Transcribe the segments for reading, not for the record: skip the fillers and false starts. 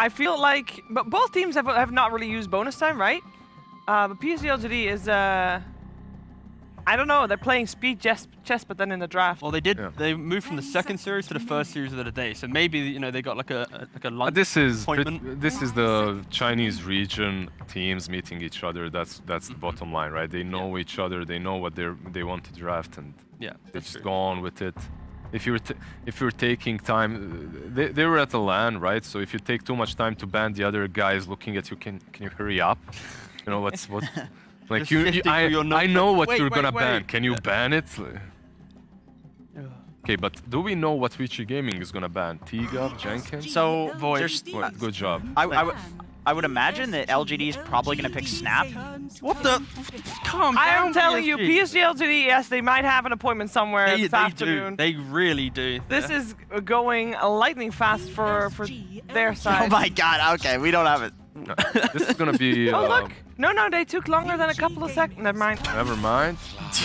I feel like, but both teams have not really used bonus time, right? But PSG.LGD is, I don't know, they're playing speed chess, but then in the draft. Well, they did. Yeah. They moved from the second series to the first series of the day, so maybe they got like a lunch appointment. This is the Chinese region teams meeting each other. That's the bottom line, right? They know each other. They know what they want to draft, and they just go on with it. If you're taking time, they were at the LAN, right? So if you take too much time to ban the other guys looking at you, can you hurry up? You know what? Like I know what you're gonna ban. Can you ban it? Okay, but do we know what Vici Gaming is gonna ban? Tiga, Jenkins? So good job. I would imagine that LGD is probably gonna pick Snap. What the? Calm down, I am telling you, PSG.LGD, yes, they might have an appointment somewhere this afternoon. They really do. This is going lightning fast for their side. Oh my God! Okay, we don't have it. No, this is gonna be. Oh look! No, they took longer than a couple of seconds. Never mind. Never mind.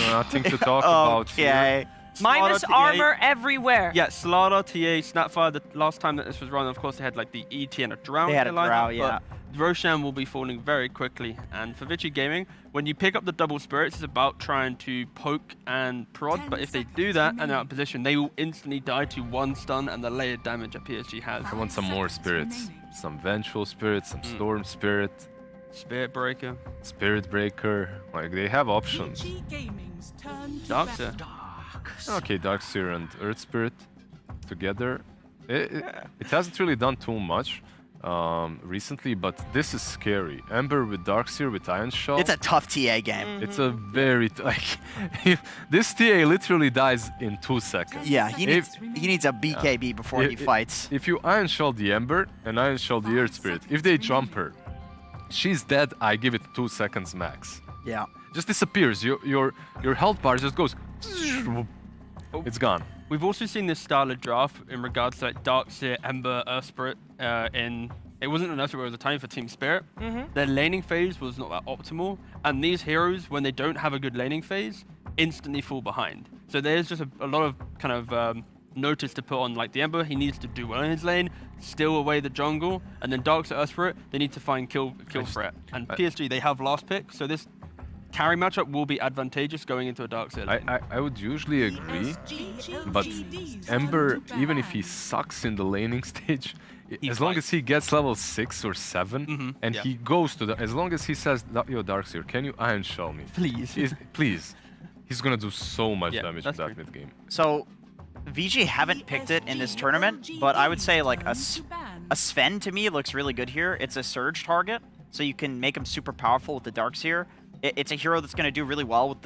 Nothing to talk about here. Minus armor everywhere. Yeah, Slaughter, TA, Snapfire, the last time that this was run, of course, they had like the ET and a Drow. They had a Drow, yeah. But Roshan will be falling very quickly. And for Vici Gaming, when you pick up the double spirits, it's about trying to poke and prod. But if they do that and they're out of position, they will instantly die to one stun and the layered damage that PSG has. I want some more spirits. Some Vengeful Spirit, some Storm Spirit. Spirit Breaker. Spirit Breaker. Like, they have options. Darkseer. Okay, Darkseer and Earth Spirit together. It hasn't really done too much recently, but this is scary. Ember with Darkseer with Iron Shell. It's a tough TA game. It's a very this TA literally dies in 2 seconds. Yeah, he needs a BKB before he fights. If you Iron Shell the Ember and Iron Shell the Earth Spirit, if they jump her, she's dead. I give it 2 seconds max. Yeah. Just disappears. Your health bar just goes. It's gone. We've also seen this style of draft in regards to like Darkseer, Ember, Earth Spirit. It wasn't an Earth Spirit, it was a time for Team Spirit. Their laning phase was not that optimal, and these heroes, when they don't have a good laning phase, instantly fall behind. So there's just a lot of kind of notice to put on like the Ember. He needs to do well in his lane, steal away the jungle, and then Darkseer, Earth Spirit, they need to find kill threat. And PSG, they have last pick, so this carry matchup will be advantageous going into a Darkseer lane. I would usually agree, but Ember, even if he sucks in the laning stage, as long as he gets level 6 or 7, and he goes to as long as he says, yo, Darkseer, can you Iron Shell me? Please. Please. He's gonna do so much damage in that mid game. So, VG haven't picked it in this tournament, but I would say like a Sven to me looks really good here. It's a surge target, so you can make him super powerful with the Darkseer. It's a hero that's going to do really well with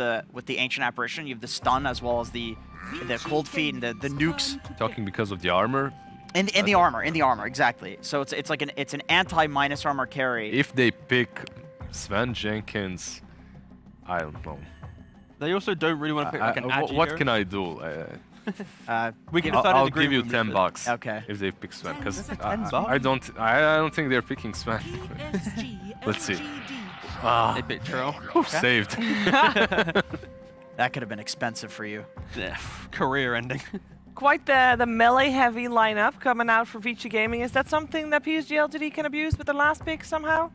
the Ancient Apparition. You have the stun as well as the Cold Feet and the nukes. Talking because of the armor? In the armor, exactly. So it's like an anti-minus armor carry. If they pick Sven Jenkins, I don't know. They also don't really want to pick like an Agi What hero. can I do? We can I'll give you $10. Okay. If they pick Sven, because I don't think they're picking Sven. Let's see. They picked Troll. Saved. That could have been expensive for you. Yeah, career ending. Quite the melee-heavy lineup coming out for Vici Gaming. Is that something that PSG.LGD can abuse with the last pick somehow?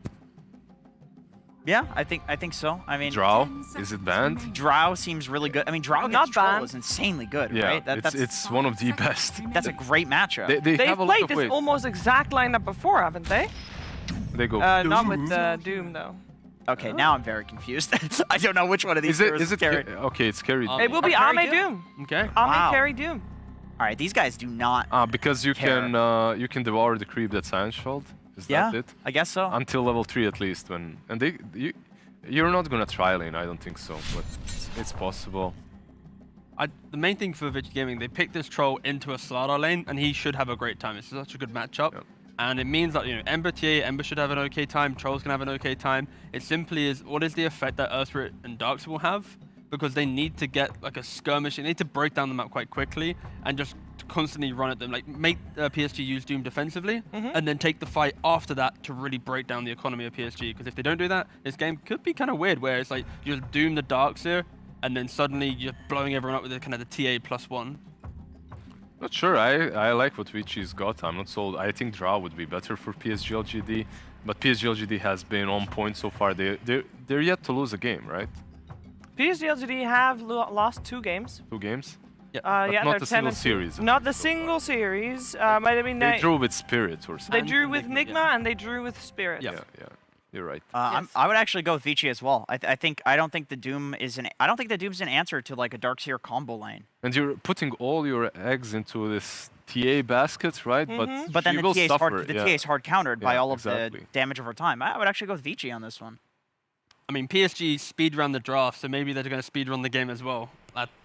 Yeah, I think so. I mean, Drow, is it banned? Drow seems really good. I mean, Drow against Troll is insanely good, right? It's one of the best. That's a great matchup. They've played this almost exact lineup before, haven't they? They go. Not with Doom though. Okay, now I'm very confused. I don't know which one of these is it carried. Okay, it's carried. It will be Ame Doom. Okay. Ame carry Doom. All right, these guys do not. Because you can devour the creep that's Iron Shelled. Is that it? I guess so. Until level 3 at least. You're not gonna try lane, I don't think so, but it's possible. The main thing for Vici Gaming, they picked this Troll into a Slardar lane, and he should have a great time. It's such a good matchup. Yep. And it means that, Ember TA, Ember should have an okay time, Troll's gonna have an okay time. It simply is, what is the effect that Earth Spirit and Darkseer will have? Because they need to get like a skirmish, they need to break down the map quite quickly and just constantly run at them. Like make PSG use Doom defensively, and then take the fight after that to really break down the economy of PSG. Because if they don't do that, this game could be kind of weird, where it's like you just Doom the Darkseer, and then suddenly you're blowing everyone up with the kind of the TA +1. Not sure. I like what Vici's got. I'm not sold. I think draw would be better for PSG.LGD, but PSG.LGD has been on point so far. They're yet to lose a game, right? PSG.LGD have lost 2 games. 2 games? Yeah. Yeah, not they're the 10 single and 2. series. Not the single series. But I mean, They drew with Spirit or they something. drew with Nigma, Nigma and they drew with Spirit. Yeah. Yeah. You're right. Yes. I would actually go with Vici as well. I don't think the Doom is I don't think the Doom's an answer to like a Darkseer combo lane. And you're putting all your eggs into this TA basket, right? But then the TA is hard countered by all of the damage over time. I would actually go with Vici on this one. I mean, PSG speedrun the draft, so maybe they're going to speedrun the game as well.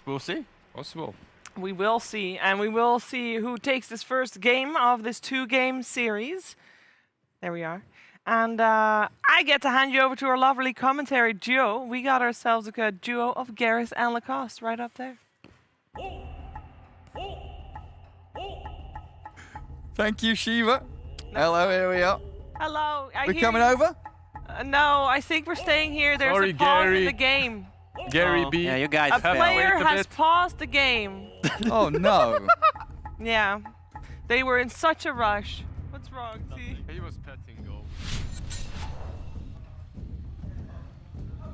We'll see. Possible. We will see, and we will see who takes this first game of this 2-game series. There we are. And I get to hand you over to our lovely commentary duo. We got ourselves a good duo of Gareth and Lacoste right up there. Thank you, Shiva. Hello, here we are. Hello. We coming over? No, I think we're staying here. There's Sorry, a pause in Gary. the game. Gary B. Yeah, you guys A failed. player wait a has bit. paused the game. Oh, no. Yeah. They were in such a rush. What's wrong, T? He was petting go.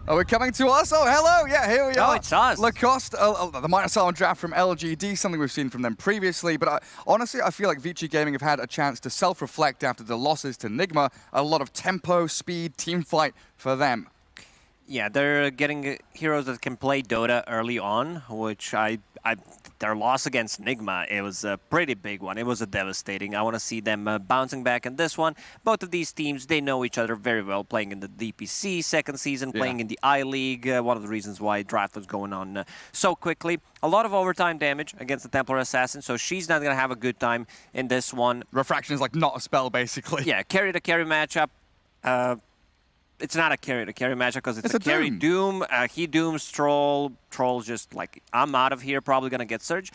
Are we coming to us? Oh, hello. Yeah, here we are. Oh, it's us. Lacoste, the -1 draft from LGD, something we've seen from them previously. But honestly, I feel like Vici Gaming have had a chance to self-reflect after the losses to Nigma. A lot of tempo, speed, team fight for them. Yeah, they're getting heroes that can play Dota early on, which their loss against Nigma, it was a pretty big one. It was a devastating. I want to see them bouncing back in this one. Both of these teams, they know each other very well, playing in the DPC second season, playing in the I-League. One of the reasons why draft was going on so quickly. A lot of overtime damage against the Templar Assassin, so she's not going to have a good time in this one. Refraction is like not a spell, basically. Yeah, carry-to-carry matchup. It's not a carry-to-carry matchup because it's a carry Doom. He dooms Troll. Troll's just like, I'm out of here, probably going to get Surge.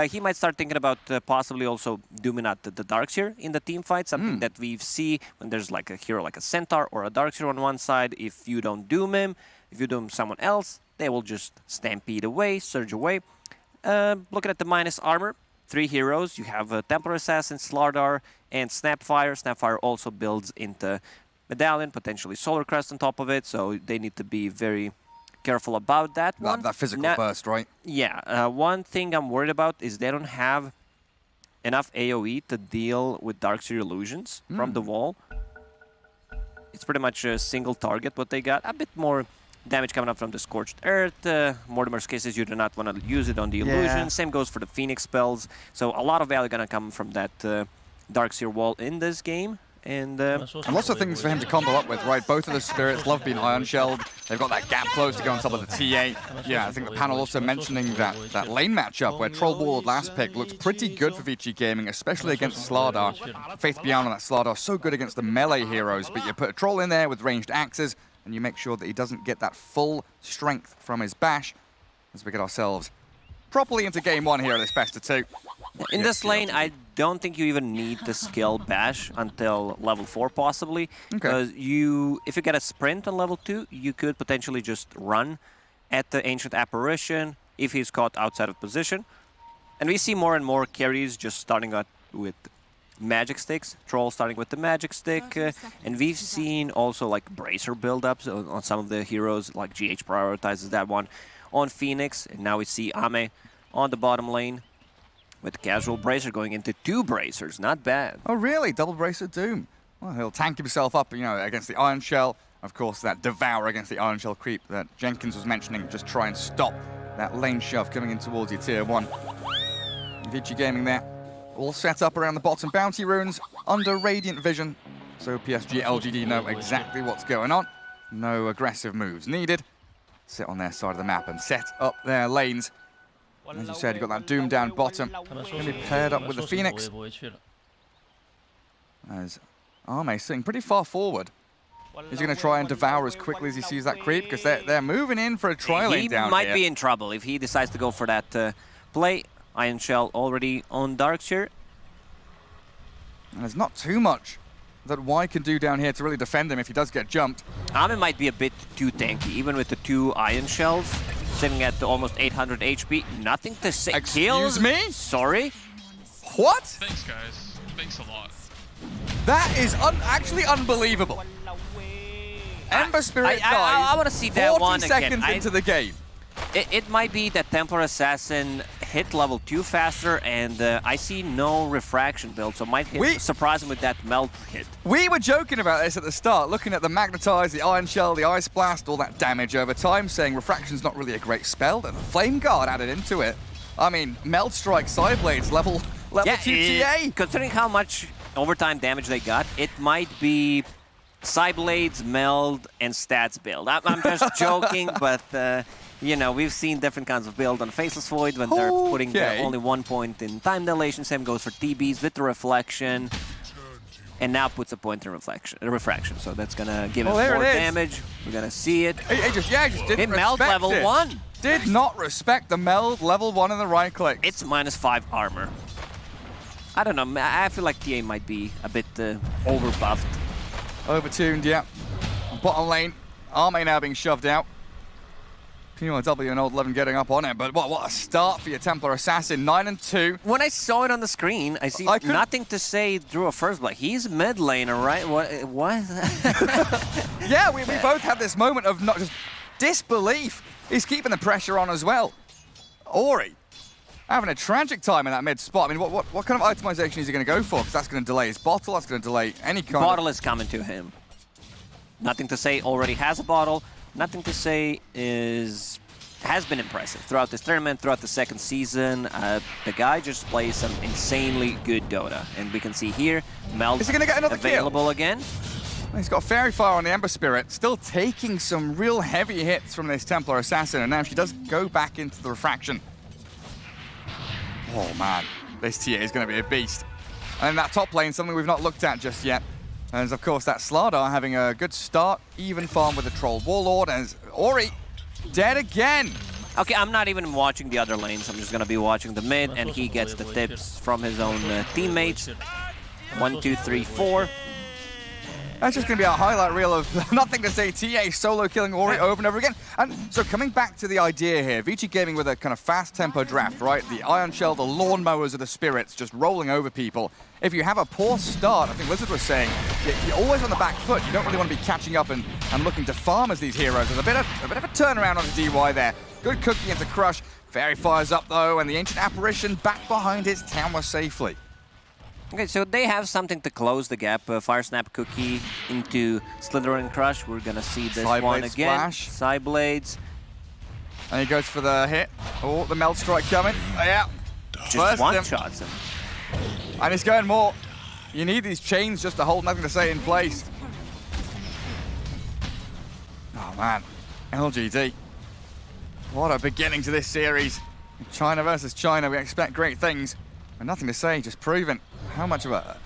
He might start thinking about possibly also dooming out the Darkseer in the team fight, something that we see when there's like a hero like a Centaur or a Darkseer on one side. If you don't doom him, if you doom someone else, they will just stampede away, Surge away. Looking at the minus armor, 3 heroes. You have Templar Assassin, Slardar, and Snapfire. Snapfire also builds into Medallion, potentially Solar Crest on top of it, so they need to be very careful about that one. That physical burst, right? Yeah, one thing I'm worried about is they don't have enough AoE to deal with Darkseer illusions from the wall. It's pretty much a single target what they got. A bit more damage coming up from the Scorched Earth. Mortimer's cases, you do not want to use it on the illusion. Same goes for the Phoenix spells. So a lot of value gonna come from that Darkseer wall in this game. And lots of things for him to combo up with, right? Both of the spirits love being iron shelled. They've got that gap close to go on top of the TA. Yeah, I think the panel also mentioning that lane matchup where Trollball last pick looks pretty good for Vici Gaming, especially against Slardar. Faith Beyond on that Slardar, so good against the melee heroes, but you put a Troll in there with ranged axes and you make sure that he doesn't get that full strength from his bash as we get ourselves properly into game 1 here at this best of 2. In this lane, I don't think you even need to skill Bash until level 4, possibly. Because if you get a sprint on level 2, you could potentially just run at the Ancient Apparition if he's caught outside of position. And we see more and more carries just starting out with magic sticks. Troll starting with the magic stick. And we've seen also like Bracer build-ups on some of the heroes, like GH prioritizes that one on Phoenix. And now we see Ame on the bottom lane, with casual Bracer going into 2 Bracers. Not bad. Oh, really? Double Bracer Doom. Well, he'll tank himself up, you know, against the Iron Shell. Of course, that Devour against the Iron Shell creep that Jenkins was mentioning. Just try and stop that lane shove coming in towards your Tier 1. Vici Gaming there. All set up around the bottom. Bounty runes under Radiant Vision. So PSG.LGD know exactly what's going on. No aggressive moves needed. Sit on their side of the map and set up their lanes. As you said, you've got that Doom down bottom. Going to be paired up with the Phoenix. As Ame sitting pretty far forward. Is he going to try and devour as quickly as he sees that creep? Because they're moving in for a tri-lane down here. He might be in trouble if he decides to go for that play. Iron Shell already on Darkseer. And there's not too much that Y can do down here to really defend him if he does get jumped. Ame might be a bit too tanky, even with the 2 Iron Shells. Sitting at almost 800 HP. Nothing to say. Excuse me? Sorry. What? Thanks, guys. Thanks a lot. That is actually unbelievable. Ember Spirit dies I want to see that 40 one again. seconds into the game. It might be that Templar Assassin hit level 2 faster, and I see no refraction build, so might surprise him with that melt hit. We were joking about this at the start, looking at the Magnetize, the Iron Shell, the Ice Blast, all that damage over time, saying refraction's not really a great spell, and the Flame Guard added into it. I mean, Melt Strike, Side Blades, level 2 TA. Considering how much overtime damage they got, it might be Side Blades, Meld, and Stats build. I'm just joking, but you know, we've seen different kinds of build on Faceless Void when they're putting only 1 point in time dilation. Same goes for TBs with the reflection. And now puts a point in refraction. So that's gonna give it more damage. We're gonna see it. He just didn't meld respect level 1. Did not respect the meld level 1 in the right click. It's -5 armor. I don't know. I feel like TA might be a bit overbuffed. Overtuned, yeah. Bottom lane, Arme now being shoved out. PYW and Old 11 getting up on it, but what a start for your Templar Assassin, 9-2. When I saw it on the screen, I see nothing to say drew a first blood. He's mid laner, right? What? Yeah, we both had this moment of not just disbelief. He's keeping the pressure on as well. Ori having a tragic time in that mid spot. I mean, what kind of itemization is he going to go for? Because that's going to delay his bottle, that's going to delay any kind Bottle is coming to him. Nothing to say already has a bottle. Nothing to say has been impressive throughout this tournament, throughout the second season. The guy just plays some insanely good Dota, and we can see here, Meld is he gonna get another available kill? Again. He's got Fairy Fire on the Ember Spirit, still taking some real heavy hits from this Templar Assassin, and now she does go back into the refraction. Oh man, this TA is going to be a beast. And that top lane, something we've not looked at just yet. And of course, that Slardar having a good start, even farm with the Troll Warlord, as Ori dead again. Okay, I'm not even watching the other lanes. I'm just going to be watching the mid, and he gets the tips from his own teammates. 1, 2, 3, 4. That's just going to be a highlight reel of nothing to say. TA solo killing Ori over and over again. And so coming back to the idea here, Vici Gaming with a kind of fast tempo draft, right? The Iron Shell, the lawnmowers of the spirits just rolling over people. If you have a poor start, I think Lizard was saying, you're always on the back foot. You don't really want to be catching up and looking to farm as these heroes. There's a bit of a turnaround on the DY there. Good cookie into Crush. Fairy Fire's up though, and the Ancient Apparition back behind its tower safely. Okay, so they have something to close the gap. Fire Snap Cookie into Slither and Crush. We're gonna see this one again. Side Blades. And he goes for the hit. Oh, the Melt Strike coming. Oh, yeah. Just one-shots him. And he's going more. You need these chains just to hold nothing to say in place. Oh man, LGD. What a beginning to this series. China versus China, we expect great things. And nothing to say, just proven how much of a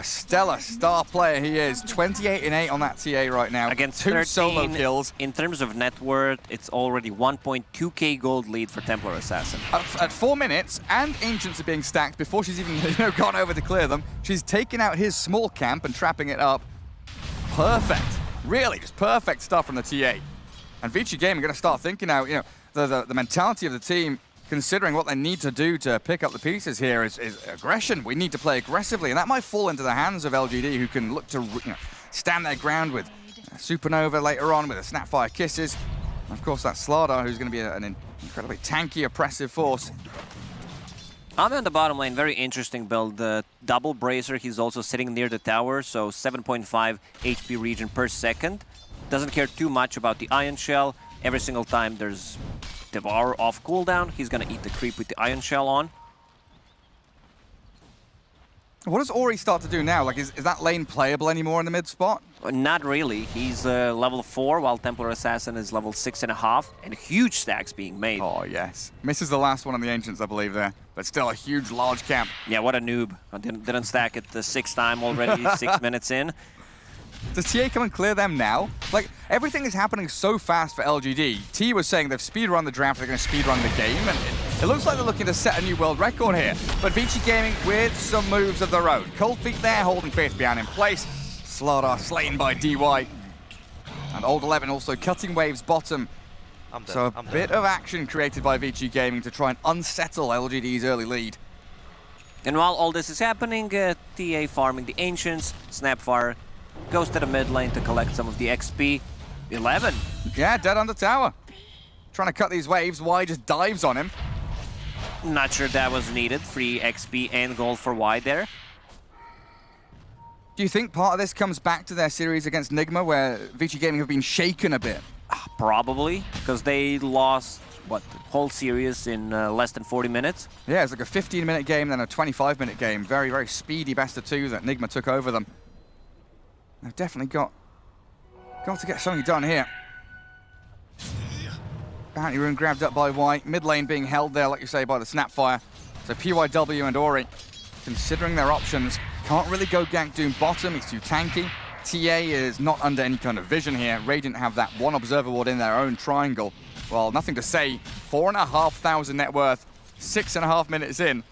stellar star player he is. 28-8 on that TA right now. Against 2 solo kills. In terms of net worth, it's already 1.2k gold lead for Templar Assassin. At 4 minutes, and Ancients are being stacked before she's even gone over to clear them. She's taken out his small camp and trapping it up. Perfect. Really, just perfect stuff from the TA. And Vici Gaming are going to start thinking now, the mentality of the team, considering what they need to do to pick up the pieces here is aggression. We need to play aggressively, and that might fall into the hands of LGD, who can look to stand their ground with Supernova later on, with a Snapfire Kisses. And of course, that Slardar, who's going to be an incredibly tanky, oppressive force. I'm on the bottom lane, very interesting build. Double Bracer, he's also sitting near the tower, so 7.5 HP regen per second. Doesn't care too much about the Iron Shell. Every single time there's Devour off cooldown, he's gonna eat the creep with the Iron Shell on. What does Ori start to do now? Like, is that lane playable anymore in the mid spot? Not really. He's level 4, while Templar Assassin is level 6.5, and huge stacks being made. Oh, yes. Misses the last one on the Ancients, I believe, there. But still a huge, large camp. Yeah, what a noob. I didn't stack it the 6th time already, 6 minutes in. Does TA come and clear them now? Like, everything is happening so fast for LGD. T was saying they've speedrun the draft, they're going to speedrun the game, and it looks like they're looking to set a new world record here. But Vici Gaming with some moves of their own. Cold Feet there, holding Faith Beyond in place. Slardar slain by DY. And Old 11 also cutting waves bottom. So a bit of action created by Vici Gaming to try and unsettle LGD's early lead. And while all this is happening, TA farming the Ancients, Snapfire goes to the mid lane to collect some of the XP. 11. Yeah, dead on the tower. Trying to cut these waves, Y just dives on him. Not sure that was needed. Free XP and gold for Y there. Do you think part of this comes back to their series against Nigma, where Vici Gaming have been shaken a bit? Probably, because they lost, what, the whole series in less than 40 minutes? Yeah, it's like a 15-minute game, then a 25-minute game. Very, very speedy best of two that Nigma took over them. They've definitely got to get something done here. Bounty rune grabbed up by Y. Mid lane being held there, like you say, by the Snapfire. So PYW and Ori, considering their options, can't really go gank Doom bottom. It's too tanky. TA is not under any kind of vision here. Radiant have that one observer ward in their own triangle. Well, nothing to say. 4,500 net worth, 6.5 minutes in,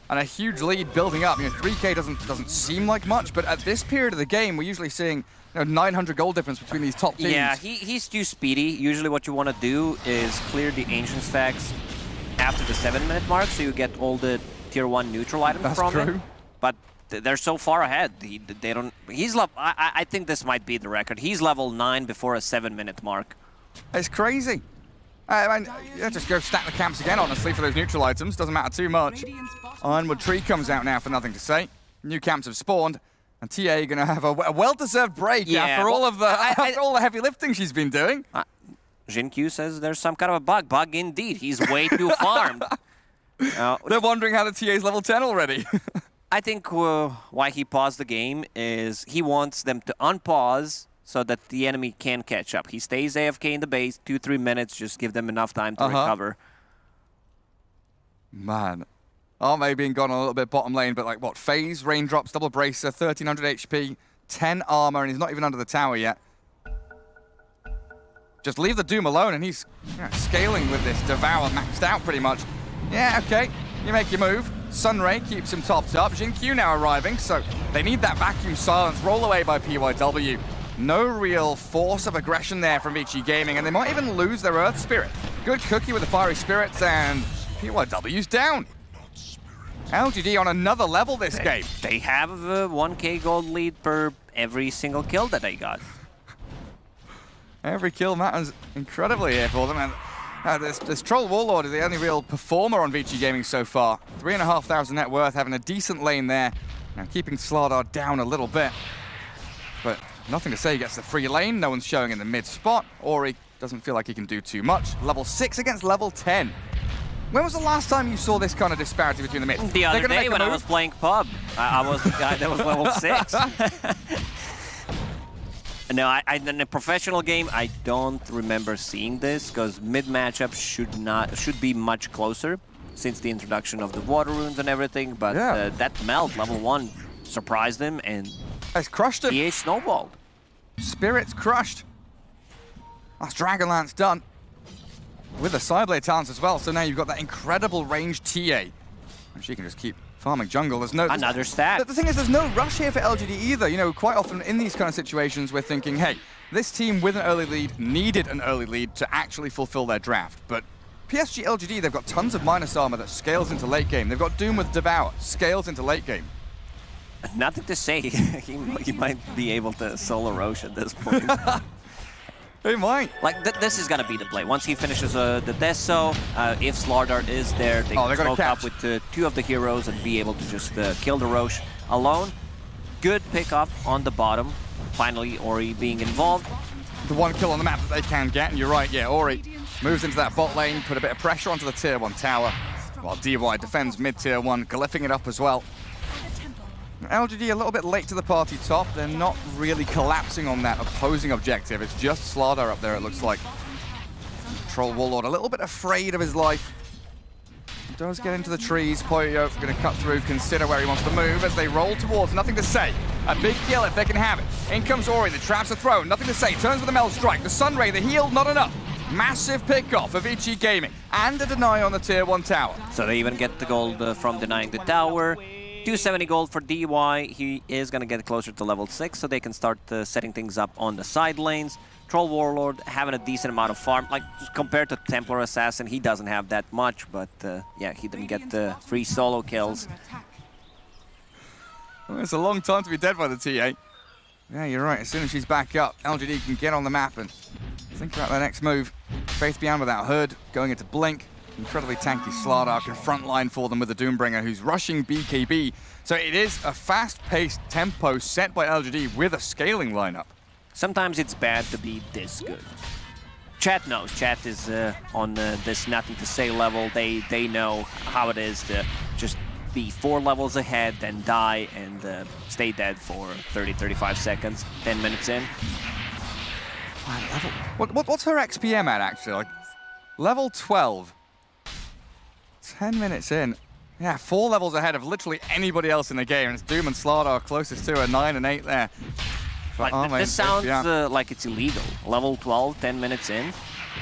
and a huge lead building up. 3K doesn't seem like much, but at this period of the game, we're usually seeing 900 gold difference between these top teams. Yeah, he's too speedy. Usually what you want to do is clear the ancient stacks after the 7-minute mark, so you get all the tier 1 neutral items from him. But they're so far ahead. They don't. He's level. I think this might be the record. He's level 9 before a 7-minute mark. It's crazy. I mean, just go stack the camps again, honestly, for those neutral items. Doesn't matter too much. Ironwood Tree comes out now for nothing to say. New camps have spawned. And TA are going to have a well-deserved break after all of the heavy lifting she's been doing. Jin-Q says there's some kind of a bug. Bug indeed. He's way too farmed. They're wondering how the TA's level 10 already. I think why he paused the game is he wants them to unpause so that the enemy can catch up. He stays AFK in the base, 2-3 minutes, just give them enough time to recover. Man. Arme being gone a little bit bottom lane, but like what? Phase, raindrops, double bracer, 1300 HP, 10 armor, and he's not even under the tower yet. Just leave the Doom alone, and he's scaling with this Devour maxed out pretty much. Yeah, okay, you make your move. Sunray keeps him topped up. Jin-Q now arriving, so they need that vacuum silence. Roll away by PYW. No real force of aggression there from Vici Gaming, and they might even lose their Earth Spirit. Good cookie with the Fiery Spirits, and PYW's down. LGD on another level this game. They have a 1k gold lead per every single kill that they got. Every kill matters incredibly here for them. And this Troll Warlord is the only real performer on Vici Gaming so far. 3,500 net worth, having a decent lane there. Now keeping Slardar down a little bit. But nothing to say, he gets the free lane. No one's showing in the mid spot. Ori doesn't feel like he can do too much. Level 6 against level 10. When was the last time you saw this kind of disparity between the mid? The other day when I was playing pub. I was the guy that was level 6. No, in a professional game, I don't remember seeing this because mid matchup should be much closer since the introduction of the water runes and everything. But that melt level 1 surprised him and it's crushed him. He snowballed. Spirit's crushed. That's Dragonlance done. With the Sideblade talents as well, so now you've got that incredible range TA. And she can just keep farming jungle. There's no... Another stack. The thing is, there's no rush here for LGD either. Quite often in these kind of situations, we're thinking, hey, this team with an early lead needed an early lead to actually fulfill their draft. But PSG.LGD, they've got tons of minus armor that scales into late game. They've got Doom with Devour, scales into late game. Nothing to say. he might be able to solo Roche at this point. He might. Like, this is going to be the play. Once he finishes the Deso, if Slardar is there, they can smoke up with 2 of the heroes and be able to just kill the Roche alone. Good pickup on the bottom. Finally, Ori being involved. The 1 kill on the map that they can get, and you're right, yeah, Ori moves into that bot lane, put a bit of pressure onto the tier 1 tower, while DY defends mid tier 1, glyphing it up as well. LGD a little bit late to the party top. They're not really collapsing on that opposing objective. It's just Slardar up there, it looks like. Troll Warlord a little bit afraid of his life. He does get into the trees. Poyo going to cut through, consider where he wants to move as they roll towards. Nothing to say. A big kill if they can have it. In comes Ori, the traps are thrown. Nothing to say. Turns with the Mel Strike. The Sunray, the heal, not enough. Massive pick-off of Vici Gaming. And a deny on the tier 1 tower. So they even get the gold from denying the tower. 270 gold for DY. He is going to get closer to level 6, so they can start setting things up on the side lanes. Troll Warlord having a decent amount of farm. Like, compared to Templar Assassin, he doesn't have that much, but yeah, he didn't get the 3 solo kills. Well, it's a long time to be dead by the TA. Yeah, you're right. As soon as she's back up, LGD can get on the map and think about their next move. Faith Beyond without Hood, going into Blink. Incredibly tanky Slardar can frontline for them with the Doombringer, who's rushing BKB. So it is a fast-paced tempo set by LGD with a scaling lineup. Sometimes it's bad to be this good. Chat knows. Chat is on this nothing to say level. They know how it is to just be 4 levels ahead, then die and stay dead for 30-35 seconds, 10 minutes in. What's her XPM at, actually? Like, level 12. 10 minutes in. Yeah, 4 levels ahead of literally anybody else in the game. It's Doom and Slardar closest to her, 9 and 8 there. Like, this sounds like it's illegal. Level 12, 10 minutes in.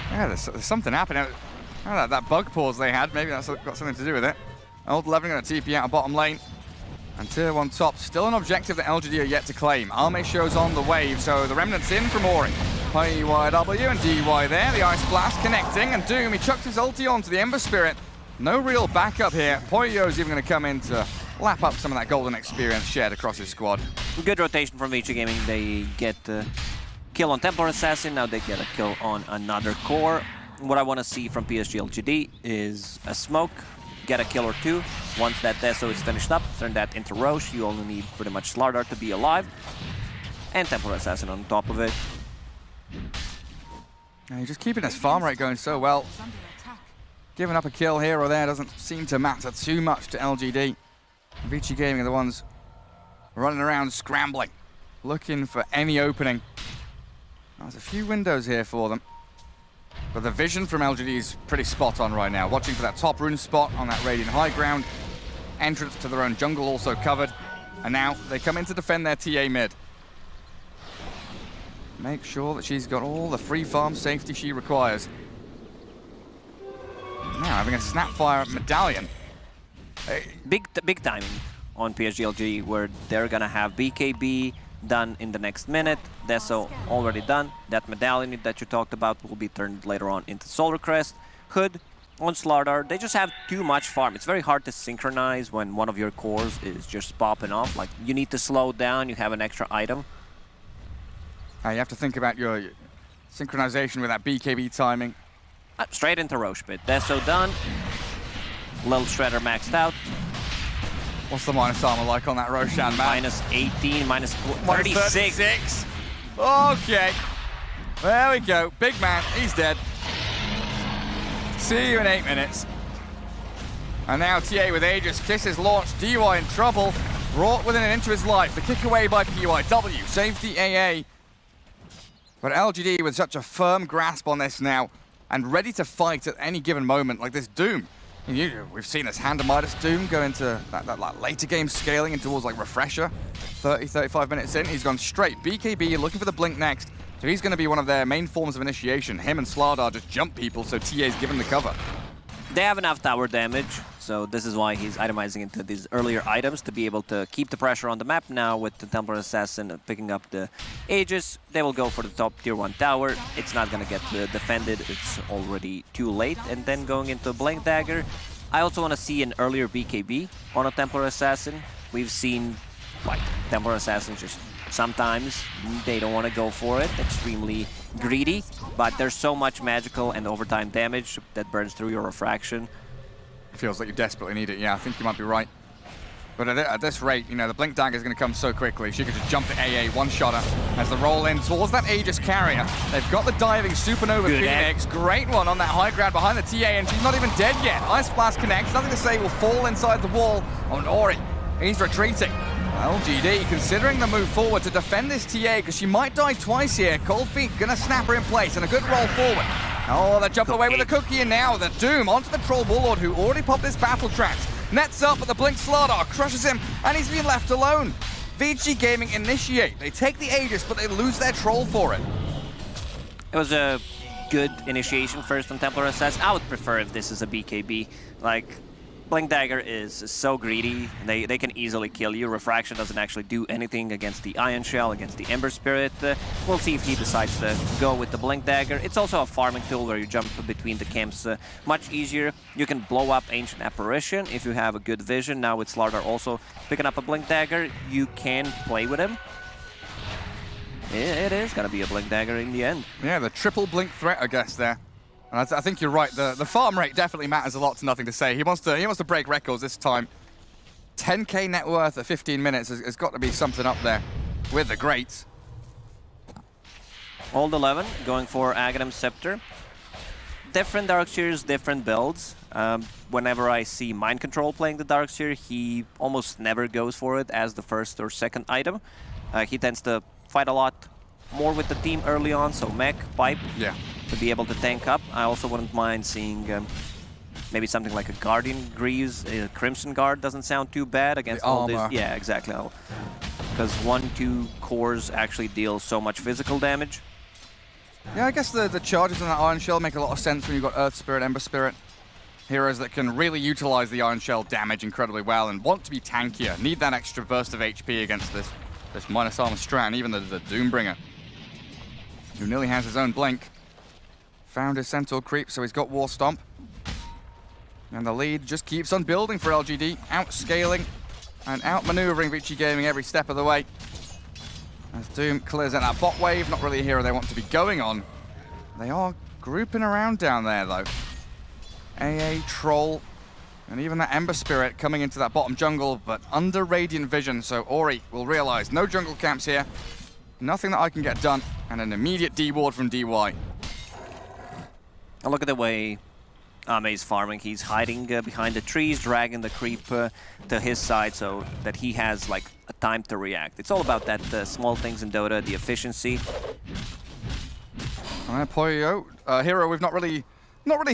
Yeah, there's something happening. That bug pause they had, maybe that's got something to do with it. Old 11 going to TP out of bottom lane. And tier 1 top, still an objective that LGD are yet to claim. AniMajor's on the wave, so the Remnant's in from Ori. PYW and DY there, the Ice Blast connecting, and Doom, he chucked his ulti onto the Ember Spirit. No real backup here. Poyo's even going to come in to lap up some of that golden experience shared across his squad. Good rotation from Vici Gaming. They get a kill on Templar Assassin, now they get a kill on another core. What I want to see from PSG.LGD is a smoke, get a kill or 2. Once that Deso is finished up, turn that into Roche. You only need pretty much Slardar to be alive. And Templar Assassin on top of it. He's just keeping his farm rate going so well. Giving up a kill here or there doesn't seem to matter too much to LGD. Vici Gaming are the ones running around scrambling, looking for any opening. There's a few windows here for them. But the vision from LGD is pretty spot on right now. Watching for that top rune spot on that Radiant high ground. Entrance to their own jungle also covered. And now they come in to defend their TA mid. Make sure that she's got all the free farm safety she requires. Now having a Snapfire medallion. Big timing on PSG.LGD, where they're gonna have BKB done in the next minute. Deso already done. That medallion that you talked about will be turned later on into Solar Crest. Hood on Slardar. They just have too much farm. It's very hard to synchronize when one of your cores is just popping off. Like, you need to slow down, you have an extra item. You have to think about your synchronization with that BKB timing. Straight into Roche Pit. Deso done. Little Shredder maxed out. What's the minus armor like on that Roshan, man? Minus 18, minus 36. Okay. There we go. Big man, he's dead. See you in 8 minutes. And now TA with Aegis. Kisses launched. DY in trouble. Brought within an inch of his life. The kick away by PYW. Saved the AA. But LGD with such a firm grasp on this now and ready to fight at any given moment, like this Doom. We've seen this Hand of Midas Doom go into that later game scaling in towards like Refresher. 30-35 minutes in, he's gone straight. BKB looking for the Blink next. So he's going to be one of their main forms of initiation. Him and Slardar just jump people, so TA's given the cover. They have enough tower damage, so this is why he's itemizing into these earlier items to be able to keep the pressure on the map. Now with the Templar Assassin picking up the Aegis, they will go for the top tier 1 tower. It's not going to get defended, it's already too late. And then going into Blink Dagger, I also want to see an earlier BKB on a Templar Assassin. We've seen like Templar Assassins just sometimes they don't want to go for it, extremely greedy, but there's so much magical and overtime damage that burns through your refraction. Feels like you desperately need it, yeah, I think you might be right. But at this rate, you know, the Blink Dagger is going to come so quickly. She could just jump to AA, one-shotter as the roll in towards that Aegis carrier. They've got the diving Supernova Phoenix. Great one on that high ground behind the TA, and she's not even dead yet. Ice Blast connects, nothing to say, will fall inside the wall on Ori. He's retreating. LGD considering the move forward to defend this TA because she might die twice here. Cold Feet gonna snap her in place and a good roll forward. Oh, they jump away with the cookie, and now the Doom onto the Troll Warlord who already popped this battle trance. Nets up, but the Blink Slardar crushes him, and he's been left alone. Vici Gaming initiate. They take the Aegis, but they lose their Troll for it. It was a good initiation first on Templar Assassin. I would prefer if this is a BKB. Like, Blink Dagger is so greedy, they can easily kill you. Refraction doesn't actually do anything against the Ion Shell, against the Ember Spirit. We'll see if he decides to go with the Blink Dagger. It's also a farming tool where you jump between the camps much easier. You can blow up Ancient Apparition if you have a good vision. Now with Slardar also picking up a Blink Dagger, you can play with him. It is going to be a Blink Dagger in the end. Yeah, the triple Blink threat, I guess, there. And I think you're right. The farm rate definitely matters a lot to Nothing to Say. He wants to break records this time. 10k net worth at 15 minutes has got to be something up there with the greats. Old 11 going for Aghanim Scepter. Different Darkseers, different builds. Whenever I see Mind Control playing the Darkseer, he almost never goes for it as the first or second item. He tends to fight a lot more with the team early on, so mech, pipe. Yeah. To be able to tank up. I also wouldn't mind seeing maybe something like a Guardian Greaves. Crimson Guard doesn't sound too bad against all this. Yeah, exactly. Because 1-2 cores actually deal so much physical damage. Yeah, I guess the charges on that Iron Shell make a lot of sense when you've got Earth Spirit, Ember Spirit. Heroes that can really utilize the Iron Shell damage incredibly well and want to be tankier. Need that extra burst of HP against this minus armor Strand, even the Doombringer, who nearly has his own Blink. Found his Centaur creep, so he's got War Stomp. And the lead just keeps on building for LGD, outscaling and outmaneuvering Vici Gaming every step of the way. As Doom clears out that bot wave, not really a hero they want to be going on. They are grouping around down there, though. AA, Troll, and even that Ember Spirit coming into that bottom jungle, but under Radiant Vision, so Ori will realize no jungle camps here. Nothing that I can get done, and an immediate D-ward from DY. And look at the way Ame's farming. He's hiding behind the trees, dragging the creep to his side so that he has like a time to react. It's all about that small things in Dota, the efficiency. Poyo, a hero we've not really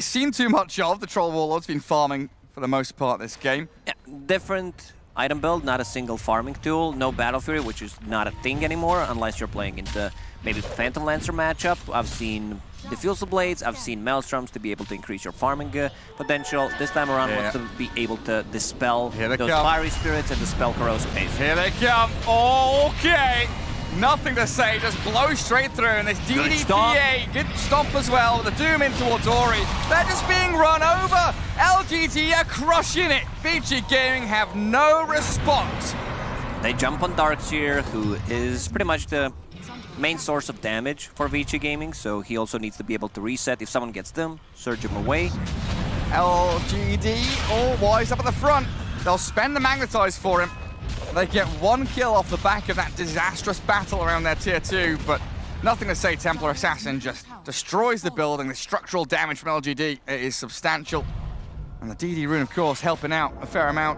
seen too much of. The Troll Warlord's been farming for the most part this game. Yeah, different item build, not a single farming tool. No Battle Fury, which is not a thing anymore unless you're playing into maybe the Phantom Lancer matchup. I've seen Diffusal Blades, I've seen Maelstroms to be able to increase your farming potential. This time around, wants to be able to dispel those fiery spirits and dispel corrosive haze. Here they come. Okay. Nothing to say, just blow straight through. And this DDPA, good stomp as well. The Doom in towards Ori. They're just being run over. LGD are crushing it. Vici Gaming have no response. They jump on Darkseer, who is pretty much the main source of damage for Vici Gaming, so he also needs to be able to reset. If someone gets them, surge him away. LGD all wise up at the front. They'll spend the Magnetize for him. They get one kill off the back of that disastrous battle around their tier 2, but Nothing to Say Templar Assassin just destroys the building. The structural damage from LGD is substantial. And the DD rune, of course, helping out a fair amount.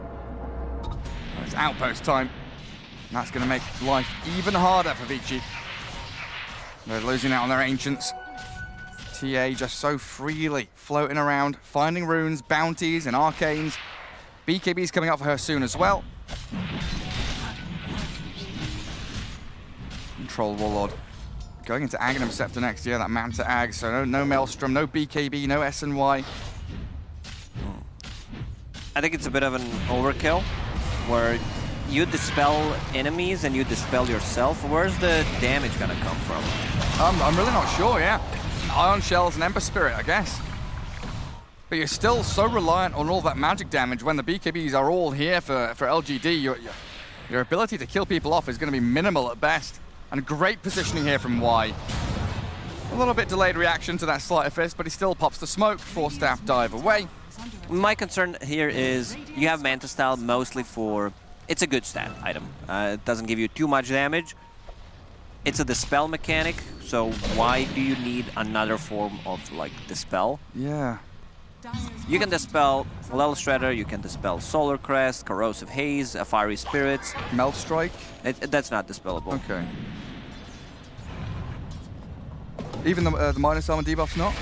It's outpost time. And that's going to make life even harder for Vici. They're losing out on their Ancients. TA just so freely floating around, finding runes, bounties, and arcanes. BKB's coming up for her soon as well. Troll Warlord going into Aghanim Scepter next year, that Manta Ag, so no Maelstrom, no BKB, no SNY. I think it's a bit of an overkill, where you dispel enemies and you dispel yourself. Where's the damage gonna come from? I'm really not sure, yeah. Ion Shells and Ember Spirit, I guess. But you're still so reliant on all that magic damage when the BKBs are all here for LGD. Your ability to kill people off is going to be minimal at best. And great positioning here from Y. A little bit delayed reaction to that Sleight of Fist, but he still pops the smoke. 4-staff dive away. My concern here is you have Manta Style mostly for... It's a good stat item. It doesn't give you too much damage. It's a dispel mechanic, so why do you need another form of, like, dispel? Yeah. You can dispel Lel Shredder, you can dispel Solar Crest, Corrosive Haze, Fiery Spirits. Melt Strike? That's not dispellable. Okay. Even the minus armor debuff's not?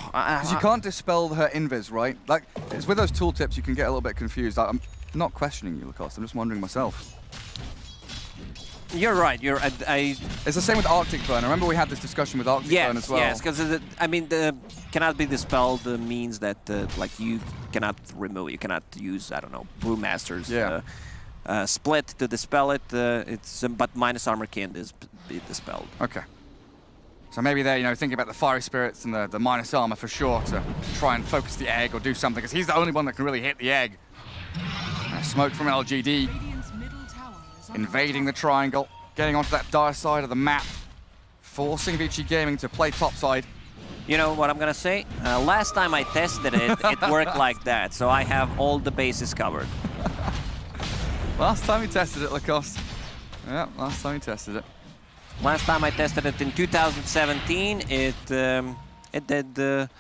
Because you can't dispel her invis, right? Like, it's with those tooltips you can get a little bit confused. I'm not questioning you, Lacoste, I'm just wondering myself. You're right. It's the same with Arctic Burn. I remember we had this discussion with Arctic Burn as well. Yes, because I mean, the cannot be dispelled means that like you cannot remove, you cannot use, I don't know, Brewmaster's split to dispel it. But minus armor can be dispelled. Okay. So maybe they're, you know, thinking about the Fiery Spirits and the minus armor for sure to try and focus the egg or do something, because he's the only one that can really hit the egg. Smoke from LGD. Invading the triangle, getting onto that dire side of the map, forcing Vici Gaming to play topside. You know what I'm gonna say? Last time I tested it, it worked like that, so I have all the bases covered. Last time we tested it, Lacoste. Yeah, last time we tested it. Last time I tested it in 2017, it did the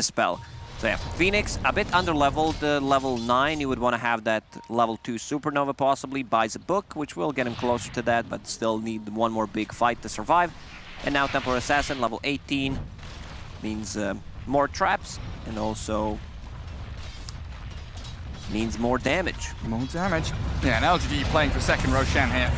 spell. So yeah, Phoenix, a bit underleveled, level 9. You would want to have that level 2 Supernova possibly, buys a book, which will get him closer to that, but still need one more big fight to survive. And now Templar Assassin, level 18, means more traps, and also means more damage. More damage. Yeah, and LGD playing for second Roshan here.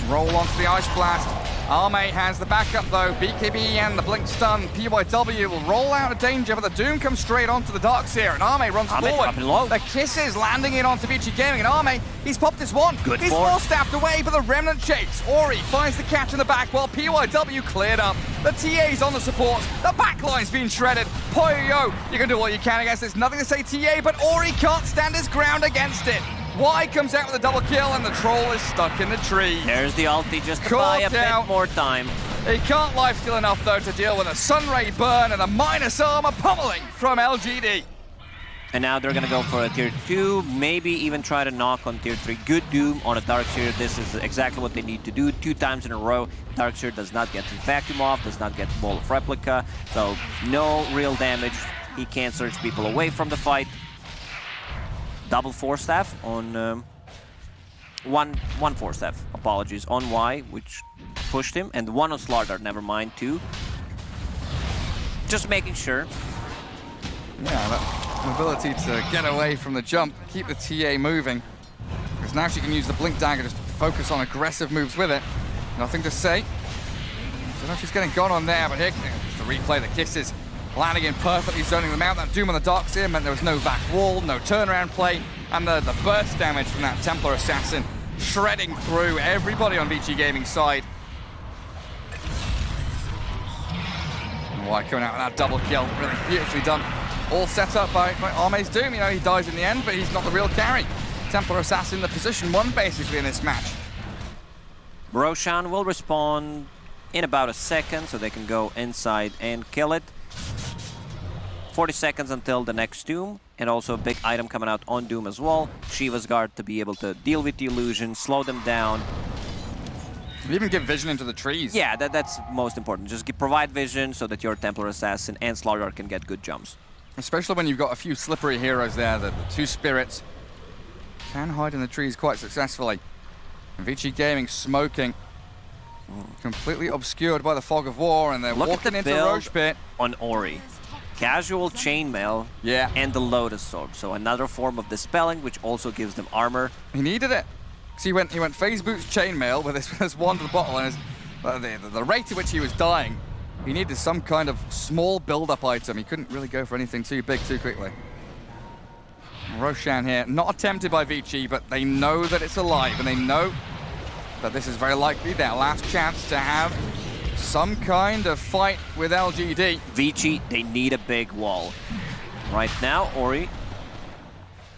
Roll onto the Ice Blast. Arme has the backup though. BKB and the Blink Stun. PYW will roll out of danger, but the Doom comes straight onto the Darkseer, and Arme runs forward. Low. The Kisses landing in onto Vici Gaming, and Arme, he's popped his one. Good he's more stabbed away, but the Remnant chase. Ori finds the catch in the back while PYW cleared up. The TA's on the support. The backline's been shredded. Poyo, you can do all you can against this. Nothing to say TA, but Ori can't stand his ground against it. Y comes out with a double kill, and the Troll is stuck in the tree. There's the ulti just to buy a bit more time. He can't lifesteal enough, though, to deal with a Sunray burn and a minus armor pummeling from LGD. And now they're going to go for a tier 2, maybe even try to knock on tier 3. Good Doom on a Darkseer. This is exactly what they need to do 2 times in a row. Darkseer does not get Vacuum off, does not get Ball of Replica, so no real damage. He can't surge people away from the fight. Double Force Staff on one Force Staff, apologies, on Y, which pushed him, and one on Slardar, never mind, 2. Just making sure. Yeah, that ability to get away from the jump, keep the TA moving. Because now she can use the Blink Dagger just to focus on aggressive moves with it. Nothing to say. Don't know if she's getting gone on there, but here, the replay, the Kisses. Landing in perfectly, zoning them out. That Doom on the Darkseer meant there was no back wall, no turnaround play, and the burst damage from that Templar Assassin shredding through everybody on Vici Gaming's side. And Y coming out with that double kill, really beautifully done. All set up by Arme's Doom. You know, he dies in the end, but he's not the real carry. Templar Assassin, the position 1 basically in this match. Roshan will respawn in about a second, so they can go inside and kill it. 40 seconds until the next Doom, and also a big item coming out on Doom as well. Shiva's Guard to be able to deal with the illusion, slow them down. You even give vision into the trees. Yeah, that's most important. Just provide vision so that your Templar Assassin and Slardar can get good jumps. Especially when you've got a few slippery heroes there. The 2 spirits can hide in the trees quite successfully. And Vici Gaming smoking. Completely obscured by the fog of war, and they're walking into the Roche Pit. On Ori. Casual chainmail, and the Lotus Sword. So another form of dispelling, which also gives them armor. He needed it. So he went phase boots chainmail with his wand to the bottle, and the rate at which he was dying, he needed some kind of small build-up item. He couldn't really go for anything too big too quickly. Roshan here, not attempted by Vici, but they know that it's alive, and they know that this is very likely their last chance to have some kind of fight with LGD. Vici, they need a big wall. Right now, Ori.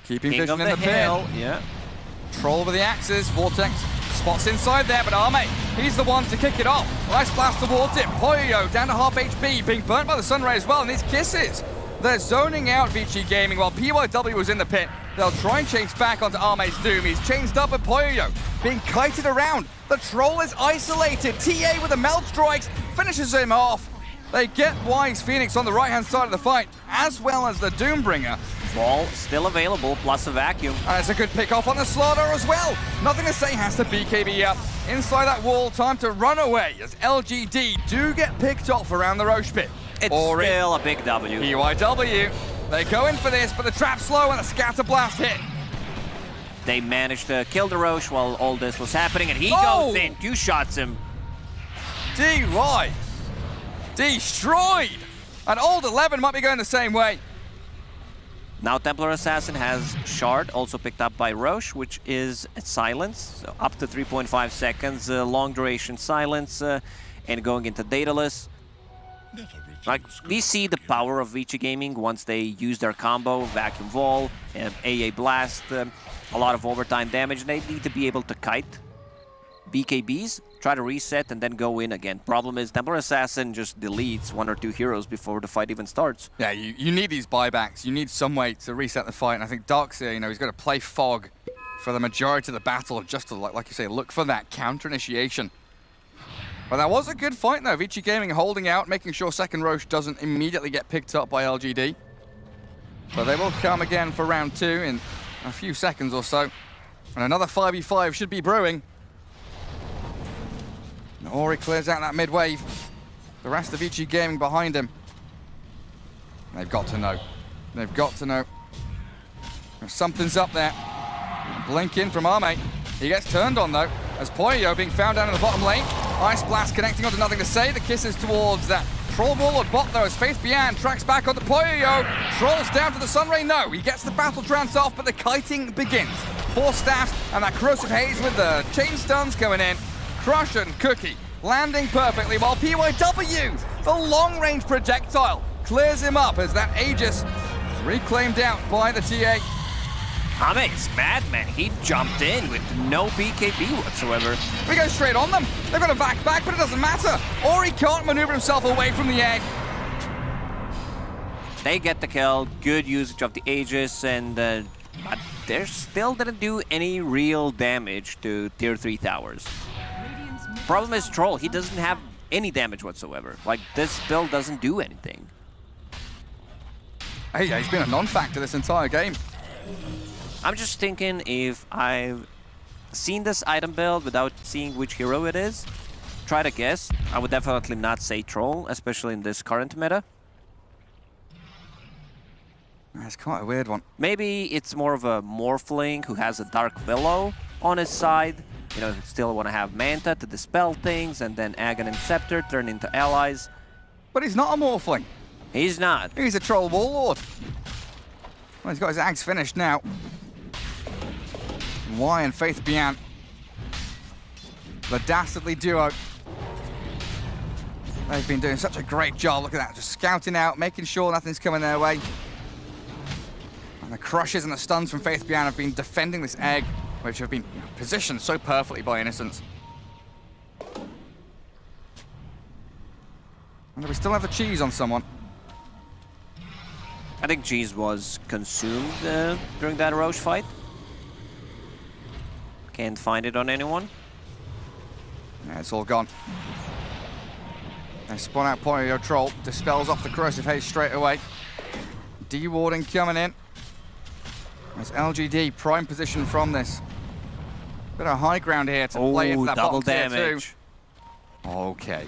Keeping vision in the pit. Yeah. Troll with the axes. Vortex spots inside there, but Arme, he's the one to kick it off. Ice Blast towards him. Poyo down to half HP, being burnt by the Sunray as well, and these Kisses. They're zoning out Vici Gaming while PYW was in the pit. They'll try and chase back onto Arme's Doom. He's changed up with Poyo, being kited around. The Troll is isolated. TA with the Melt Strikes finishes him off. They get Y's Phoenix on the right-hand side of the fight, as well as the Doombringer. Wall still available, plus a vacuum. And it's a good pick off on the Slaughter as well. Nothing to say, has to BKB up. Inside that wall, time to run away as LGD do get picked off around the Roche Pit. It's still a big W. PYW. They go in for this, but the trap's slow and the Scatter Blast hit. They managed to kill the Roche while all this was happening, and he Oh! goes in, 2 shots him. D-Rice. Destroyed. And Old 11 might be going the same way. Now Templar Assassin has Shard, also picked up by Roche, which is a silence, so up to 3.5 seconds, long duration silence, and going into Daedalus. Like, we see the power of Vici Gaming once they use their combo, Vacuum Wall, AA Blast, a lot of overtime damage. They need to be able to kite BKBs, try to reset, and then go in again. Problem is, Templar Assassin just deletes 1 or 2 heroes before the fight even starts. Yeah, you need these buybacks. You need some way to reset the fight. And I think Darkseer, you know, he's got to play Fog for the majority of the battle, just to, like you say, look for that counter initiation. But that was a good fight, though. Vici Gaming holding out, making sure second Roche doesn't immediately get picked up by LGD. But they will come again for round 2 in a few seconds or so. And another 5v5 should be brewing. And Ori clears out that mid-wave. The rest of Vici Gaming behind him. They've got to know. They've got to know. If something's up there. Blink in from Arme. He gets turned on, though, as Poyo being found down in the bottom lane. Ice Blast connecting onto nothing to say. The kisses towards that Troll Warlord bot, though, as Faith Bian tracks back onto Poyo. Trolls down to the Sunray. No, he gets the battle trance off, but the kiting begins. 4 staffs and that Corrosive Haze with the chain stuns going in. Crush and Cookie landing perfectly, while PYW, the long-range projectile, clears him up as that Aegis reclaimed out by the TA. Ame's madman. He jumped in with no BKB whatsoever. We go straight on them. They've got a back, but it doesn't matter. Ori can't maneuver himself away from the egg. They get the kill. Good usage of the Aegis, and but they still didn't do any real damage to tier 3 towers. Problem is Troll. He doesn't have any damage whatsoever. Like, this build doesn't do anything. Hey, yeah, he's been a non-factor this entire game. I'm just thinking, if I've seen this item build without seeing which hero it is, try to guess. I would definitely not say Troll, especially in this current meta. That's quite a weird one. Maybe it's more of a Morphling who has a Dark Willow on his side. You know, still want to have Manta to dispel things, and then Agon and Scepter turn into allies. But he's not a Morphling. He's not. He's a Troll Warlord. Well, he's got his Ags finished now. Y and Faith Bian. The dastardly duo. They've been doing such a great job. Look at that, just scouting out, making sure nothing's coming their way. And the crushes and the stuns from Faith Bian have been defending this egg, which have been positioned so perfectly by Innocence. And we still have the cheese on someone. I think cheese was consumed during that Roche fight. Can't find it on anyone. Yeah, it's all gone. They spawn out Poyo Troll, dispels off the Corrosive Haze straight away. De-warding coming in. There's LGD prime position from this. Bit of high ground here to play into that double bottom damage. Tier 2. Okay.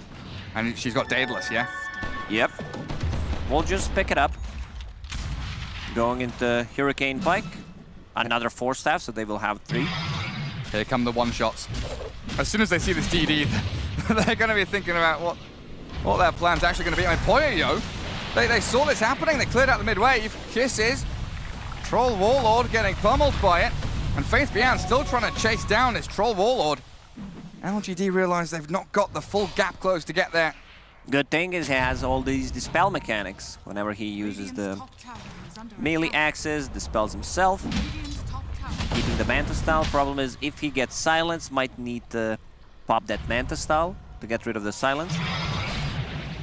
And she's got Daedalus, yeah? Yep. We'll just pick it up. Going into Hurricane Pike. Another 4 staff, so they will have 3. Here come the one-shots. As soon as they see this DD, they're going to be thinking about what their plan's actually going to be. I mean, Poyo, they saw this happening. They cleared out the mid-wave. Kisses. Troll Warlord getting pummeled by it. And Faith Bian still trying to chase down this Troll Warlord. LGD realize they've not got the full gap close to get there. Good thing is he has all these dispel mechanics. Whenever he uses the melee axes, dispels himself. Keeping the Manta style. Problem is, if he gets silence, might need to pop that Manta style to get rid of the silence.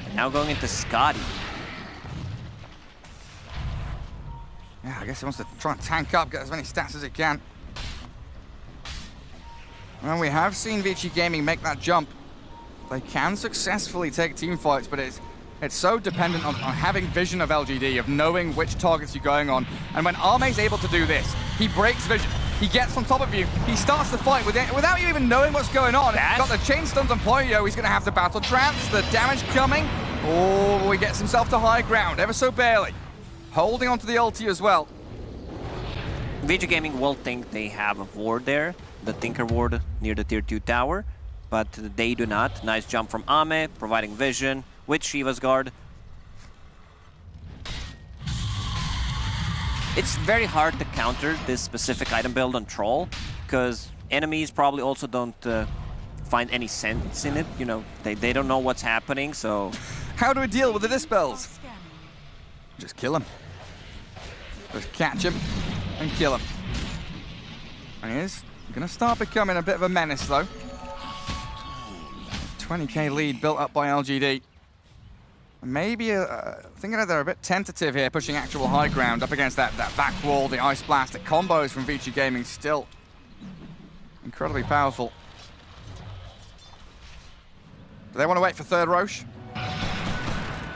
And now going into Scotty. Yeah, I guess he wants to try and tank up, get as many stats as he can. Well, we have seen Vici Gaming make that jump. They can successfully take team fights, but it's so dependent on having vision of LGD, of knowing which targets you're going on. And when Arme's able to do this, he breaks vision. He gets on top of you. He starts the fight without you even knowing what's going on. He's got the chain stuns on Poyo. He's going to have the battle trance, the damage coming. Oh, he gets himself to high ground, ever so barely. Holding onto the ulti as well. Vici Gaming will think they have a ward there, the Tinker ward near the tier 2 tower, but they do not. Nice jump from Ame, providing vision with Shiva's guard. It's very hard to counter this specific item build on Troll, because enemies probably also don't find any sense in it. You know, they don't know what's happening, so... How do we deal with the dispels? Just kill him. Just catch him and kill him. And he is going to start becoming a bit of a menace, though. 20k lead built up by LGD. Maybe thinking that they're a bit tentative here, pushing actual high ground up against that back wall. The Ice Blast, the combos from Vici Gaming still incredibly powerful. Do they want to wait for third Roche?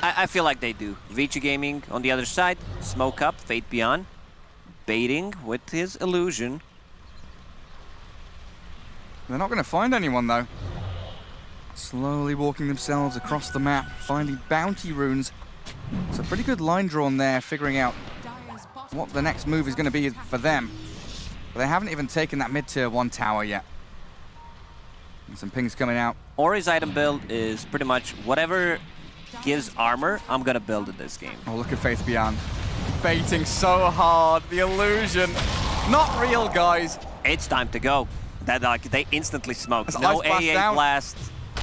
I feel like they do. Vici Gaming on the other side, smoke up, Fate Beyond, baiting with his illusion. They're not going to find anyone, though. Slowly walking themselves across the map, finding bounty runes. It's a pretty good line drawn there, figuring out what the next move is going to be for them. But they haven't even taken that mid-tier 1 tower yet. And some pings coming out. Ori's item build is pretty much whatever gives armor, I'm going to build in this game. Oh, look at Faith Beyond. Baiting so hard, the illusion. Not real, guys. It's time to go. That they instantly smoke. That's No Ice Blast AA down. blast.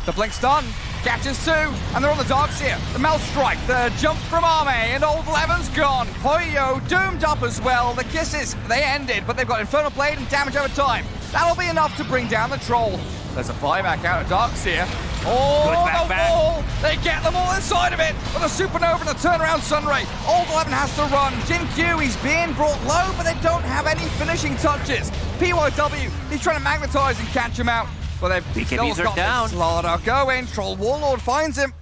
The Blink's done. Catches 2, and they're on the Darks here. The Mel Strike, the jump from Ame, and Old Levin's gone. Poyo doomed up as well. The kisses, they ended, but they've got Infernal Blade and damage over time. That'll be enough to bring down the Troll. There's a buyback out of Darks here. Oh, the wall! They get them all inside of it with a Supernova and a turnaround Sunray. Old Levin has to run. Jin Q, he's being brought low, but they don't have any finishing touches. PYW, he's trying to magnetize and catch him out. But they've still got down. Slaughter going. Troll Warlord finds him.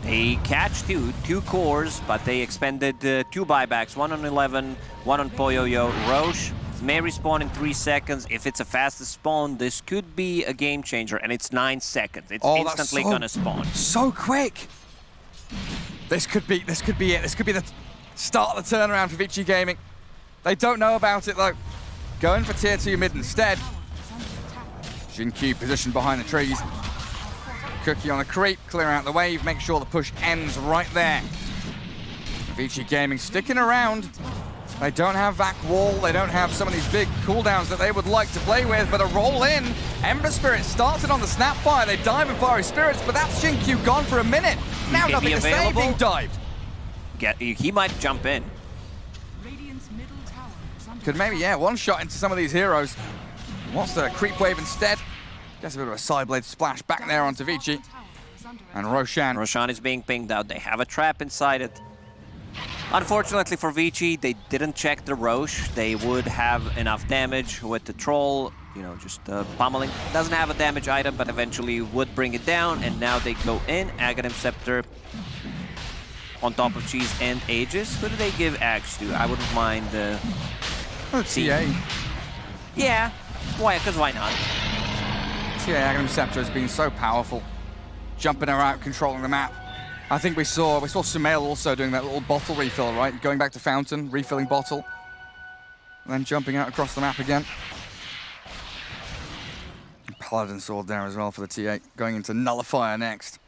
They catch two cores, but they expended 2 buybacks, one on 11, one on Poyo-Yo. Roche may respawn in 3 seconds. If it's a fastest spawn, this could be a game changer, and it's 9 seconds. It's instantly gonna spawn. So quick. This could be it. This could be the start of the turnaround for Vici Gaming. They don't know about it though. Going for tier 2 mid instead. Jin-Q positioned behind the trees. Cookie on a creep, clear out the wave, make sure the push ends right there. Vici Gaming sticking around. They don't have Vac Wall, they don't have some of these big cooldowns that they would like to play with, but a roll in. Ember Spirit started on the Snapfire, they dive in Fiery Spirits, but that's Jin-Q gone for a minute. Now nothing to say, being dived. He might jump in. Could maybe, yeah, one shot into some of these heroes. Wants the creep wave instead. Gets a bit of a side blade splash back there onto Vici. And Roshan. Roshan is being pinged out. They have a trap inside it. Unfortunately for Vici, they didn't check the Roche. They would have enough damage with the Troll, you know, just pummeling. Doesn't have a damage item, but eventually would bring it down. And now they go in. Aghanim Scepter on top of Cheese and Aegis. Who do they give Axe to? I wouldn't mind TA. Yeah. Why? Because why not? Yeah, Aghanim Scepter has been so powerful. Jumping around, controlling the map. I think we saw Sumail also doing that little bottle refill, right? Going back to Fountain, refilling bottle. And then jumping out across the map again. Paladin Sword there as well for the T8. Going into Nullifier next.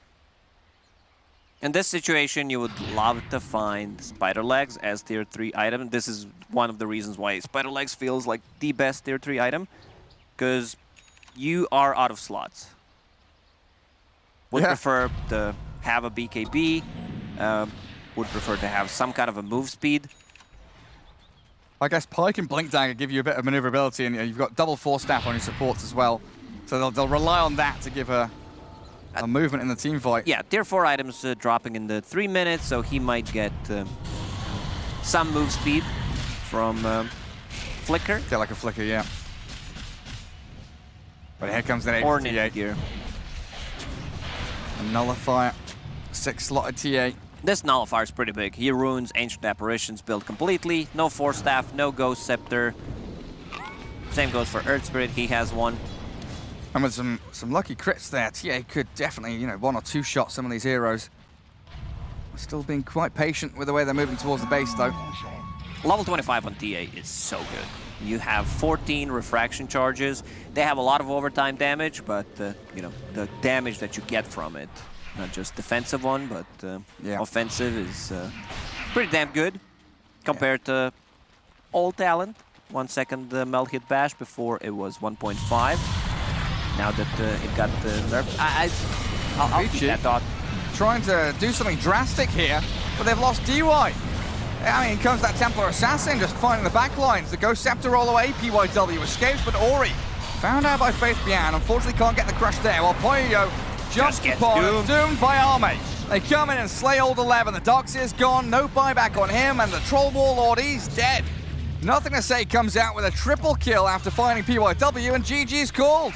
In this situation, you would love to find Spider Legs as tier 3 item. This is one of the reasons why Spider Legs feels like the best tier 3 item. Because you are out of slots. Would prefer to have a BKB. Would prefer to have some kind of a move speed. I guess Pike and Blink Dagger give you a bit of maneuverability, and you've got double Force Staff on your supports as well. So they'll rely on that to give a movement in the team fight. Yeah, tier 4 items dropping in the 3 minutes, so he might get some move speed from Flicker. Yeah, like a Flicker, yeah. But here comes an 8 or T8 gear. A Nullifier, 6-slotted T8. This Nullifier is pretty big. He ruins Ancient Apparitions build completely. No Force Staff, no Ghost Scepter. Same goes for Earth Spirit, he has one. And with some lucky crits there, TA could definitely, you know, 1 or 2 shot some of these heroes. Still being quite patient with the way they're moving towards the base, though. level 25 on TA is so good. You have 14 refraction charges. They have a lot of overtime damage, but you know, the damage that you get from it, not just defensive one, but offensive is pretty damn good compared to old talent. 1 second melt hit bash, before it was 1.5. Now that it got nerfed, I'll keep that thought. Trying to do something drastic here, but they've lost DY. I mean, comes that Templar Assassin just finding the back lines. The Ghost Scepter roll away, PYW escapes, but Ori found out by Faith Bian. Unfortunately can't get the crush there, while Poyo jumps upon him, doomed by Arme. They come in and slay Old 11. The Darkseer's gone, no buyback on him, and the Troll Warlord, he's dead. Nothing to say comes out with a triple kill after finding PYW, and GG's called.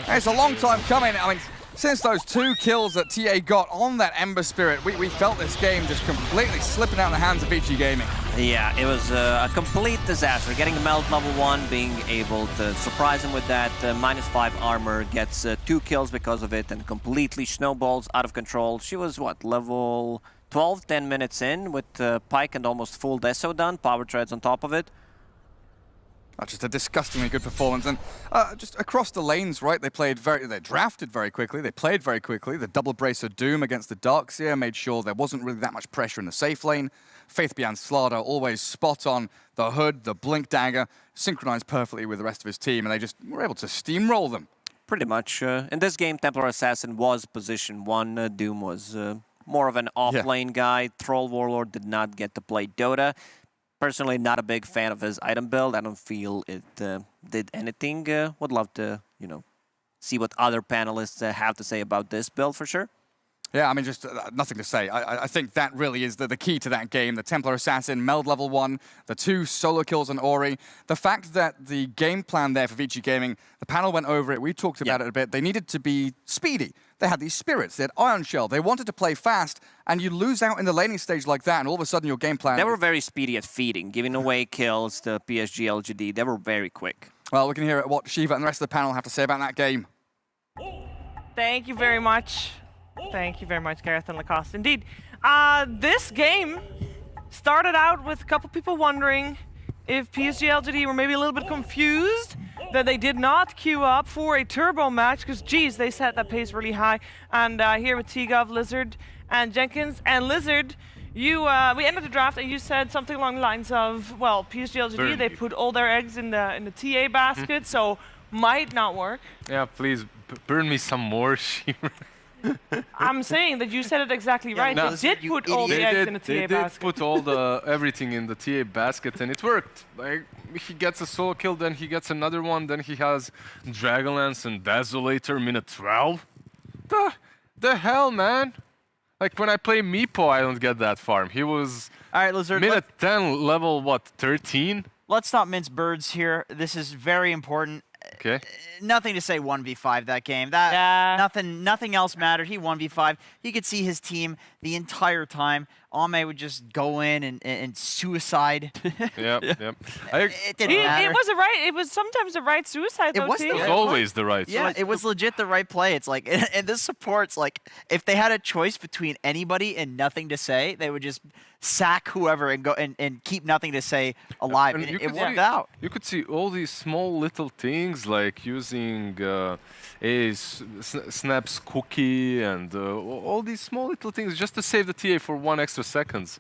It's a long time coming. I mean, since those 2 kills that TA got on that Ember Spirit, we felt this game just completely slipping out of the hands of Vici Gaming. Yeah, it was a complete disaster. Getting Meld level 1, being able to surprise him with that -5 armor, gets 2 kills because of it, and completely snowballs out of control. She was, what, level 12, 10 minutes in, with Pike and almost full Deso done, power treads on top of it. Just a disgustingly good performance, and just across the lanes, right? They drafted very quickly, they played very quickly. The double brace of Doom against the Darkseer made sure there wasn't really that much pressure in the safe lane. Faith Bian Slaughter always spot on. The Hood, the Blink Dagger, synchronized perfectly with the rest of his team, and they just were able to steamroll them. Pretty much. In this game, Templar Assassin was position 1. Doom was more of an off-lane guy. Troll Warlord did not get to play Dota. Personally, not a big fan of his item build. I don't feel it did anything. Would love to, you know, see what other panelists have to say about this build for sure. Yeah, I mean, just nothing to say. I think that really is the key to that game. The Templar Assassin, Meld level 1, the 2 solo kills on Ori. The fact that the game plan there for Vici Gaming, the panel went over it, we talked about it a bit. They needed to be speedy. They had these spirits, they had Iron Shell, they wanted to play fast, and you lose out in the laning stage like that, and all of a sudden your game plan... They were very speedy at feeding, giving away kills to PSG.LGD. They were very quick. Well, we can hear what Shiva and the rest of the panel have to say about that game. Thank you very much. Thank you very much, Gareth and Lacoste. Indeed, this game started out with a couple people wondering if PSG.LGD were maybe a little bit confused that they did not queue up for a turbo match, because, geez, they set that pace really high. And here with T-Gov, Lizard, and Jenkins. And Lizard, you we ended the draft, and you said something along the lines of, well, PSG.LGD, they put all their eggs in the TA basket, so might not work. Yeah, please, burn me some more, Shiva. I'm saying that you said it exactly right. No, they did put all the eggs in the TA basket. They did put all everything in the TA basket, and it worked. Like, he gets a solo kill, then he gets another one, then he has Dragonlance and Desolator minute 12. The hell, man? Like, when I play Meepo, I don't get that farm. He was minute 10, level, what, 13? Let's not mince birds here. This is very important. Okay. Nothing to say 1v5 that game. Nothing else mattered. He 1v5. He could see his team the entire time. Ame would just go in and suicide. Yep. It didn't matter. It was sometimes the right suicide, though, It was always the right Yeah, it was legit the right play. It's like, and this supports, like, if they had a choice between anybody and nothing to say, they would just sack whoever and go and keep nothing to say alive. And it worked out. You could see all these small little things, like using Snap's cookie and all these small little things just to save the TA for 1 extra second,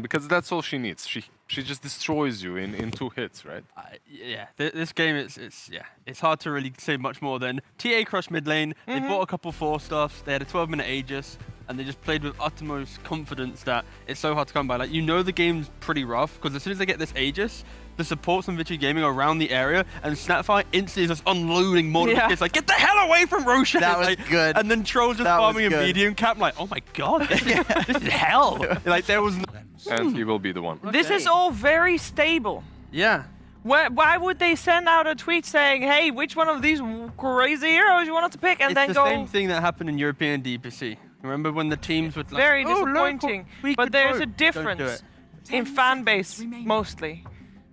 because that's all she needs. She just destroys you in 2 hits, right? This game it's hard to really say much more than TA crushed mid lane. They bought a couple 4-stuffs. They had a 12-minute Aegis, and they just played with utmost confidence that it's so hard to come by. Like, you know, the game's pretty rough because as soon as they get this Aegis, the supports from Vici Gaming are around the area, and Snapfire instantly is just unloading more. It's like, get the hell away from Roshan! That was like, good. And then Troll's just farming a medium cap. I'm like, oh my god, this is hell! Like, there was. And he will be the one. This is all very stable. Yeah. Why would they send out a tweet saying, hey, which one of these crazy heroes you wanted to pick, and then go... It's the same thing that happened in European DPC. Remember when the teams would like, very disappointing. But there's a difference in fan base, mostly.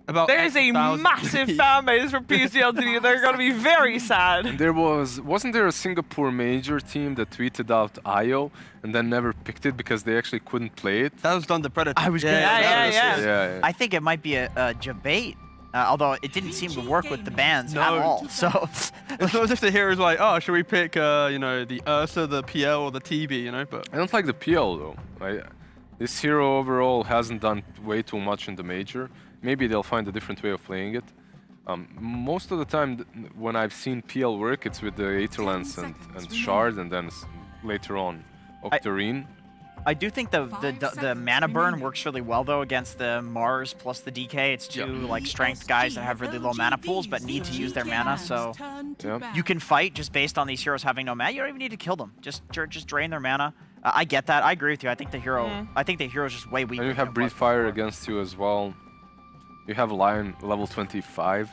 About There's a 1,000. massive fan base for PSG.LGD. They're going to be very sad. And wasn't there a Singapore major team that tweeted out IO and then never picked it because they actually couldn't play it? That was done the Predator. I was gonna Yeah, say, yeah. I think it might be a debate, although it didn't seem to work with the bans at all. So It's not as if the hero's like, oh, should we pick, you know, the Ursa, the PL, or the TB, you know? But I don't like the PL though. This hero overall hasn't done way too much in the major. Maybe they'll find a different way of playing it. Most of the time, when I've seen PL work, it's with the Aetherlance and Shard, and then later on, Octarine. I do think the mana burn works really well though against the Mars plus the DK. It's two like strength guys that have really low mana pools but need to use their mana. So you can fight just based on these heroes having no mana. You don't even need to kill them. Just drain their mana. I get that. I agree with you. I think the hero. I think the hero's just way weaker. And you have Breathe Fire against you as well. You have Lion level 25,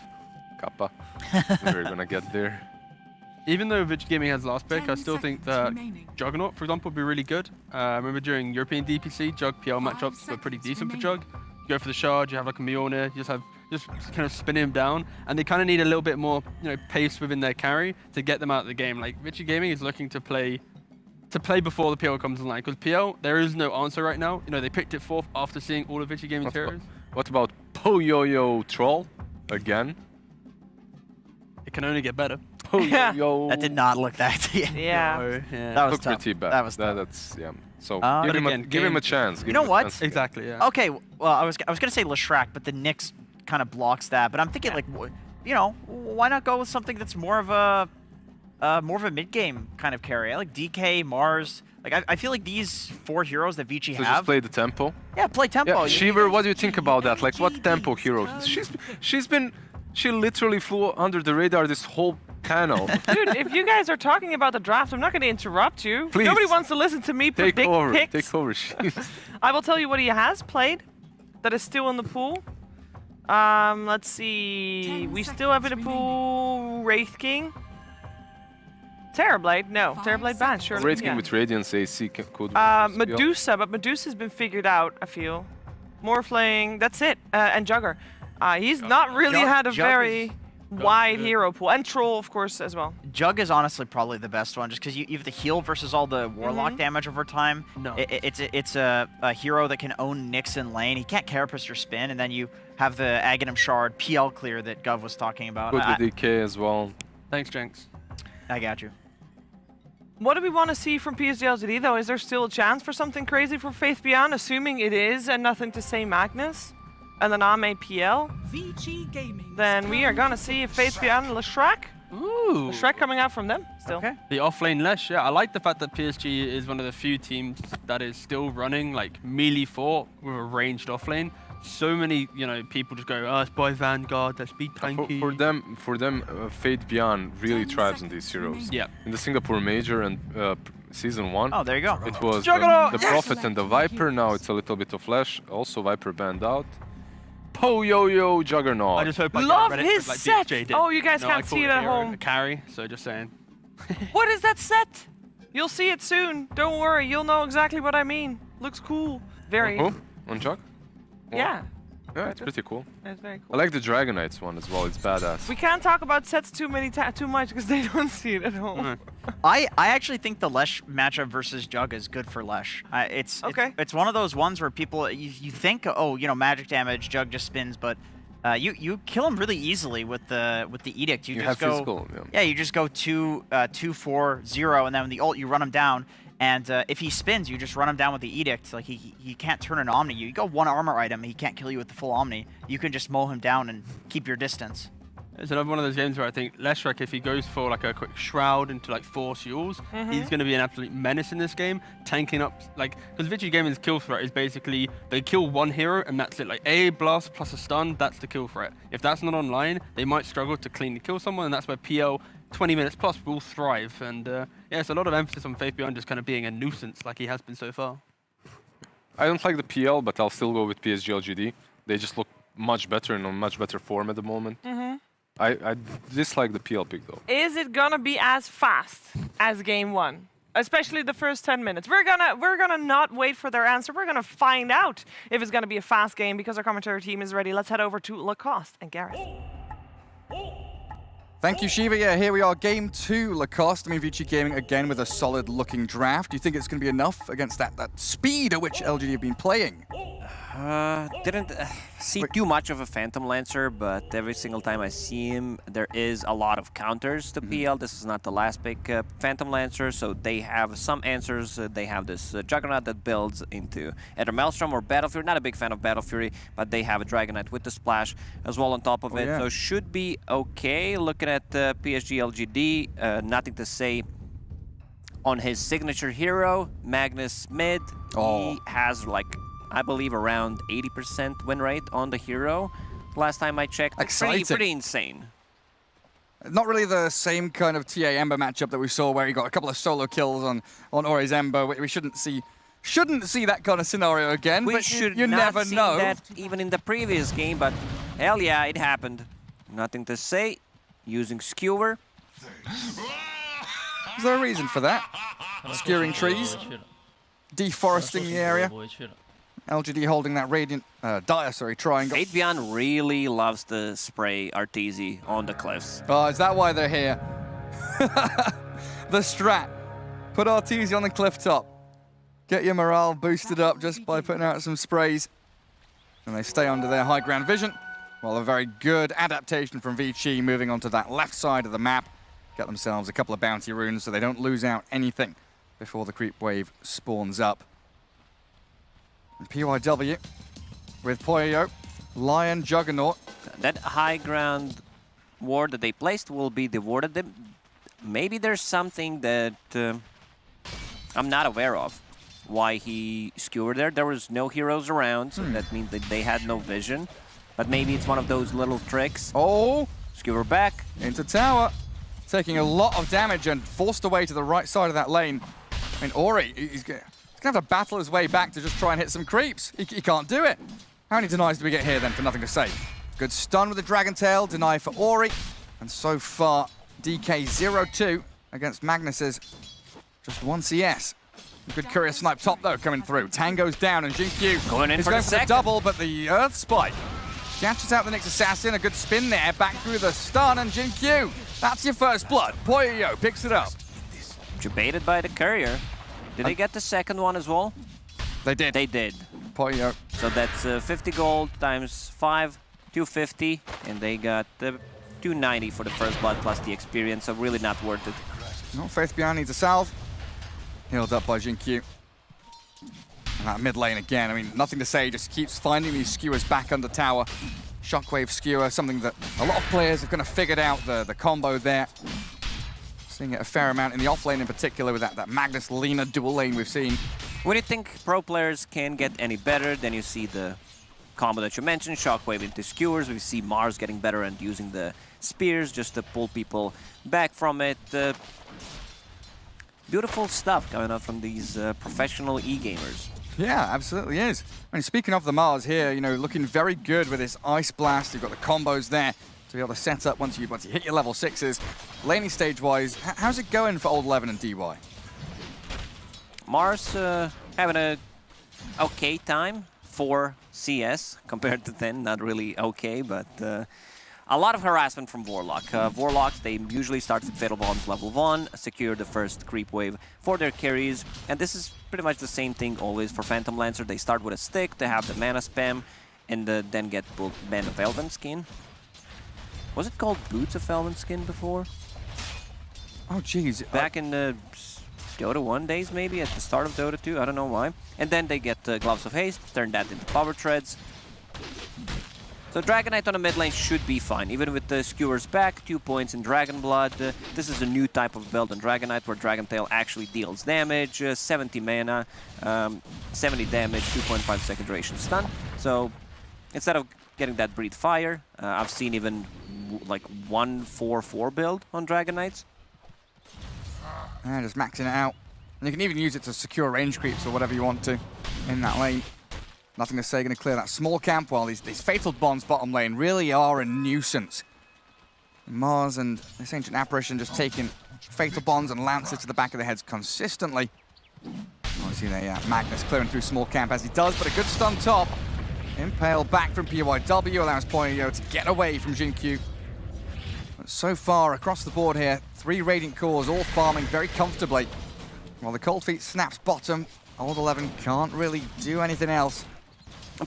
Kappa. We're gonna get there. even though Vici Gaming has last pick, I still think that Juggernaut, for example, would be really good. I remember during European DPC, Jug PL matchups were pretty decent for Jug. You go for the Shard, you have like a Mjolnir, you just kind of spin him down, and they kind of need a little bit more, pace within their carry to get them out of the game. Like Vici Gaming is looking to play before the PL comes online, because PL, there is no answer right now. They picked it fourth after seeing all of Vici Gaming's heroes. What about Po-Yo-Yo Troll again? It can only get better. Po-Yo-Yo. That did not look that. Yeah. That was tough. pretty bad. That was tough. That's So But give him a chance. You know what? Exactly, yeah. Okay, well, I was gonna say Leshrac, but the Nyx kind of blocks that. But I'm thinking why not go with something that's more of a mid-game kind of carry? I like DK, Mars. Like I feel like these four heroes that Vici So have. just play the tempo. Yeah, play tempo. Yeah, Shiver, what do you think about that? Like, what tempo hero? She literally flew under the radar this whole panel. Dude, if you guys are talking about the draft, I'm not going to interrupt you. Please. Nobody wants to listen to me Take predict over. picks. Take over. I will tell you what he has played that is still in the pool. Let's see. We still have in the pool Wraith King. Terrorblade? No. Terrorblade banned, sure. Wraith King with Radiance AC could. Medusa, but Medusa's been figured out, I feel. Morphling, that's it. And Jugger. He's not really had a very wide hero pool. And Troll, of course, as well. Jug is honestly probably the best one, just because you have the heal versus all the Warlock damage over time. No. It's a hero that can own Nyx in lane. He can't carapace your spin, and then you have the Aghanim Shard PL clear that Gov was talking about. Good with DK as well. Thanks, Jenks. I got you. What do we want to see from PSG.LGD, though? Is there still a chance for something crazy for Faith Beyond, assuming it is and nothing to say Magnus? And then Ame PL? Then we are going to see Faith Beyond Leshrac. Ooh. Leshrac coming out from them still. Okay. The offlane Lesh, yeah. I like the fact that PSG is one of the few teams that is still running like melee 4 with a ranged offlane. So many, people just go, it's by Vanguard, let's be tanky. For them, Fate Beyond really thrives on these heroes. Yeah. In the Singapore Major and Season 1, Oh, there you go. it was Juggernaut! the Prophet and the Viper. Now it's a little bit of Flash. Also Viper banned out. Po-Yo-Yo Juggernaut. I just hope I Love get Reddit his like set! DHJ did. Oh, you guys I can't call see it at hero home. a carry, so just saying. What is that set? You'll see it soon. Don't worry, you'll know exactly what I mean. Looks cool. Very. Who? On Jug? Yeah. Yeah, it's pretty cool. That's very I cool. like the Dragon Knights one as well. It's badass. We can't talk about sets too much because they don't see it at home. I actually think the Lesh matchup versus Jug is good for Lesh. It's one of those ones where people you think magic damage, Jug just spins, but you kill him really easily with the edict. You just have go physical, yeah, you just go 2-4-0, and then when the ult you run him down. And if he spins, you just run him down with the edict. Like he can't turn an Omni. You go one armor item, he can't kill you with the full Omni. You can just mow him down and keep your distance. It's another one of those games where I think Leshrac, if he goes for like a quick shroud into like 4 shields, he's going to be an absolute menace in this game, tanking up because Vici Gaming's kill threat is basically they kill one hero and that's it. Like a blast plus a stun, that's the kill threat. If that's not online, they might struggle to cleanly kill someone, and that's where PL 20 minutes plus will thrive. And it's a lot of emphasis on Faith Beyond just kind of being a nuisance like he has been so far. I don't like the PL, but I'll still go with PSG.LGD. They just look much better and on much better form at the moment. I dislike the PL pick though. Is it gonna be as fast as game 1? especially the first 10 minutes. We're gonna not wait for their answer. We're gonna find out if it's gonna be a fast game because our commentary team is ready. Let's head over to Lacoste and Gareth. Thank you, Shiva. Yeah, here we are, game 2, Lacoste. I mean, Vici Gaming again with a solid-looking draft. Do you think it's going to be enough against that speed at which LGD have been playing? Didn't see too much of a Phantom Lancer, but every single time I see him, there is a lot of counters to PL. This is not the last big Phantom Lancer, so they have some answers. They have this Juggernaut that builds into either Maelstrom or Battle Fury. Not a big fan of Battle Fury, but they have a Dragon Knight with the splash as well on top of it. Yeah. So should be okay. Looking at PSG.LGD, nothing to say on his signature hero, Magnus mid. He has like, I believe, around 80% win rate on the hero. Last time I checked, pretty insane. Not really the same kind of TA Ember matchup that we saw where he got a couple of solo kills on Ori's Ember. We shouldn't see that kind of scenario again, but you never know. That even in the previous game, but hell yeah, it happened. Nothing to say. Using Skewer. Is there a reason for that? Skewering trees? Deforesting the area? LGD holding that Radiant, Dire, triangle. Fatebian really loves to spray Arteezy on the cliffs. Oh, is that why they're here? The strat. Put Arteezy on the cliff top. Get your morale boosted up just by putting out some sprays. And they stay under their high ground vision. Well, a very good adaptation from Vici moving onto that left side of the map. Get themselves a couple of bounty runes so they don't lose out anything before the creep wave spawns up. And PYW with Poyo, Lion, Juggernaut. That high ground ward that they placed will be the ward at them. Maybe there's something that I'm not aware of. Why he skewered there. There was no heroes around, so that means that they had no vision. But maybe it's one of those little tricks. Oh! Skewer back. Into tower. Taking a lot of damage and forced away to the right side of that lane. I mean, Ori, he's going to have to battle his way back to just try and hit some creeps. He can't do it. How many denies do we get here then for nothing to say? Good stun with the Dragon Tail, deny for Ori. And so far, DK 0-2 against Magnus's just 1 CS. Good courier snipe top though coming through. Tango's down and Jinkyu going in is for going the for the double, but the Earth Spike catches out the next assassin. A good spin there, back through the stun, and Jinkyu. That's your first blood. Poyo picks it up. Debated by the courier. Did they get the second one as well? They did. They did. Poyo. So that's 50 gold times 5, 250, and they got 290 for the first blood plus the experience, so really not worth it. No, Fatebian needs a salve. Healed up by Jinkyu. And that mid lane again, I mean, nothing to say, just keeps finding these skewers back under tower. Shockwave skewer, something that a lot of players have kind of figured out the combo there. Seeing it a fair amount in the off lane in particular with that Magnus Lina dual lane we've seen. When you think pro players can get any better, then you see the combo that you mentioned, Shockwave into skewers. We see Mars getting better and using the spears just to pull people back from it. Beautiful stuff coming up from these professional e-gamers. Yeah, absolutely is. I mean, speaking of the Mars here, you know, looking very good with this Ice Blast. You've got the combos there to be able to set up once you hit your level 6s. Laning stage-wise, how's it going for Old 11 and DY? Mars having a okay time for CS compared to 10. Not really okay, but a lot of harassment from Warlock. Warlocks, they usually start with Fatal Bombs level 1, secure the first creep wave for their carries, and this is pretty much the same thing always for Phantom Lancer. They start with a stick, they have the mana spam, and then get Band of Elven Skin. Was it called Boots of Elven Skin before? Oh, jeez. Back in the Dota 1 days, maybe, at the start of Dota 2, I don't know why. And then they get Gloves of Haste, turn that into Power Treads. So Dragon Knight on the mid lane should be fine, even with the skewers back, 2 points in Dragon Blood. This is a new type of build on Dragon Knight where Dragon Tail actually deals damage, 70 mana, 70 damage, 2.5 second duration stun. So instead of getting that Breathe Fire, I've seen even like 1-4-4 build on Dragon Knights. And just maxing it out. And you can even use it to secure range creeps or whatever you want to in that lane. Nothing to say, going to clear that small camp while these Fatal Bonds bottom lane really are a nuisance. Mars and this Ancient Apparition just taking Fatal Bonds and Lances to the back of the heads consistently. Obviously, Magnus clearing through small camp as he does, but a good stun top. Impale back from PYW allows Poyo to get away from Jinkyu. But so far, across the board here, 3 Radiant Cores all farming very comfortably. While the Cold Feet snaps bottom, Old 11 can't really do anything else.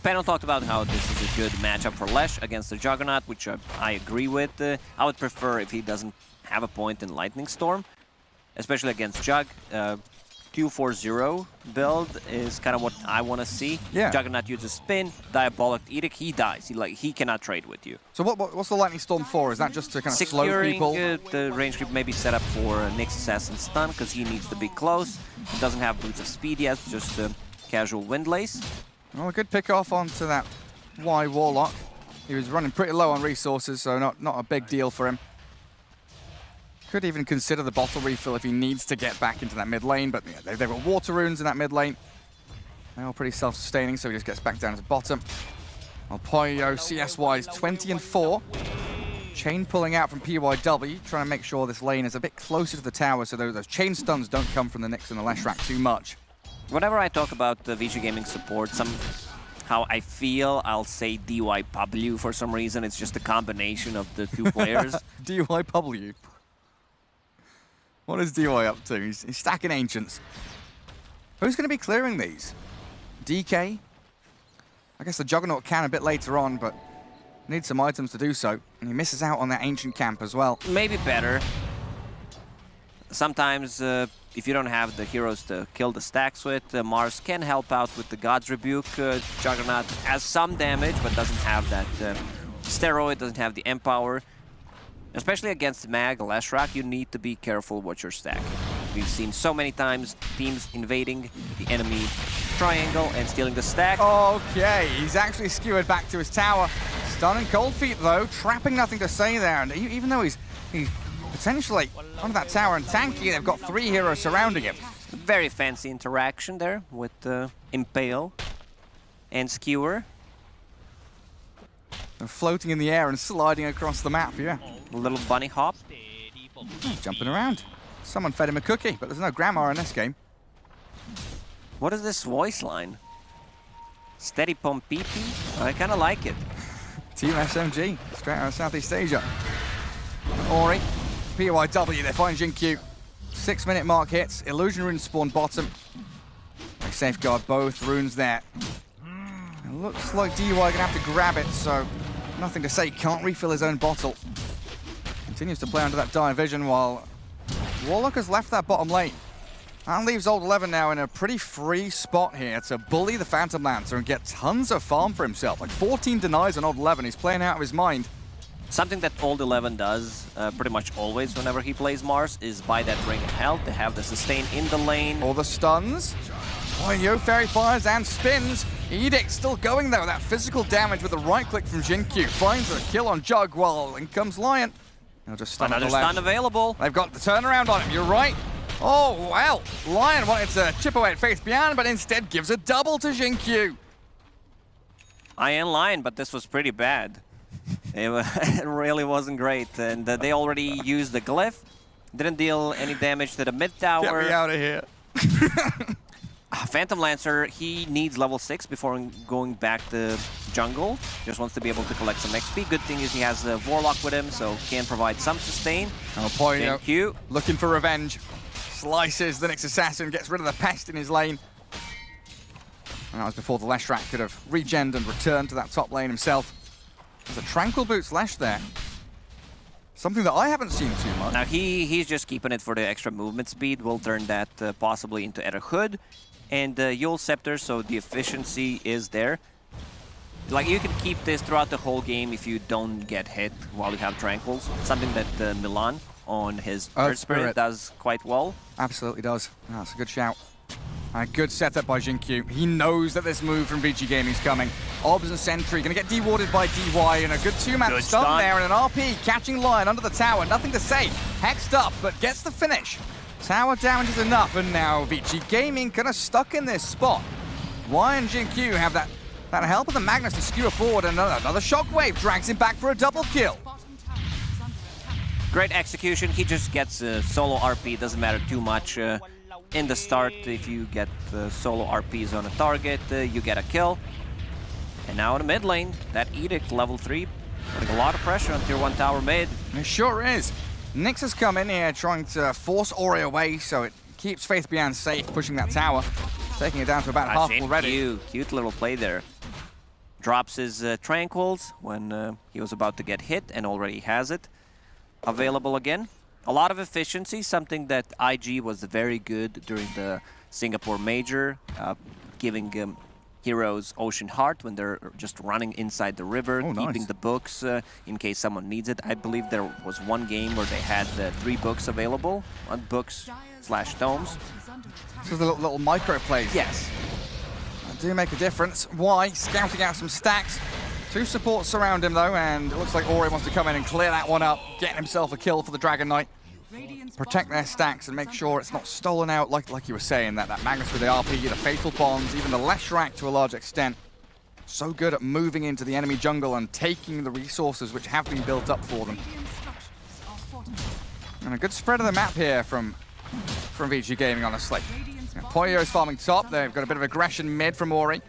Panel talked about how this is a good matchup for Lesh against the Juggernaut, which I agree with. I would prefer if he doesn't have a point in Lightning Storm, especially against Jug. 2-4-0 build is kind of what I want to see. Yeah. Juggernaut uses Spin, Diabolic Edict, he dies. He cannot trade with you. So what's the Lightning Storm for? Is that just to kind of slow people? The range creep may be set up for Nyx Assassin stun, because he needs to be close. He doesn't have Boots of Speed yet, just casual Windlace. Well, a good pick off onto that Y Warlock. He was running pretty low on resources, so not a big deal for him. Could even consider the bottle refill if he needs to get back into that mid lane, but yeah, they've got water runes in that mid lane. They're all pretty self-sustaining, so he just gets back down to the bottom. Well, Poyo, CS-wise, 20-4. Chain pulling out from PYW, trying to make sure this lane is a bit closer to the tower, so those chain stuns don't come from the Nyx and the Leshrac too much. Whenever I talk about the Vici Gaming support, somehow I feel I'll say DYW for some reason. It's just a combination of the two players. DYW? What is DY up to? He's stacking Ancients. Who's going to be clearing these? DK? I guess the Juggernaut can a bit later on, but needs some items to do so. And he misses out on that Ancient camp as well. Maybe better. Sometimes, if you don't have the heroes to kill the stacks with, Mars can help out with the God's Rebuke. Juggernaut has some damage, but doesn't have that steroid, doesn't have the Empower. Especially against Mag, Leshrac, you need to be careful what you're stacking. We've seen so many times teams invading the enemy triangle and stealing the stack. Okay, he's actually skewered back to his tower. Stunning Cold Feet though, trapping nothing to say there. And even though he's potentially onto that tower and tanky, they've got 3 heroes surrounding him. Very fancy interaction there with Impale and Skewer. They're floating in the air and sliding across the map, yeah. A little bunny hop. Jumping around. Someone fed him a cookie, but there's no grammar in this game. What is this voice line? Steady pump PP? I kind of like it. Team SMG, straight out of Southeast Asia. Ori, PYW, they find Jinkyu. 6-minute mark hits, Illusion Rune spawn bottom. They safeguard both runes there. It looks like DY gonna have to grab it, so nothing to say, can't refill his own bottle. Continues to play under that dire vision while Warlock has left that bottom lane. And leaves Old 11 now in a pretty free spot here to bully the Phantom Lancer and get tons of farm for himself. Like 14 denies on Old 11, he's playing out of his mind. Something that Old 11 does pretty much always whenever he plays Mars is buy that Ring of Health to have the sustain in the lane. All the stuns. Yo, Fairy Fires and spins. Edict still going though, that physical damage with the right click from Jinkyu. Finds a kill on Jug while in comes Lion. They'll just stun Another on the left. stun available. They've got the turnaround on him, you're right. Oh, well, Lion wanted to chip away at Faith Beyond, but instead gives a double to Jinkyu. I am Lion, but this was pretty bad. It really wasn't great, and they already used the Glyph. Didn't deal any damage to the mid tower. Get me out of here. Phantom Lancer, he needs level 6 before going back to jungle. Just wants to be able to collect some XP. Good thing is he has the Warlock with him, so can provide some sustain. Oh, Poyo Q looking for revenge. Slices the Nyx Assassin, gets rid of the pest in his lane. And that was before the Leshrac could have regened and returned to that top lane himself. There's a Tranquil Boots Lesh there. Something that I haven't seen too much. Now he's just keeping it for the extra movement speed. We'll turn that possibly into Ether Hood. And Yule Scepter, so the efficiency is there. Like, you can keep this throughout the whole game if you don't get hit while you have Tranquils. Something that Milan on his Earth Spirit does quite well. Absolutely does. Oh, that's a good shout. A good setup by Jinkyu. He knows that this move from Vici Gaming is coming. Obs and Sentry going to get dewarded by DY, and a good 2-man stun there, and an RP catching Lion under the tower. Nothing to say. Hexed up, but gets the finish. Tower damage is enough, and now Vici Gaming kind of stuck in this spot. Y and Jinkyu have that help of the Magnus to skewer forward, and another shockwave drags him back for a double kill. Great execution. He just gets solo RP. Doesn't matter too much in the start. If you get solo RPs on a target, you get a kill. And now in the mid lane, that Edict level 3, putting a lot of pressure on tier 1 tower mid. It sure is. Nyx has come in here trying to force Ori away, so it keeps Faith_Bian safe, pushing that tower, taking it down to about half already. Cute little play there. Drops his Tranquils when he was about to get hit, and already has it available again. A lot of efficiency, something that IG was very good during the Singapore Major, giving heroes Ocean Heart when they're just running inside the river, keeping the books in case someone needs it. I believe there was one game where they had 3 books available, books/tomes. This is a little micro plays. Yes. Do make a difference. Why? Scouting out some stacks. 2 supports surround him though, and it looks like Ori wants to come in and clear that one up, getting himself a kill for the Dragon Knight. Protect their stacks and make sure it's not stolen out, like you were saying, that Magnus with the RP, the Fatal Bonds, even the Leshrac to a large extent. So good at moving into the enemy jungle and taking the resources which have been built up for them. And a good spread of the map here from Vici Gaming, honestly. Poyo's farming top. They've got a bit of aggression mid from Ori.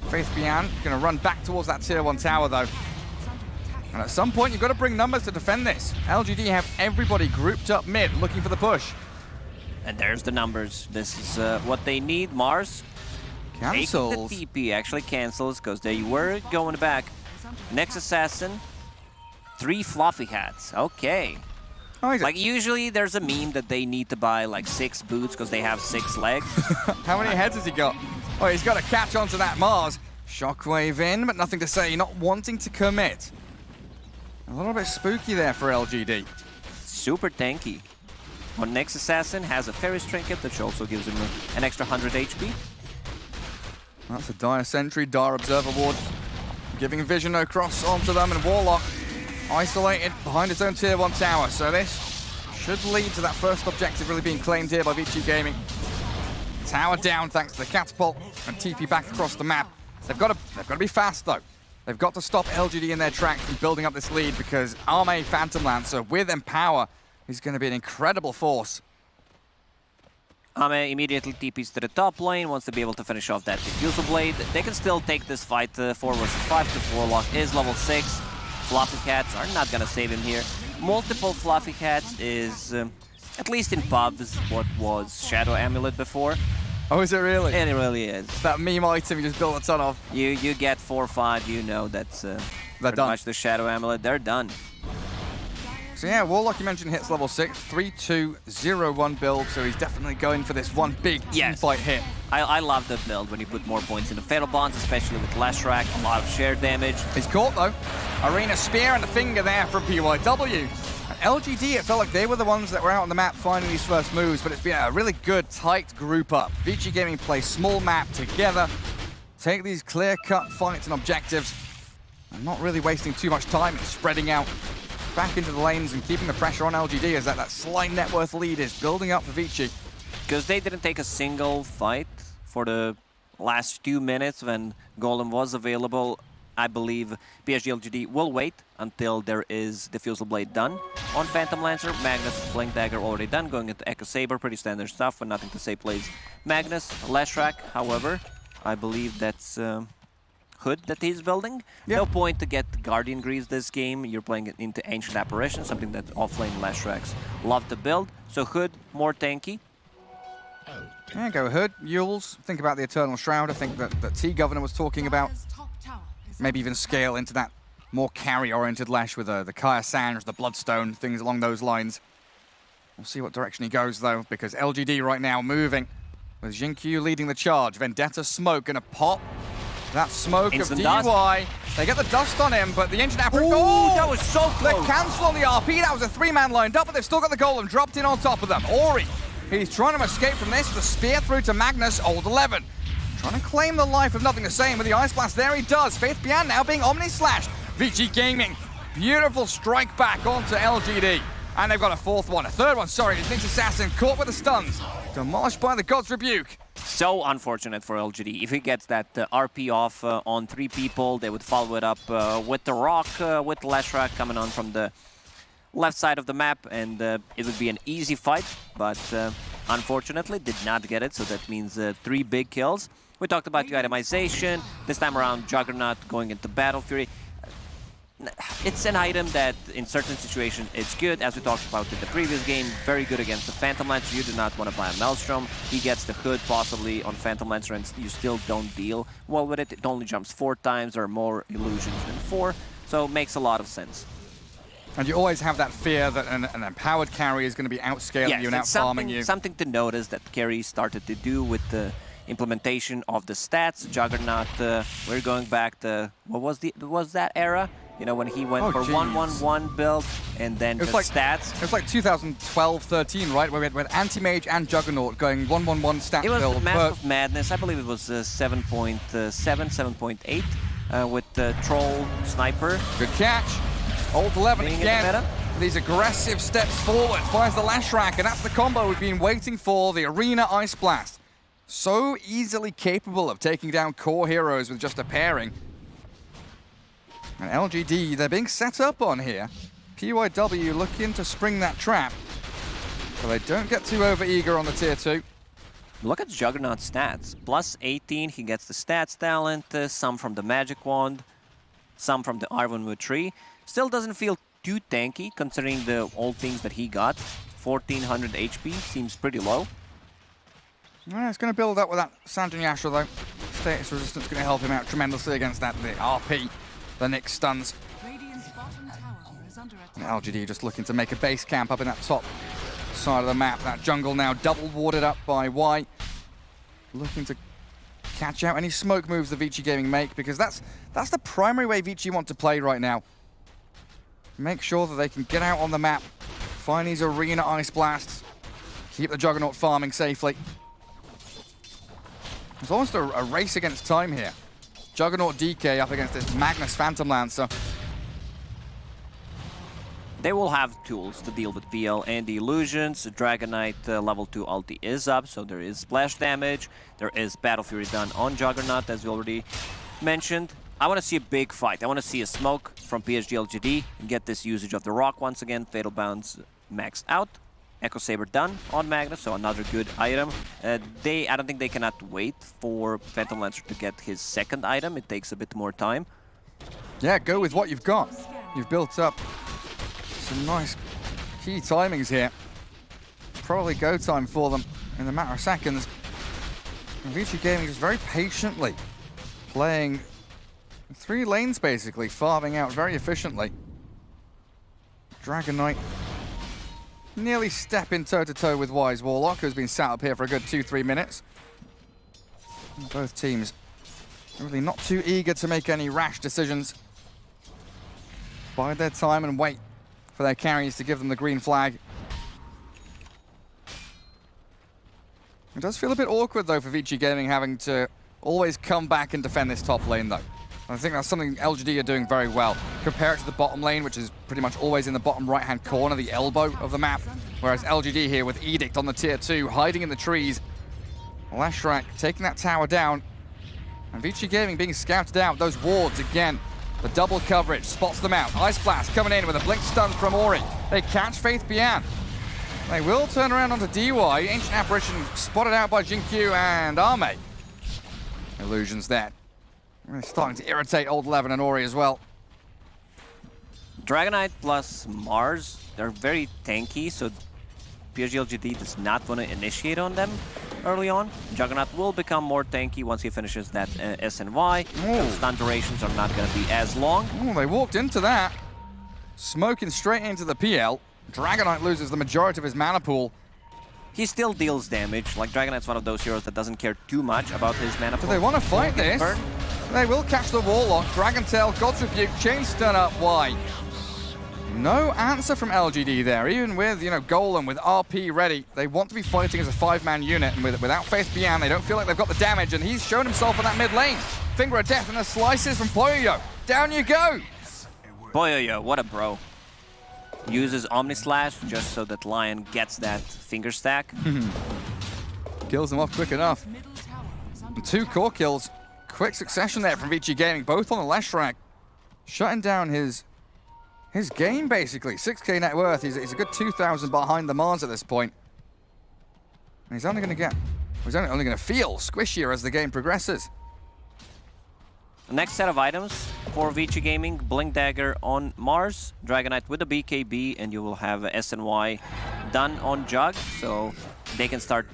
Faith_Bian going to run back towards that tier 1 tower though. And at some point you've got to bring numbers to defend this. LGD have everybody grouped up mid looking for the push. And there's the numbers. This is what they need. Mars cancels. Taking the TP actually cancels because they were going back. Next assassin, 3 fluffy hats. Okay. Like usually there's a meme that they need to buy like 6 boots because they have 6 legs. How many heads has he got? Oh, he's got to catch onto that Mars. Shockwave in, but nothing to say. Not wanting to commit. A little bit spooky there for LGD. Super tanky. Our next assassin has a Ferris trinket, which also gives him an extra 100 HP. That's a Dire Sentry, Dire Observer Ward. Giving vision across onto them, and Warlock isolated behind his own tier 1 tower. So this should lead to that first objective really being claimed here by Vici Gaming. Tower down thanks to the catapult, and TP back across the map. They've got to be fast though. They've got to stop LGD in their tracks from building up this lead, because Arme Phantom Lancer with Empower is going to be an incredible force. Arme immediately TPs to the top lane, wants to be able to finish off that Diffusal Blade. They can still take this fight 4 versus 5. The Warlock is level 6. Fluffy Cats are not going to save him here. Multiple Fluffy Cats is, at least in pubs, what was Shadow Amulet before. Oh, is it really? And it really is. That meme item you just built a ton of. You get 4 or 5, you know that's pretty much the Shadow Amulet. They're done. So yeah, Warlock, you mentioned, hits level 6, 3-2-0-1 build, so he's definitely going for this one big team fight hit. I love that build when you put more points into Fatal Bonds, especially with Leshrac, a lot of shared damage. He's caught though. Arena Spear and the finger there from PYW. LGD, it felt like they were the ones that were out on the map finding these first moves, but it's been a really good, tight group up. Vici Gaming play small map together, take these clear-cut fights and objectives, and not really wasting too much time in spreading out back into the lanes and keeping the pressure on LGD as that slight net worth lead is building up for Vici. Because they didn't take a single fight for the last 2 minutes when Golem was available. I believe PSG.LGD will wait until there is Diffusal Blade done on Phantom Lancer. Magnus, Blink Dagger already done, going into Echo Saber, pretty standard stuff, but nothing to say plays Magnus. Leshrac, however, I believe that's Hood that he's building. Yep. No point to get Guardian Greaves this game. You're playing it into Ancient Apparition, something that offlane Leshracs love to build. So Hood, more tanky. There you go, Hood. Yules, think about the Eternal Shroud. I think that T-Governor was talking about. Maybe even scale into that more carry-oriented Lesh with the Kaya Sands, the Bloodstone, things along those lines. We'll see what direction he goes, though, because LGD right now moving, with Jinkyu leading the charge. Vendetta Smoke gonna pop. That smoke Instant of DUI. dust. They get the dust on him, but the Ancient Apparition... Oh, that was so close. They cancel on the RP. That was a 3-man lined up, but they've still got the Golem dropped in on top of them. Ori, he's trying to escape from this. The spear through to Magnus, old 11. Trying to claim the life of Nothing to Say, and with the Ice Blast there he does. Faith_Bian now being Omni-slashed. Vici Gaming, beautiful strike back onto LGD. And they've got a third one, sorry. Nyx Assassin caught with the stuns. Demolished by the God's Rebuke. So unfortunate for LGD. If he gets that RP off on 3 people, they would follow it up with the Rock, with Leshrac coming on from the left side of the map, and it would be an easy fight, but unfortunately did not get it, so that means 3 big kills. We talked about the itemization. This time around, Juggernaut going into Battle Fury. It's an item that, in certain situations, it's good. As we talked about in the previous game, very good against the Phantom Lancer. You do not want to buy a Maelstrom. He gets the hood, possibly, on Phantom Lancer, and you still don't deal well with it. It only jumps 4 times. There are more illusions than 4, so it makes a lot of sense. And you always have that fear that an empowered carry is going to be outscaling you and out-farming you. Something to notice that carry started to do with the implementation of the stats. Juggernaut, we're going back to, was that era? You know, when he went for 1-1-1 build and then just stats. It was like 2012-13, right? Where we had AniMajor and Juggernaut going 1-1-1 stat build. It was Massive Madness. I believe it was 7.7, 7.8 with the Troll Sniper. Good catch. Old 11 again. These aggressive steps forward. Finds the Lashrak, and that's the combo we've been waiting for. The Arena Ice Blast. So easily capable of taking down core heroes with just a pairing. And LGD, they're being set up on here. PYW looking to spring that trap, so they don't get too over-eager on the tier 2. Look at Juggernaut's stats. Plus 18, he gets the stats talent, some from the Magic Wand, some from the Arvenwood tree. Still doesn't feel too tanky, considering the old things that he got. 1400 HP seems pretty low. Yeah, it's going to build up with that Sanjin Yasha, though. Status resistance going to help him out tremendously against that, the RP. The Nyx stuns. And LGD just looking to make a base camp up in that top side of the map. That jungle now double warded up by Y. Looking to catch out any smoke moves the Vici Gaming make, because that's the primary way Vici want to play right now. Make sure that they can get out on the map, find these arena ice blasts, keep the Juggernaut farming safely. It's almost a race against time here. Juggernaut DK up against this Magnus Phantom Lancer. They will have tools to deal with PL and the illusions. Dragon Knight level 2 ulti is up, so there is splash damage. There is Battle Fury done on Juggernaut, as we already mentioned. I want to see a big fight. I want to see a smoke from PSG.LGD and get this usage of the rock once again. Fatal Bounce maxed out. Echo Saber done on Magnus, so another good item. I don't think they cannot wait for Phantom Lancer to get his second item. It takes a bit more time. Yeah, go with what you've got. You've built up some nice key timings here. Probably go time for them in a matter of seconds. And Vici Gaming is very patiently playing 3 lanes, basically, farming out very efficiently. Dragon Knight nearly stepping toe-to-toe with Wise Warlock, who's been sat up here for a good 2-3 minutes. And both teams really not too eager to make any rash decisions. Bide their time and wait for their carries to give them the green flag. It does feel a bit awkward, though, for Vici Gaming having to always come back and defend this top lane, though. I think that's something LGD are doing very well. Compare it to the bottom lane, which is pretty much always in the bottom right-hand corner, the elbow of the map. Whereas LGD here with Edict on the tier 2, hiding in the trees. Lashrak taking that tower down. And Vici Gaming being scouted out. Those wards again. The double coverage spots them out. Ice Blast coming in with a blink stun from Ori. They catch Faith Bian. They will turn around onto DY. Ancient Apparition spotted out by Jinkyu and Arme. Illusions there. Really starting to irritate Old 11 and Ori as well. Dragon Knight plus Mars, they're very tanky, so PSG.LGD does not want to initiate on them early on. Juggernaut will become more tanky once he finishes that SNY. Stun durations are not going to be as long. Oh, they walked into that. Smoking straight into the PL. Dragon Knight loses the majority of his mana pool. He still deals damage. Like, Dragon Knight's one of those heroes that doesn't care too much about his mana pool. Do they want to fight this? They will catch the Warlock. Dragon Tail, God's Rebuke, Chain Stun up. Why? No answer from LGD there. Even with, Golem, with RP ready, they want to be fighting as a 5-man unit. And without Faith Bian, they don't feel like they've got the damage. And he's shown himself in that mid lane. Finger of Death and the slices from Boyoyo. Down you go. Boyoyo, what a bro. Uses Omni Slash just so that Lion gets that finger stack. Kills him off quick enough. And 2 core kills. Quick succession there from Vici Gaming, both on the Lashrak. Shutting down his his game, basically. 6K net worth. He's a good 2,000 behind the Mars at this point. And he's only going to get... He's only going to feel squishier as the game progresses. The next set of items for Vici Gaming, Blink Dagger on Mars, Dragonite with a BKB, and you will have SNY done on Jug, so they can start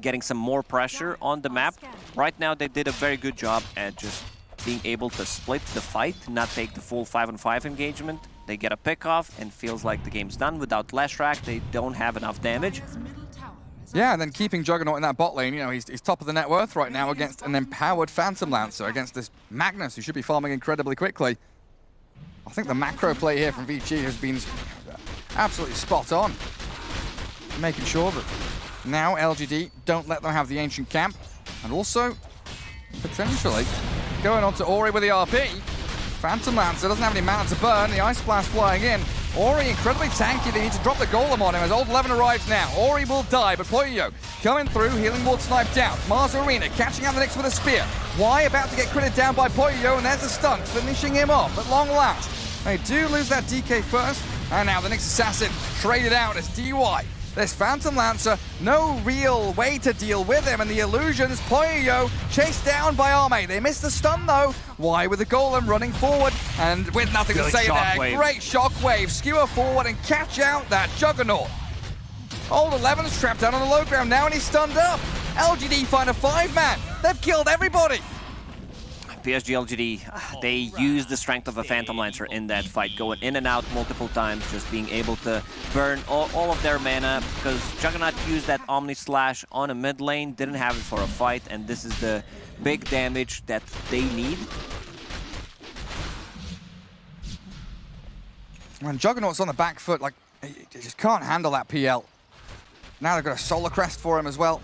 getting some more pressure on the map. Right now they did a very good job at just being able to split the fight, not take the full 5-on-5 engagement. They get a pick off and feels like the game's done. Without Leshrac, they don't have enough damage. Yeah, and then keeping Juggernaut in that bot lane, you know, he's top of the net worth right now against an empowered Phantom Lancer, against this Magnus, who should be farming incredibly quickly. I think the macro play here from Vici has been absolutely spot on. Making sure that now LGD don't let them have the Ancient Camp, and also, potentially, going on to Ori with the RP. Phantom Lancer doesn't have any mana to burn, the Ice Blast flying in. Ori incredibly tanky, they need to drop the golem on him as Old 11 arrives now. Ori will die, but Poyo coming through, Healing Ward sniped out. Mars Arena catching out the Nyx with a spear. Why about to get critted down by Poyo, and there's a stun, finishing him off at long last. They do lose that DK first, and now the Nyx Assassin traded out as DY. This Phantom Lancer, no real way to deal with him, and the illusions, Poyo chased down by Arme. They missed the stun though. Why with the golem running forward, and with nothing to say there. Great shockwave, skewer forward and catch out that Juggernaut. Old 11's trapped down on the low ground now, and he's stunned up. LGD find a 5-man. They've killed everybody. PSG.LGD, they used the strength of a Phantom Lancer in that fight, going in and out multiple times, just being able to burn all of their mana, because Juggernaut used that Omni Slash on a mid lane, didn't have it for a fight, and this is the big damage that they need. When Juggernaut's on the back foot, like, he just can't handle that PL. Now they've got a Solar Crest for him as well.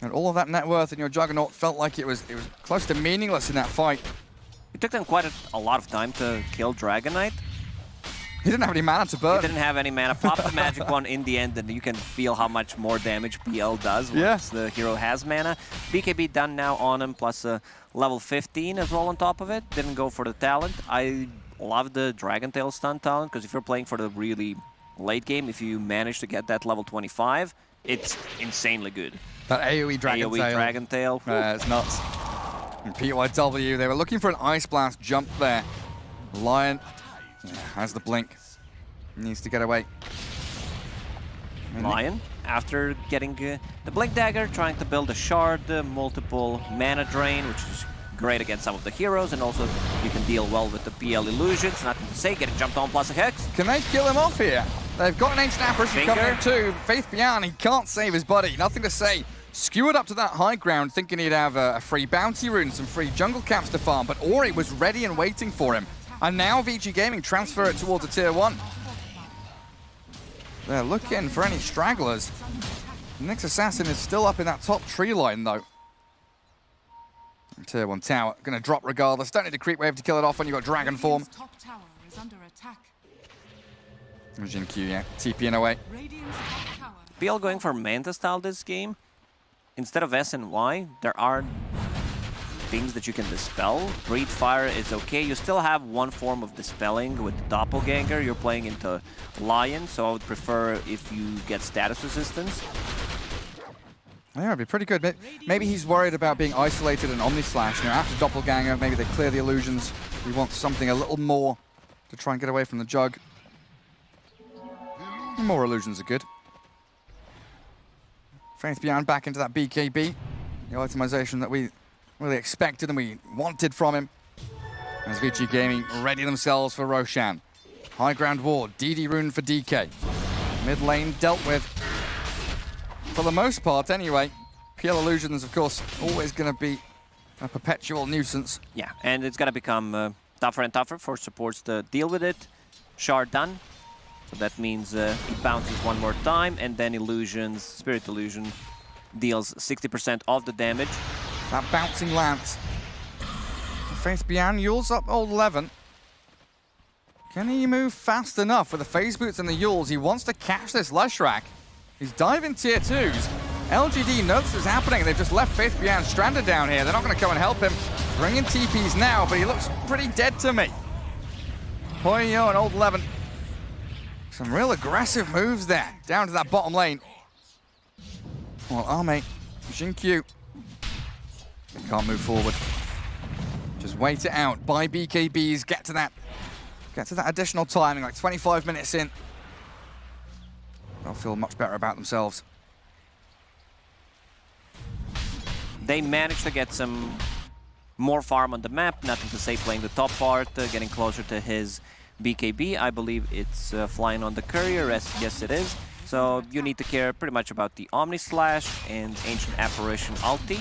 And all of that net worth in your Juggernaut felt like it was close to meaningless in that fight. It took them quite a lot of time to kill Dragonite. He didn't have any mana to burn. He didn't have any mana. Pop the magic one in the end, and you can feel how much more damage PL does once the hero has mana. BKB done now on him, plus a level 15 as well on top of it. Didn't go for the talent. I love the Dragon Tail stun talent, because if you're playing for the really late game, if you manage to get that level 25, it's insanely good. That AoE Dragon Tail. It's nuts. And PYW, they were looking for an Ice Blast jump there. Lion has the blink. Needs to get away. Lion, after getting the Blink Dagger, trying to build a shard, multiple mana drain, which is great against some of the heroes, and also you can deal well with the PL illusions. Nothing to say, getting jumped on plus a Hex. Can they kill him off here? They've got an Ancient Apparition coming in too. Faith Beyond, he can't save his buddy. Nothing to say. Skewered up to that high ground, thinking he'd have a free bounty rune, some free jungle caps to farm, but Ori was ready and waiting for him. And now Vici Gaming transfer it towards a tier 1. They're looking for any stragglers. Nyx Assassin is still up in that top tree line though. Tier 1 tower, gonna drop regardless. Don't need a creep wave to kill it off when you've got dragon form. Jin Q, yeah, TPing away. PL going for Manta style this game. Instead of S and Y, there are things that you can dispel. Breathe Fire is okay. You still have one form of dispelling with the Doppelganger. You're playing into Lion, so I would prefer if you get status resistance. Yeah, it'd be pretty good. Maybe he's worried about being isolated and Omni Slash. You know, after Doppelganger, maybe they clear the illusions. He wants something a little more to try and get away from the Jug. More illusions are good. Faith Beyond back into that BKB. The itemization that we really expected and we wanted from him. As Vici Gaming ready themselves for Roshan. High ground ward, DD rune for DK. Mid lane dealt with. For the most part, anyway. PL illusions, of course, always going to be a perpetual nuisance. Yeah, and it's going to become tougher and tougher for supports to deal with it. Shard done. So that means it bounces one more time, and then illusions, Spirit Illusion, deals 60% of the damage. That bouncing lance. Faith Beyond, Yule's up Old 11. Can he move fast enough with the phase boots and the Yules? He wants to catch this Leshrac. He's diving tier 2s. LGD knows this is happening. They've just left Faith Beyond stranded down here. They're not going to come and help him. Bringing TPs now, but he looks pretty dead to me. Poyo and Old 11. Some real aggressive moves there, down to that bottom lane. Well, our mate, Jinkyu, they can't move forward. Just wait it out. Buy BKBs, get to that additional timing, like 25 minutes in. They'll feel much better about themselves. They managed to get some more farm on the map, nothing to say playing the top part, getting closer to his BKB. I believe it's flying on the courier, yes it is. So you need to care pretty much about the Omni Slash and Ancient Apparition ulti.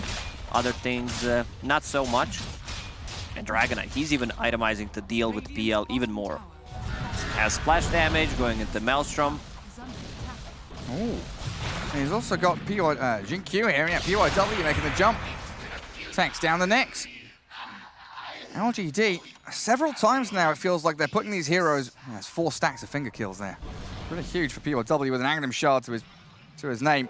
Other things, not so much. And Dragonite, he's even itemizing to deal with PL even more. Has splash damage going into Maelstrom. Oh, he's also got Jinkyu here, yeah, PYW making the jump. Tanks down the necks. LGD, several times now it feels like they're putting these heroes, there's 4 stacks of finger kills there. Really huge for PYW with an Aghanim Shard to his name.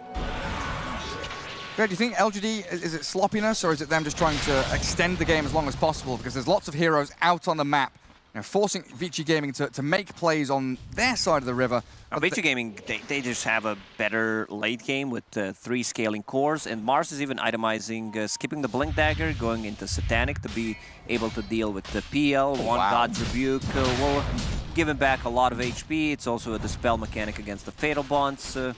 Greg, do you think LGD, is it sloppiness or is it them just trying to extend the game as long as possible? Because there's lots of heroes out on the map, you know, forcing Vici Gaming to make plays on their side of the river. Vici Gaming, they just have a better late game with 3 scaling cores, and Mars is even itemizing, skipping the Blink Dagger, going into Satanic to be able to deal with the PL. One God's Rebuke will give him back a lot of HP. It's also a Dispel mechanic against the Fatal Bonds, so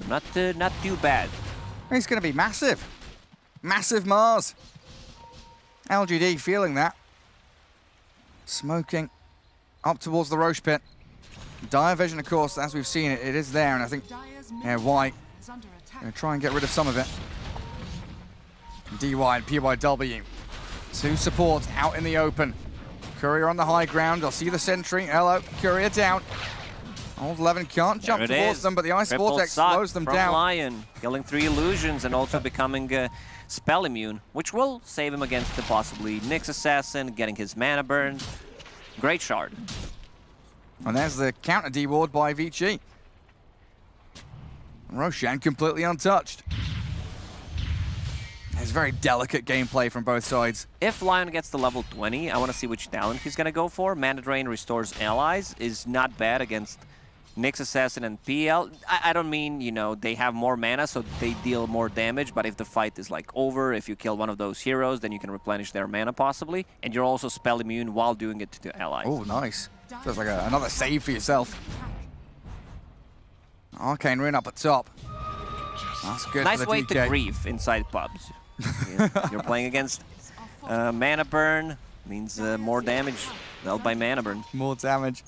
not too bad. He's going to be massive. Massive Mars. LGD feeling that. Smoking up towards the Roche pit. Dire Vision, of course, as we've seen it, it is there, and I think, yeah, White going to try and get rid of some of it. DY and PYW. 2 supports out in the open. Courier on the high ground. I'll see the sentry. Hello, Courier down. Old 11 can't jump towards them, but the Ice Vortex slows them down. Lion, killing 3 illusions and also becoming spell immune, which will save him against the possibly Nyx Assassin, getting his mana burned. Great shard. And there's the counter D-ward by Vici. Roshan completely untouched. It's very delicate gameplay from both sides. If Lion gets to level 20, I want to see which talent he's going to go for. Mana Drain restores allies is not bad against Nyx Assassin and PL. I don't mean, you know, they have more mana, so they deal more damage, but if the fight is like over, if you kill one of those heroes, then you can replenish their mana possibly, and you're also spell immune while doing it to allies. Oh, nice. So it's like another save for yourself. Arcane Rune up at top. That's good. Nice for the way DK. to grieve inside pubs. You're playing against mana burn, means more damage dealt by mana burn. More damage.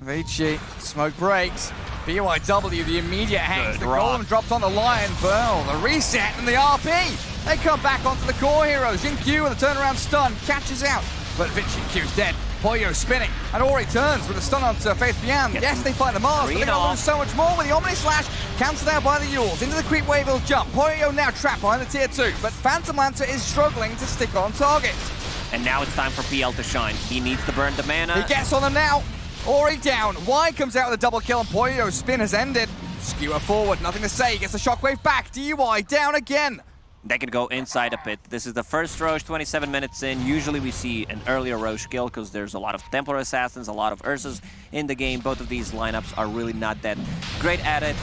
Vici, smoke breaks. BYW, the immediate hangs. The golem dropped on the Lion. Pearl, the reset and the RP. They come back onto the core heroes. Jinkyu with a turnaround stun, catches out. But Vici Q's dead. Poyo spinning, and Ori turns with a stun onto Faith Bian. Yes, they fight the Mars, but they're going to lose so much more with the Omni Slash. Cancelled out by the Yules. Into the creep wave he'll jump. Poyo now trapped behind the tier 2, but Phantom Lancer is struggling to stick on targets. And now it's time for PL to shine. He needs to burn the mana. He gets on them now. Ori down. Y comes out with a double kill, and Poyo's spin has ended. Skewer forward, nothing to say. Gets the shockwave back. DY down again. They can go inside a pit. This is the first Roche, 27 minutes in. Usually we see an earlier Roche kill because there's a lot of Templar Assassins, a lot of Ursas in the game. Both of these lineups are really not that great at it.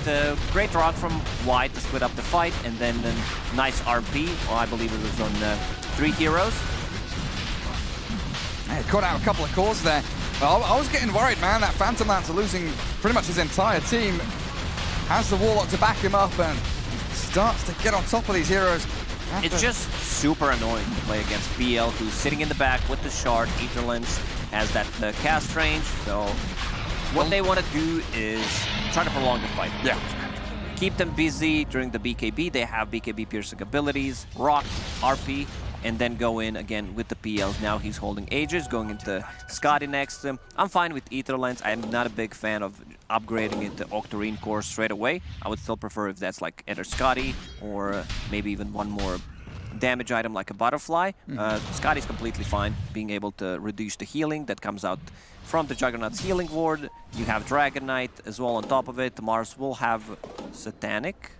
Great rock from White to split up the fight, and then a nice RP. Well, I believe it was on 3 heroes. He caught out a couple of cores there. I was getting worried, man. That Phantom Lancer losing pretty much his entire team. Has the Warlock to back him up and starts to get on top of these heroes. It's just super annoying to play against PL, who's sitting in the back with the shard. Aetherlens has that cast range, so what they want to do is try to prolong the fight. Yeah. Keep them busy during the BKB. They have BKB piercing abilities, Rock, RP, and then go in again with the PLs. Now he's holding Aegis, going into Scotty next. I'm fine with Aetherlens. I'm not a big fan of upgrading into Octarine core straight away. I would still prefer if that's like either Scotty or maybe even one more damage item like a Butterfly. Scotty's completely fine, being able to reduce the healing that comes out from the Juggernaut's healing ward. You have Dragon Knight as well on top of it. Mars will have Satanic.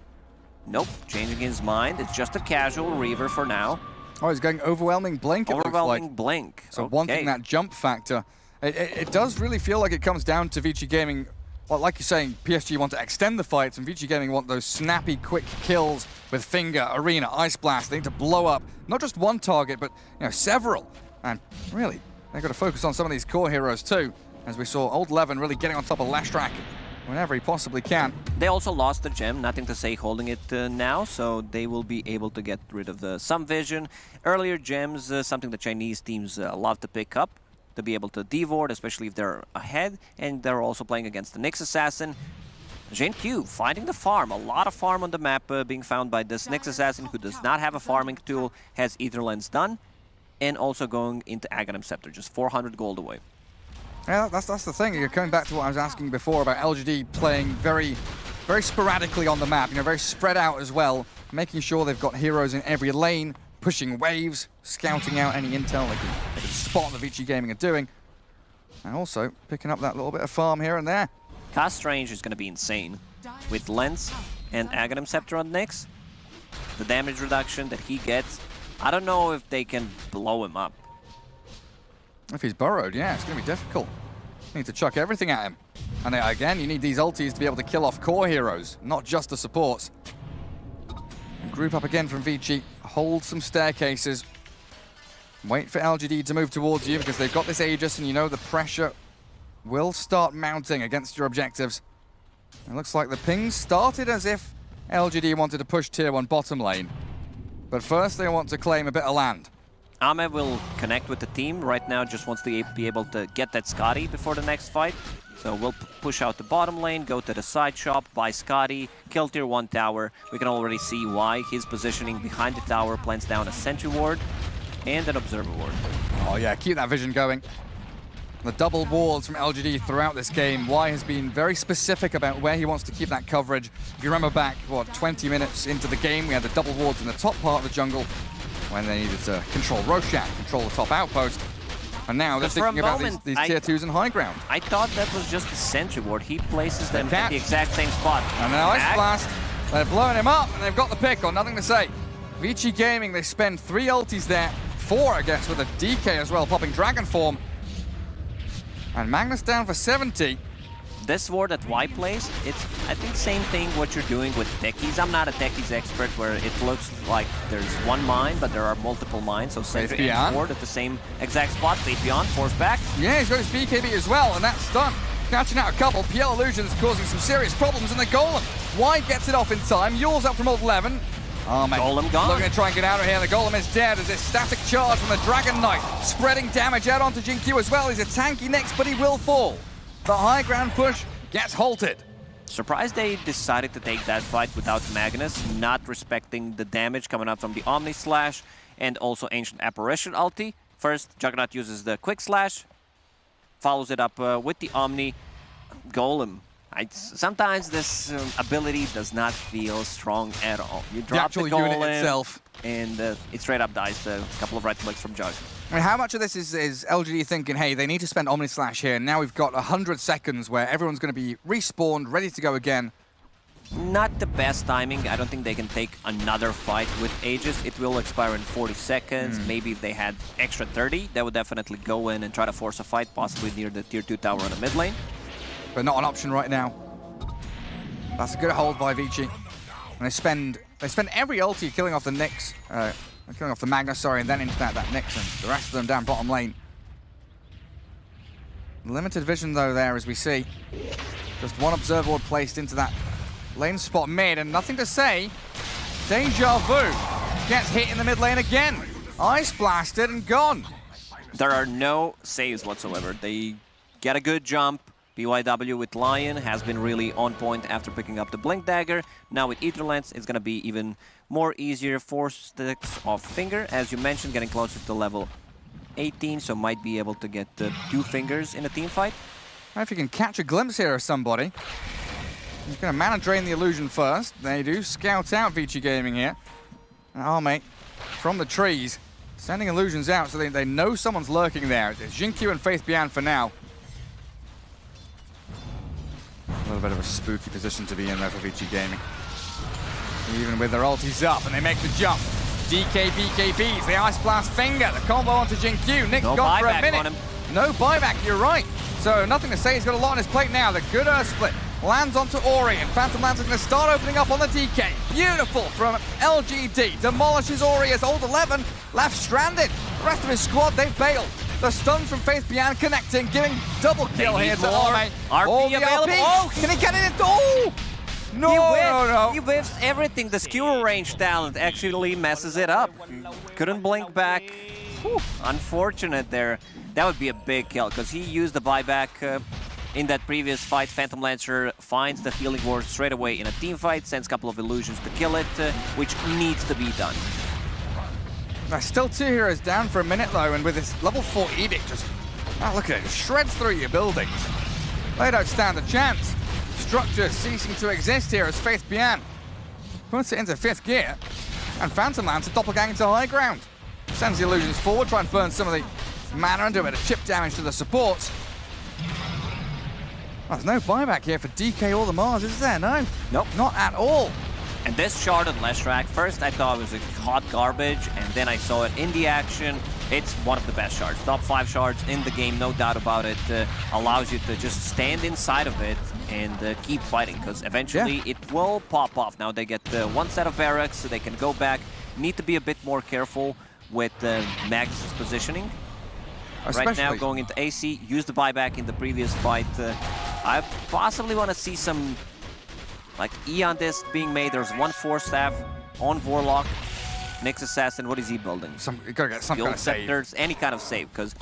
Nope, changing his mind. It's just a casual Reaver for now. Oh, he's going Overwhelming Blink, it Overwhelming looks like. Blink. So okay. wanting that jump factor. It does really feel like it comes down to Vici Gaming. Well, like you're saying, PSG want to extend the fights, and Vici Gaming want those snappy, quick kills with Finger, Arena, Ice Blast. They need to blow up not just one target, but several. And really, they've got to focus on some of these core heroes too, as we saw Old Levin really getting on top of Lashrak whenever he possibly can. They also lost the gem, nothing to say holding it now, so they will be able to get rid of some vision. Earlier gems, something the Chinese teams love to pick up, to be able to devord, especially if they're ahead, and they're also playing against the Nyx Assassin. Gen-Q finding the farm, a lot of farm on the map being found by this Nyx Assassin, who does not have a farming tool, has Ether Lens done, and also going into Aghanim Scepter, just 400 gold away. Yeah, that's the thing. You're coming back to what I was asking before about LGD playing very, very sporadically on the map, very spread out as well, making sure they've got heroes in every lane, pushing waves, scouting out any intel they can spot the Vici Gaming are doing, and also picking up that little bit of farm here and there. Cast range is going to be insane. With Lens and Aghanim Scepter on Nyx, the damage reduction that he gets, I don't know if they can blow him up. If he's burrowed, yeah, it's going to be difficult. You need to chuck everything at him. And again, you need these ultis to be able to kill off core heroes, not just the supports. And group up again from Vici, hold some staircases. Wait for LGD to move towards you because they've got this Aegis and the pressure will start mounting against your objectives. It looks like the pings started as if LGD wanted to push tier 1 bottom lane. But first they want to claim a bit of land. Ame will connect with the team. Right now just wants to be able to get that Scotty before the next fight. So we'll push out the bottom lane, go to the side shop, buy Scotty, kill tier 1 tower. We can already see why his positioning behind the tower plants down a sentry ward and an observer ward. Oh yeah, keep that vision going. The double wards from LGD throughout this game. Y has been very specific about where he wants to keep that coverage. If you remember back, 20 minutes into the game, we had the double wards in the top part of the jungle when they needed to control Roshan, control the top outpost. And now they're thinking about these tier 2s and high ground. I thought that was just a sentry ward. He places them at the exact same spot. And now Ice Blast, they're blowing him up, and they've got the pick on, nothing to say. Vici Gaming, they spend 3 ultis there, 4 I guess with a DK as well, popping Dragon Form. And Magnus down for 70. This ward that Y plays, it's, I think, same thing what you're doing with techies. I'm not a techies expert where it looks like there's one mine, but there are multiple mines. So sentry and ward at the same exact spot. Faith Beyond, force back. Yeah, he's got his BKB as well, and that's done. Catching out a couple. PL Illusion's causing some serious problems in the Golem. Y gets it off in time. Yours up from Old 11. Oh, man. Golem gone. Looking to try and get out of here. The Golem is dead as this static charge from the Dragon Knight, spreading damage out onto Jin-Q as well. He's a tanky next, but he will fall. The high ground push gets halted. Surprised they decided to take that fight without Magnus, not respecting the damage coming out from the Omni Slash and also Ancient Apparition ulti. First, Juggernaut uses the Quick Slash, follows it up with the Omni. Golem. Sometimes this ability does not feel strong at all. You drop the Golem, unit itself, and it straight up dies a couple of right clicks from Jug. I mean, how much of this is LGD thinking, hey, they need to spend Omni Slash here, and now we've got 100 seconds where everyone's going to be respawned, ready to go again? Not the best timing. I don't think they can take another fight with Aegis. It will expire in 40 seconds. Maybe if they had extra 30, they would definitely go in and try to force a fight, possibly near the tier 2 tower in the mid lane. But not an option right now. That's a good hold by Vici. And they spend every ulti killing off the Nyx, killing off the Magnus, sorry, and then into that Nyx, and the rest of them down bottom lane. Limited vision though there, as we see. Just one observer ward placed into that lane spot mid, and nothing to say. Deja Vu gets hit in the mid lane again. Ice blasted and gone. There are no saves whatsoever. They get a good jump. BYW with Lion has been really on point after picking up the Blink Dagger. Now with Ether Lens, it's going to be even more easier. 4 sticks of Finger, as you mentioned, getting closer to level 18, so might be able to get 2 fingers in a team fight. If you can catch a glimpse here of somebody. He's going to mana drain the illusion first. They do scout out Vici Gaming here. Oh, mate, from the trees, sending illusions out so they know someone's lurking there. It's Jin-Q and Faith Bian for now. A little bit of a spooky position to be in there for Vici Gaming. Even with their ultis up, and they make the jump. DK BKBs, the Ice Blast Finger, the combo onto Jin-Q. Nick's gone for a minute. No buyback, you're right. So nothing to say, he's got a lot on his plate now. The good Earth split lands onto Ori, and Phantom Lands are going to start opening up on the DK. Beautiful from LGD. Demolishes Ori as Old 11 left stranded. The rest of his squad, they've bailed. The stuns from Faith Beyond connecting, giving double kill here to Arme. RP available. Oh, can he get it into? Oh! No. He whiffs everything. The skewer range talent actually messes it up. Couldn't blink back. Whew, unfortunate there. That would be a big kill because he used the buyback in that previous fight. Phantom Lancer finds the healing ward straight away in a team fight, sends a couple of illusions to kill it, which needs to be done. There's still 2 heroes down for a minute though, and with this level 4 edict just, look at it, shreds through your buildings. They don't stand a chance. Structure ceasing to exist here as Faith Beyond puts it into 5th gear, and Phantom Lancer doppelganger to high ground. Sends the illusions forward, try and burn some of the mana and do a bit of chip damage to the supports. Well, there's no buyback here for DK or the Mars, is there? No. Nope. Not at all. And this shard on Leshrac, first I thought it was a hot garbage, and then I saw it in the action. It's one of the best shards. Top 5 shards in the game, no doubt about it. Allows you to just stand inside of it and keep fighting, because eventually it will pop off. Now they get 1 set of barracks, so they can go back. Need to be a bit more careful with Magnus' positioning. Right now going into AC, used the buyback in the previous fight. I possibly want to see some like Eon Disc being made. There's 1 Force Staff on Warlock. Nyx Assassin, what is he building? You gotta get some kind of scepters, save. any kind of save, because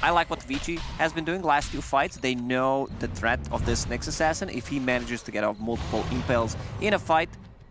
I like what Vici has been doing last 2 fights. They know the threat of this Nyx Assassin if he manages to get out multiple impales in a fight.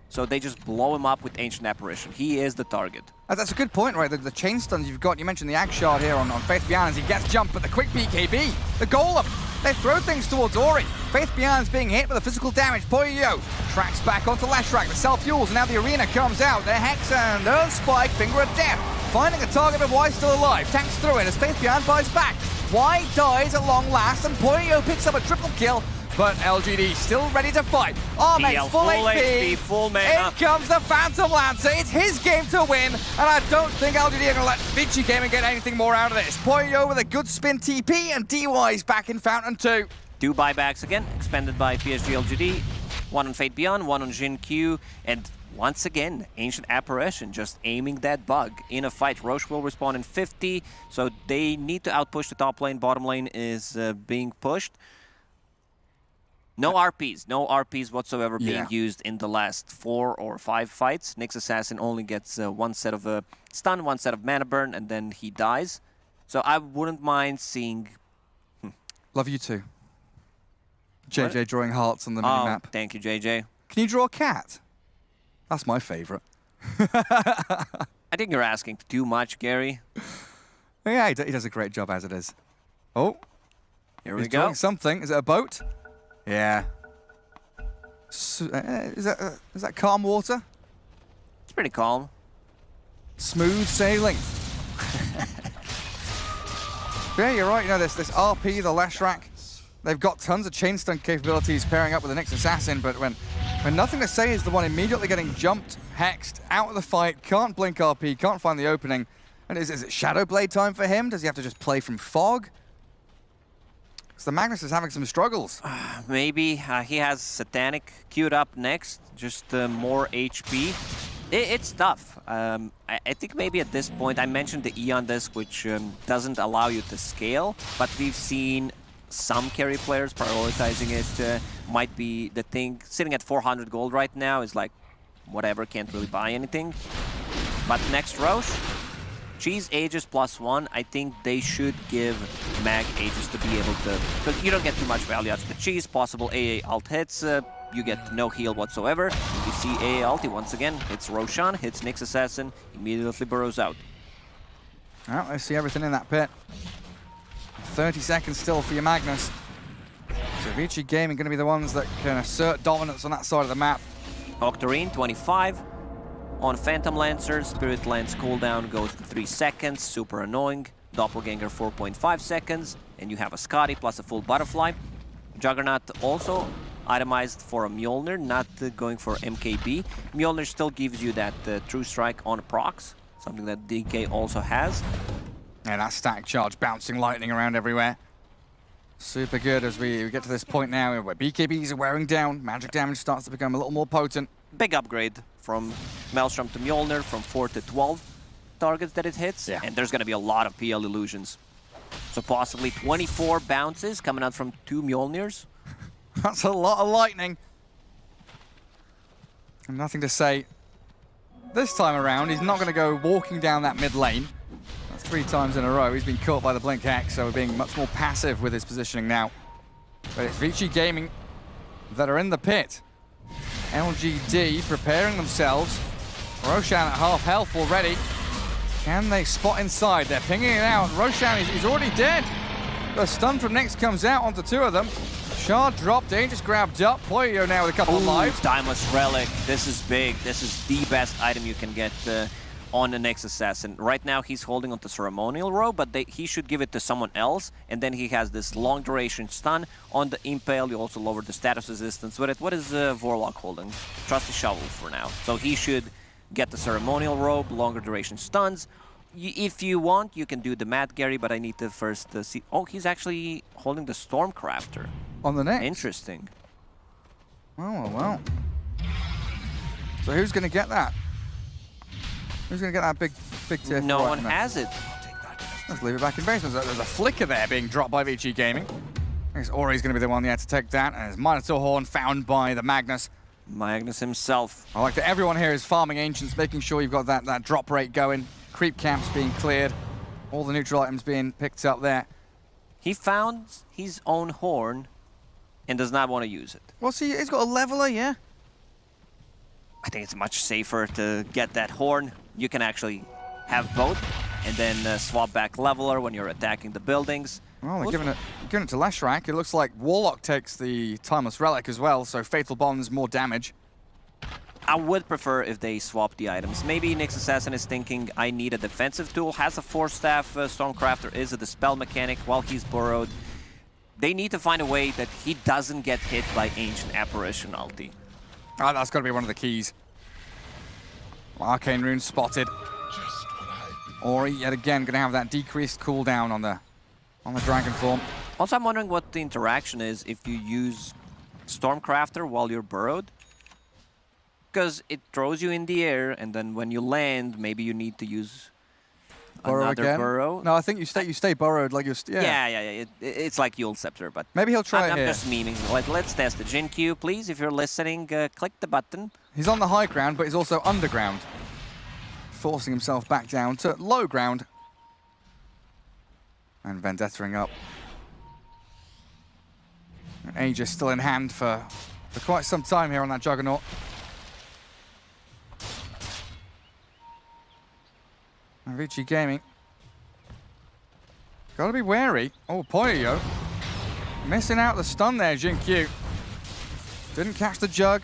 So they just blow him up with Ancient Apparition. He is the target. That's a good point, right? The chain stuns you've got, you mentioned the Ag Shard here on Faith Beyond as he gets jumped, but the quick BKB, the Golem, they throw things towards Ori. Faith Beyond's being hit with the physical damage. Poyo tracks back onto Leshrac, the self-fuels, and now the arena comes out. The Hex and Earth Spike, Finger of Death, finding a target of Y still alive. Tanks through it as Faith Beyond buys back. Y dies at long last, and Poyo picks up a triple kill. But LGD still ready to fight. Arme's full HP, full mana. In comes the Phantom Lancer. It's his game to win, and I don't think LGD are going to let Vici Gaming get anything more out of this. Poyo with a good spin TP, and DY's back in Fountain 2. 2 buybacks again, expanded by PSG.LGD. 1 on Fate Beyond, 1 on Jin Q, and once again, Ancient Apparition just aiming that bug in a fight. Roche will respawn in 50, so they need to outpush the top lane. Bottom lane is being pushed. No RPs whatsoever being used in the last 4 or 5 fights. Nyx Assassin only gets 1 set of stun, 1 set of mana burn, and then he dies. So I wouldn't mind seeing... Love you too. JJ drawing hearts on the minimap. Thank you, JJ. Can you draw a cat? That's my favorite. I think you're asking too much, Gary. Yeah, he does a great job as it is. Oh. Here we He's go. drawing something. Is it a boat? Yeah. So, is that calm water? It's pretty calm. Smooth sailing. Yeah, you're right. You know, this RP, the Leshrac, they've got tons of chain stun capabilities pairing up with the Nyx Assassin, but when nothing to say is the one immediately getting jumped, hexed, out of the fight, can't blink RP, can't find the opening. And is it Shadow Blade time for him? Does he have to just play from Fog? Because the Magnus is having some struggles. Maybe he has Satanic queued up next, just more HP. It's tough. I think maybe at this point, I mentioned the Eon Disc, which doesn't allow you to scale, but we've seen some carry players prioritizing it. Might be the thing. Sitting at 400 gold right now is like, whatever, can't really buy anything. But next Roche, Cheese Aegis +1, I think they should give Mag Aegis to be able to, because you don't get too much value out of the Cheese. Possible AA ult hits, you get no heal whatsoever. You see AA ulti once again, hits Roshan, hits Nyx Assassin, immediately burrows out. Well, I see everything in that pit. 30 seconds still for your Magnus. So Vici Gaming going to be the ones that can assert dominance on that side of the map. Octarine, 25. On Phantom Lancer, Spirit Lance cooldown goes to 3 seconds, super annoying. Doppelganger 4.5 seconds, and you have a Scotty plus a full butterfly. Juggernaut also itemized for a Mjolnir, not going for MKB. Mjolnir still gives you that True Strike on procs, something that DK also has. Yeah, that static charge bouncing lightning around everywhere. Super good as we get to this point now where BKBs are wearing down. Magic damage starts to become a little more potent. Big upgrade from Maelstrom to Mjolnir, from 4 to 12 targets that it hits. Yeah. And there's going to be a lot of PL illusions. So possibly 24 bounces coming out from 2 Mjolnirs. That's a lot of lightning. And nothing to say. This time around, he's not going to go walking down that mid lane. That's 3 times in a row. He's been caught by the Blink Hex, so we're being much more passive with his positioning now. But it's Vici Gaming that are in the pit. LGD preparing themselves. Roshan at half health already. Can they spot inside? They're pinging it out. Roshan is already dead. The stun from Nyx comes out onto 2 of them. Shard dropped, Aegis grabbed up. Poyo now with a couple of lives. Timeless Relic. This is big. This is the best item you can get on the Nyx Assassin. Right now he's holding onto Ceremonial Robe, but he should give it to someone else. And then he has this long duration stun on the Impale. You also lower the status resistance with it. What is Vorlock holding? Trusty Shovel for now. So he should get the Ceremonial Robe, longer duration stuns. If you want, you can do the Mad Gary, but I need to first see... Oh, he's actually holding the Stormcrafter. On the neck. Interesting. Well. So who's going to get that? Who's going to get that big tier? No one has it. Let's leave it back in base. There's a flicker there being dropped by Vici Gaming. I guess Ori's going to be the one there to take that. And it's Minotaur Horn found by the Magnus. Magnus himself. I like that everyone here is farming Ancients, making sure you've got that drop rate going. Creep camps being cleared. All the neutral items being picked up there. He found his own horn and does not want to use it. Well, see, he's got a leveler, yeah? I think it's much safer to get that horn. You can actually have both and then swap back leveler when you're attacking the buildings. Well, they're giving it to Leshrac. It looks like Warlock takes the Timeless Relic as well, so Fatal Bonds, more damage. I would prefer if they swap the items. Maybe Nyx Assassin is thinking, I need a defensive tool, has a Force Staff, Stormcrafter is a Dispel mechanic while he's burrowed. They need to find a way that he doesn't get hit by Ancient Apparition ulti. Oh, that's got to be one of the keys. Arcane Rune spotted. Ori, yet again, going to have that decreased cooldown on the Dragon form. Also, I'm wondering what the interaction is if you use Stormcrafter while you're burrowed. Because it throws you in the air, and then when you land, maybe you need to use another burrow. No, I think you stay burrowed like you're... Yeah. It's like Yule Scepter, but... Maybe he'll try it here. I'm just memeing. Let's test it. Jin Q, please, if you're listening, click the button. He's on the high ground, but he's also underground. Forcing himself back down to low ground. And Vendettering up. Aegis still in hand for quite some time here on that Juggernaut. And Vici Gaming. Gotta be wary. Oh, Poyo. Missing out the stun there, Jin Q. Didn't catch the Jug.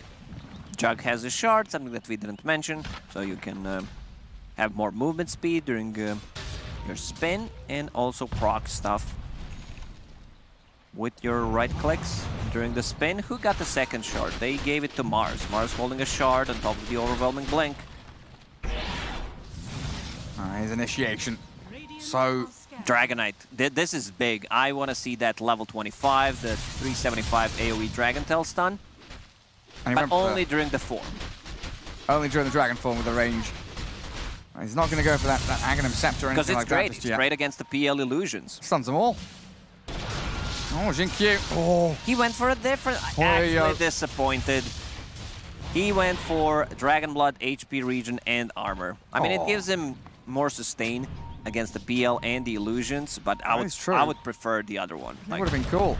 Jug has a shard, something that we didn't mention, so you can have more movement speed during your spin, and also proc stuff with your right clicks during the spin. Who got the second shard? They gave it to Mars. Mars holding a shard on top of the overwhelming blink. His initiation. So... Dragonite. This is big. I want to see that level 25, the 375 AoE Dragon Tail stun. But only during the form. Only during the Dragon form with the range. He's not going to go for that Aghanim Scepter or anything like that. Because it's great against the PL illusions. Stuns them all. Oh, Jin Q. Oh. He went for a different... Actually disappointed. He went for Dragon Blood, HP regen, and armor. I mean, it gives him more sustain against the PL and the illusions, but I would prefer the other one. That would have been cool.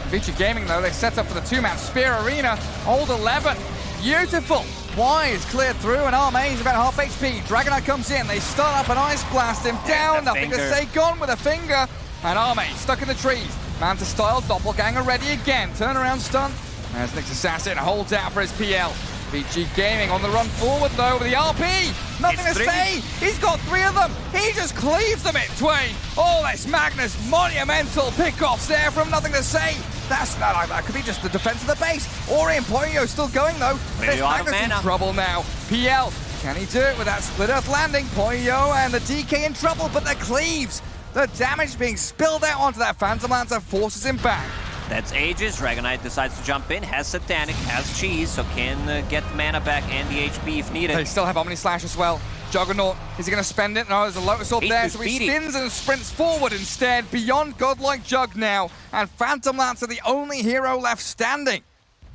Vici Gaming, though, they set up for the 2-man Spear Arena. Old 11. Beautiful. Wise cleared through, and Armai's about half HP. Dragonite comes in. They start up an Ice Blast him down. Nothing to say. Gone with a finger. And Armai stuck in the trees. Manta style. Doppelganger ready again. Turnaround stun. There's Nyx Assassin. Holds out for his PL. Vici Gaming on the run forward, though, with the RP. Nothing to say. He's got 3 of them. He just cleaves them in twain. Oh, that's Magnus. Monumental pickoffs there from Nothing to Say. That could be just the defense of the base. Ori and Poyo still going, though. There's Magnus in trouble now. PL, can he do it with that Split Earth landing? Poyo and the DK in trouble, but the cleaves. The damage being spilled out onto that Phantom Lancer forces him back. That's Aegis. Dragonite decides to jump in, has Satanic, has Cheese, so can get the mana back and the HP if needed. They still have Omni Slash as well. Juggernaut, is he going to spend it? No, there's a Lotus Orb there, so he spins and sprints forward instead, beyond Godlike Jug now, and Phantom Lancer the only hero left standing.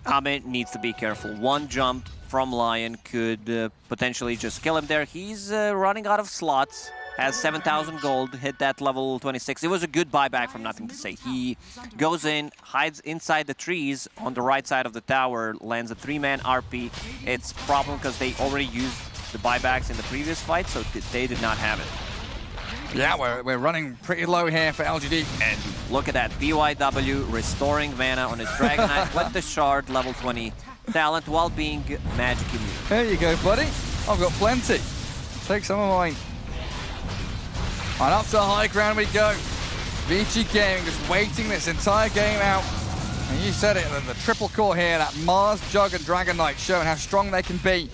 Ame needs to be careful. One jump from Lion could potentially just kill him there. He's running out of slots. Has 7,000 gold, hit that level 26. It was a good buyback from Nothing to Say. He goes in, hides inside the trees on the right side of the tower, lands a 3-man RP. It's a problem because they already used the buybacks in the previous fight, so they did not have it. Yeah, we're running pretty low here for LGD. And look at that, BYW restoring mana on his Dragonite with the shard, level 20 talent, while being magic immune. There you go, buddy. I've got plenty. Take some of mine. And up to the high ground we go. Vici Gaming just waiting this entire game out. And you said it, the triple core here, that Mars, Jug, and Dragonite showing how strong they can be.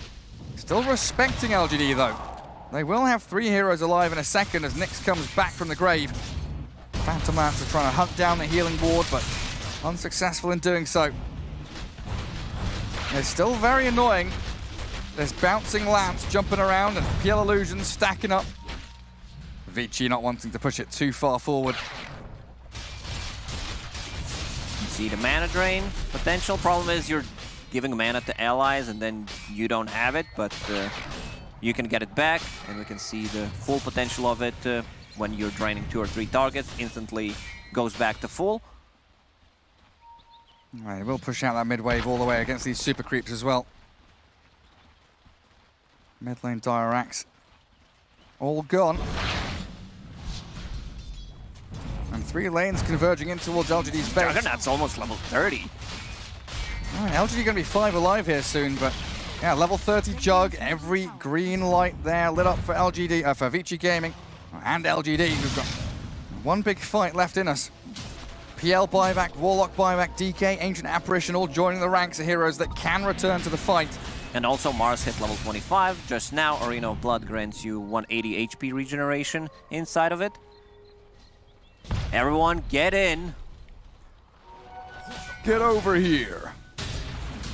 Still respecting LGD though. They will have 3 heroes alive in a second as Nyx comes back from the grave. Phantom Lancer trying to hunt down the healing ward, but unsuccessful in doing so. It's still very annoying. There's bouncing Lance jumping around and PL Illusions stacking up. Vici not wanting to push it too far forward. You see the mana drain potential. Problem is you're giving mana to allies and then you don't have it, but you can get it back, and we can see the full potential of it when you're draining 2 or 3 targets. Instantly goes back to full. Right, we'll push out that mid wave all the way against these super creeps as well. Mid lane Dirax all gone. And 3 lanes converging in towards LGD's base. Juggernaut's almost level 30. All right, LGD going to be 5 alive here soon, but yeah, level 30 Jug, every green light there lit up for LGD, for Vici Gaming and LGD. We've got one big fight left in us. PL buyback, Warlock buyback, DK, Ancient Apparition all joining the ranks of heroes that can return to the fight. And also Mars hit level 25 just now. Arena of Blood grants you 180 HP regeneration inside of it. Everyone get in. Get over here.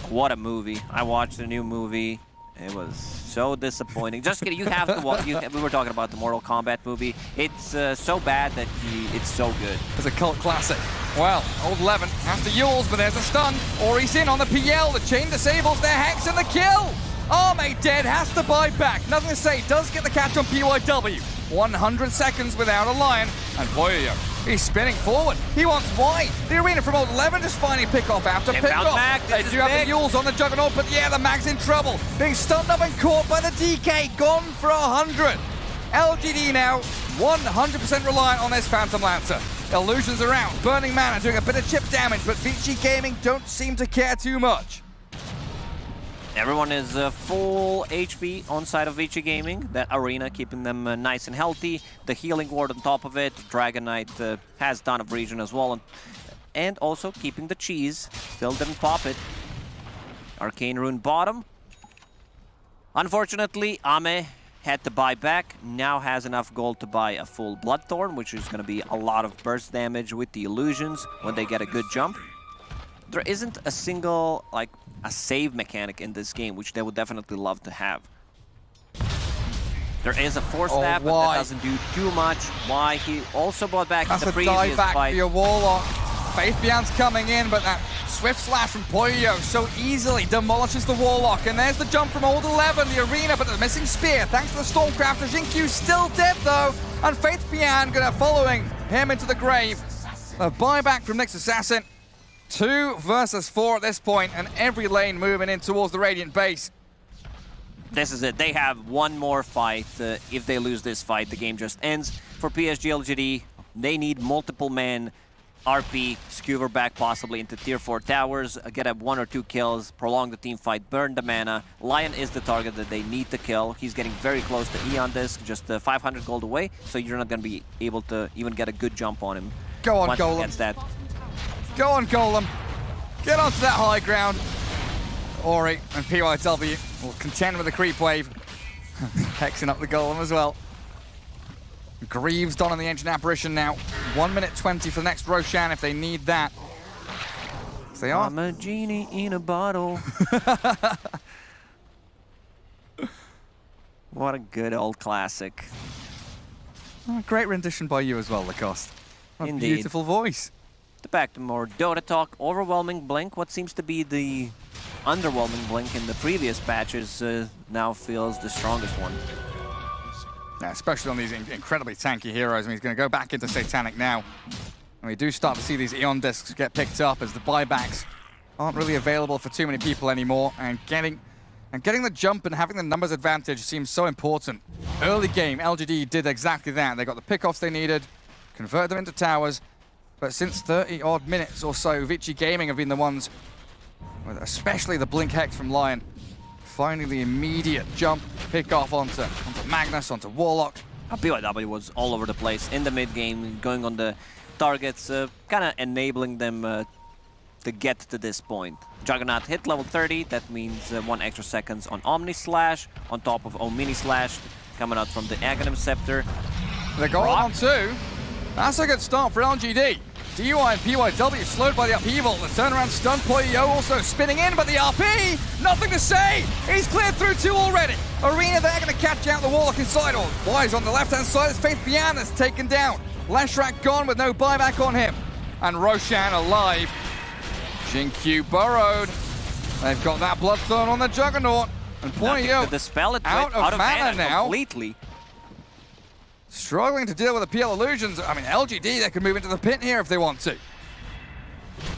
What a movie. I watched the new movie. It was so disappointing. Just kidding, you have to watch. We were talking about the Mortal Kombat movie. It's so bad that it's so good. It's a cult classic. Well, old Levin has to Yules, but there's a stun. Ori's in on the PL. The chain disables their Hex and the kill. Arme dead, has to buy back. Nothing to say, does get the catch on PYW. 100 seconds without a Lion. And Boyo, he's spinning forward. He wants wide. The arena from old 11 just finding pick-off after pick-off. They do have the Yules on the Juggernaut, but yeah, the Mag's in trouble. Being stunned up and caught by the DK. Gone for 100. LGD now 100% reliant on this Phantom Lancer. Illusions around, burning mana, doing a bit of chip damage, but Vici Gaming don't seem to care too much. Everyone is full HP on side of Vici Gaming. That arena keeping them nice and healthy. The healing ward on top of it. Dragonite has ton of regen as well. And also keeping the cheese. Still didn't pop it. Arcane Rune bottom. Unfortunately, Ame had to buy back. Now has enough gold to buy a full Bloodthorn, which is going to be a lot of burst damage with the illusions when they get a good jump. There isn't a single, like, a save mechanic in this game, which they would definitely love to have. There is a force stab, but that doesn't do too much. Why? He also bought back the previous fight. That's a dive back for your Warlock. Faith Beyond's coming in, but that swift slash from Poyo so easily demolishes the Warlock. And there's the jump from old 11, the arena, but the missing spear. Thanks to the Stormcrafter. Xingqiu's still dead, though. And Faith Beyond gonna following him into the grave. A buyback from Nyx Assassin. 2 versus 4 at this point, and every lane moving in towards the Radiant base. This is it. They have one more fight. If they lose this fight, the game just ends. For PSG.LGD, they need multiple men, RP, skewer back possibly into tier 4 towers, get up 1 or 2 kills, prolong the team fight, burn the mana. Lion is the target that they need to kill. He's getting very close to E on this, just 500 gold away, so you're not going to be able to even get a good jump on him. Go on, Golem. Gets that. Go on, Golem. Get onto that high ground. Ori and PYW will contend with the creep wave. Hexing up the Golem as well. Greaves done on the Ancient Apparition now. 1 minute 20 for the next Roshan if they need that. They are. I'm a genie in a bottle. What a good old classic. Oh, great rendition by you as well, Lacoste. What a beautiful voice. Back to more Dota talk. Overwhelming Blink, what seems to be the underwhelming Blink in the previous patches, now feels the strongest one. Yeah, especially on these incredibly tanky heroes. I mean, he's going to go back into Satanic now. And we do start to see these Eon discs get picked up as the buybacks aren't really available for too many people anymore. And getting the jump and having the numbers advantage seems so important. Early game, LGD did exactly that. They got the pickoffs they needed, converted them into towers. But since 30-odd minutes or so, Vici Gaming have been the ones, with especially the Blink Hex from Lion, finding the immediate jump, pick off onto Magnus, onto Warlock. BYW was all over the place in the mid game, going on the targets, kind of enabling them to get to this point. Juggernaut hit level 30, that means 1 extra seconds on Omni Slash, on top of Omni Slash, coming out from the Aghanim Scepter. They're going on 2. That's a good start for LGD. DUI and PYW slowed by the upheaval. The turnaround stun, Poyo also spinning in, but the RP, nothing to say. He's cleared through 2 already. Arena, they're going to catch out the Warlock inside. Or Wise on the left-hand side, it's Faith Bian that's taken down. Leshrac gone with no buyback on him. And Roshan alive. Jin-Q burrowed. They've got that Bloodthorn on the Juggernaut. And Poyo out of mana now. Completely. Struggling to deal with the PL illusions. I mean, LGD, they could move into the pit here if they want to.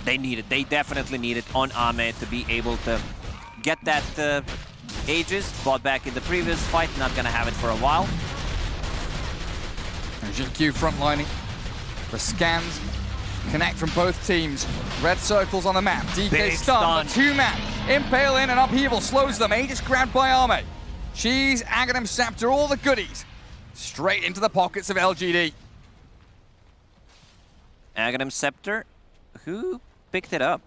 They need it. They definitely need it on Ame to be able to get that Aegis. Bought back in the previous fight. Not going to have it for a while. And Jin-Q frontlining. The scans connect from both teams. Red circles on the map. DK stun, but 2-man. Impale in and upheaval slows them. Aegis grabbed by Ame. Cheese, Aghanim Scepter, all the goodies. Straight into the pockets of LGD. Aghanim Scepter, who picked it up?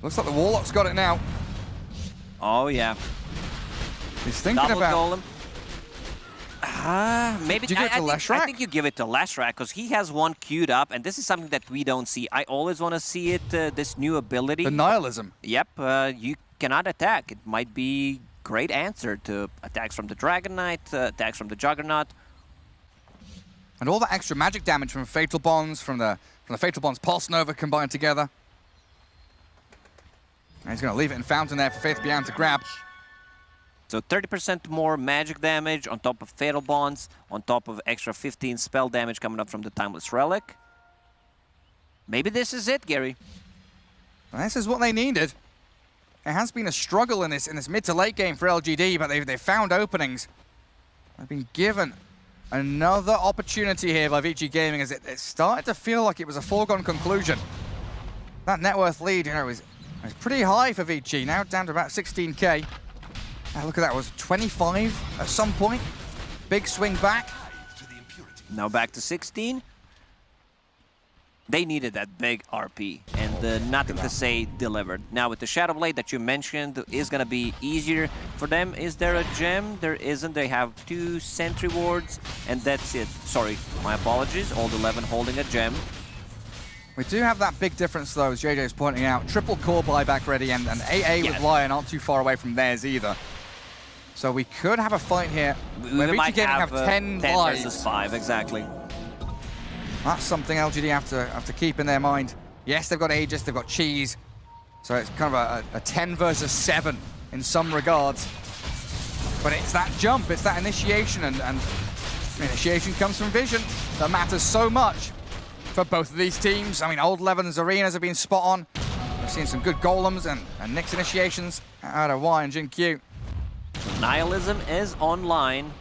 Looks like the Warlock's got it now. Oh yeah. He's thinking Double about... Maybe Do you give it to Leshrac? I think you give it to Leshrac because he has one queued up, and this is something that we don't see. I always want to see it, this new ability. The Nihilism. Yep, you cannot attack. It might be great answer to attacks from the Dragon Knight, attacks from the Juggernaut. And all that extra magic damage from Fatal Bonds, from the Fatal Bonds Pulse Nova combined together. And he's going to leave it in Fountain there for Faith Bian to grab. So 30% more magic damage on top of Fatal Bonds, on top of extra 15 spell damage coming up from the Timeless Relic. Maybe this is it, Gary. And this is what they needed. It has been a struggle in this mid to late game for LGD, but they've found openings. They've been given another opportunity here by Vici Gaming as it started to feel like it was a foregone conclusion. That net worth lead, you know, is pretty high for Vici, now down to about 16k. Look at that, it was 25 at some point. Big swing back. Now back to 16. They needed that big RP, and nothing to say delivered. Now with the Shadow Blade that you mentioned is going to be easier for them. Is there a gem? There isn't. They have 2 sentry wards, and that's it. Sorry, my apologies. Old 11 holding a gem. We do have that big difference though, as JJ's pointing out. Triple core buyback ready, and AA with Lion aren't too far away from theirs either. So we could have a fight here where Vici Gaming have 10 lives. Versus 5, exactly. That's something LGD have to keep in their mind. Yes, they've got Aegis, they've got Cheese. So it's kind of a 10 versus 7 in some regards. But it's that jump, it's that initiation, and initiation comes from Vision. That matters so much for both of these teams. I mean, Old Levin's arenas have been spot on. We've seen some good golems and Nyx initiations out of Y and Jin-Q. Nihilism is online.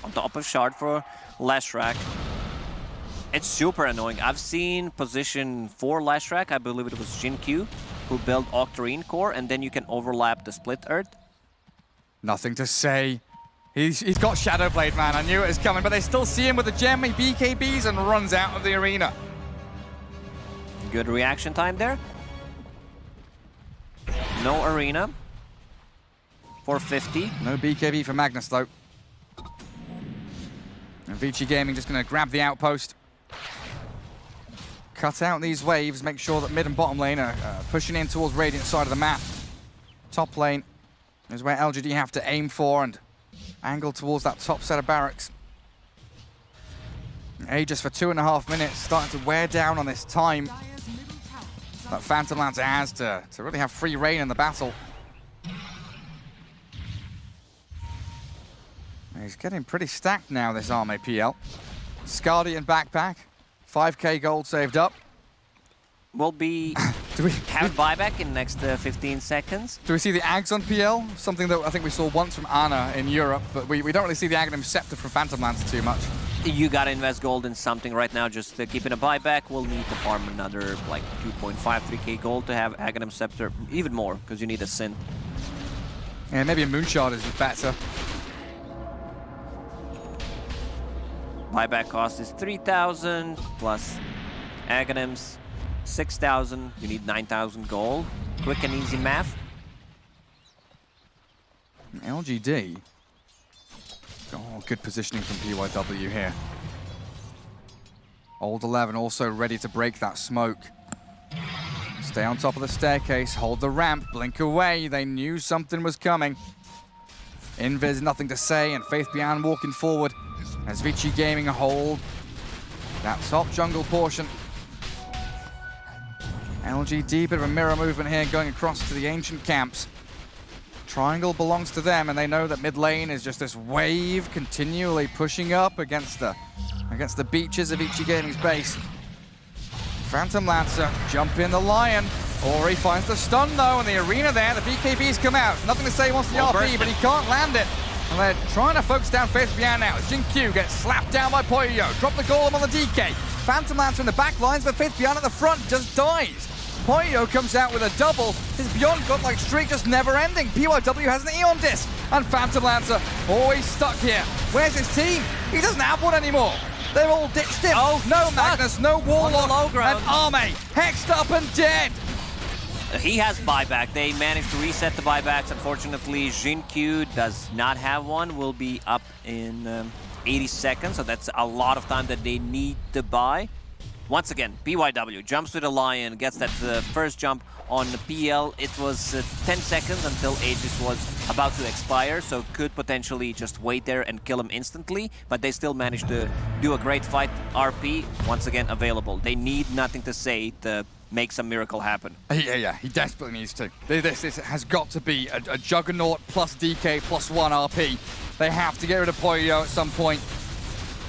On top of Shard for Leshrac. It's super annoying. I've seen position for Leshrac, I believe it was Jin-Q, who built Octarine core, and then you can overlap the Split Earth. Nothing to say. He's got Shadow Blade, man. I knew it was coming, but they still see him with the gem. He BKBs and runs out of the arena. Good reaction time there. No arena. 450. No BKB for Magnus, though. And Vici Gaming just going to grab the outpost. Cut out these waves, make sure that mid and bottom lane are pushing in towards Radiant side of the map. Top lane is where LGD have to aim for and angle towards that top set of barracks. Aegis for 2.5 minutes, starting to wear down on this time that Phantom Lancer has to really have free reign in the battle. He's getting pretty stacked now, this Arme PL. Scardian backpack, 5k gold saved up. Will be have buyback in the next 15 seconds. Do we see the Ags on PL? Something that I think we saw once from Ana in Europe, but we don't really see the Aghanim Scepter from Phantom Lancer too much. You gotta invest gold in something right now, just keeping a buyback. We'll need to farm another like 2.5, 3k gold to have Aghanim Scepter, even more, because you need a Synth. Yeah, maybe a Moonshard is better. Buyback cost is 3,000 plus Aghanims 6,000. You need 9,000 gold. Quick and easy math. LGD. Oh, good positioning from PYW here. Old 11 also ready to break that smoke. Stay on top of the staircase, hold the ramp, blink away. They knew something was coming. Invis, nothing to say, and Faith Beyond walking forward as Vici Gaming hold that top jungle portion. LGD, bit of a mirror movement here going across to the ancient camps. Triangle belongs to them, and they know that mid lane is just this wave continually pushing up against the beaches of Vici Gaming's base. Phantom Lancer, jump in the Lion. Ori finds the stun though, in the arena there, the BKB's come out. Nothing to say, he wants the RP, but he can't land it. And they're trying to focus down Faith Beyond now. Jin Q gets slapped down by Poyo. Drop the golem on the DK. Phantom Lancer in the back lines, but Faith Beyond at the front just dies. Poyo comes out with a double. His Beyond godlike streak just never ending. PYW has an Eon disc. And Phantom Lancer always stuck here. Where's his team? He doesn't have one anymore. They're all ditched him. Oh, no Magnus, no Warlock, and Arme hexed up and dead. He has buyback. They managed to reset the buybacks. Unfortunately, Jin Q does not have one. Will be up in 80 seconds, so that's a lot of time that they need to buy. Once again, PYW jumps to the Lion, gets that first jump on the PL. It was 10 seconds until Aegis was about to expire, so could potentially just wait there and kill him instantly, but they still managed to do a great fight. RP, once again, available. They need nothing to say to make some miracle happen. Yeah, he desperately needs to. This has got to be a Juggernaut plus DK plus 1 RP. They have to get rid of Poyo at some point.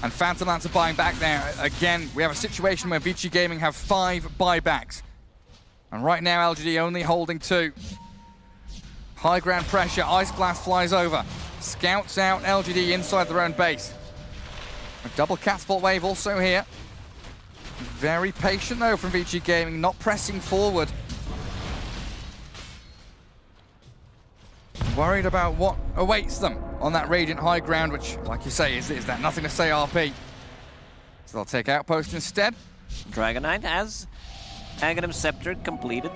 And Phantom Lancer buying back there. Again, we have a situation where Vici Gaming have 5 buybacks. And right now, LGD only holding 2. High ground pressure, Ice Blast flies over. Scouts out LGD inside their own base. A double catapult wave also here. Very patient though from Vici Gaming, not pressing forward. Worried about what awaits them on that Radiant high ground, which, like you say, is that nothing to say RP. So they'll take Outpost instead. Dragon Knight has Aghanim Scepter completed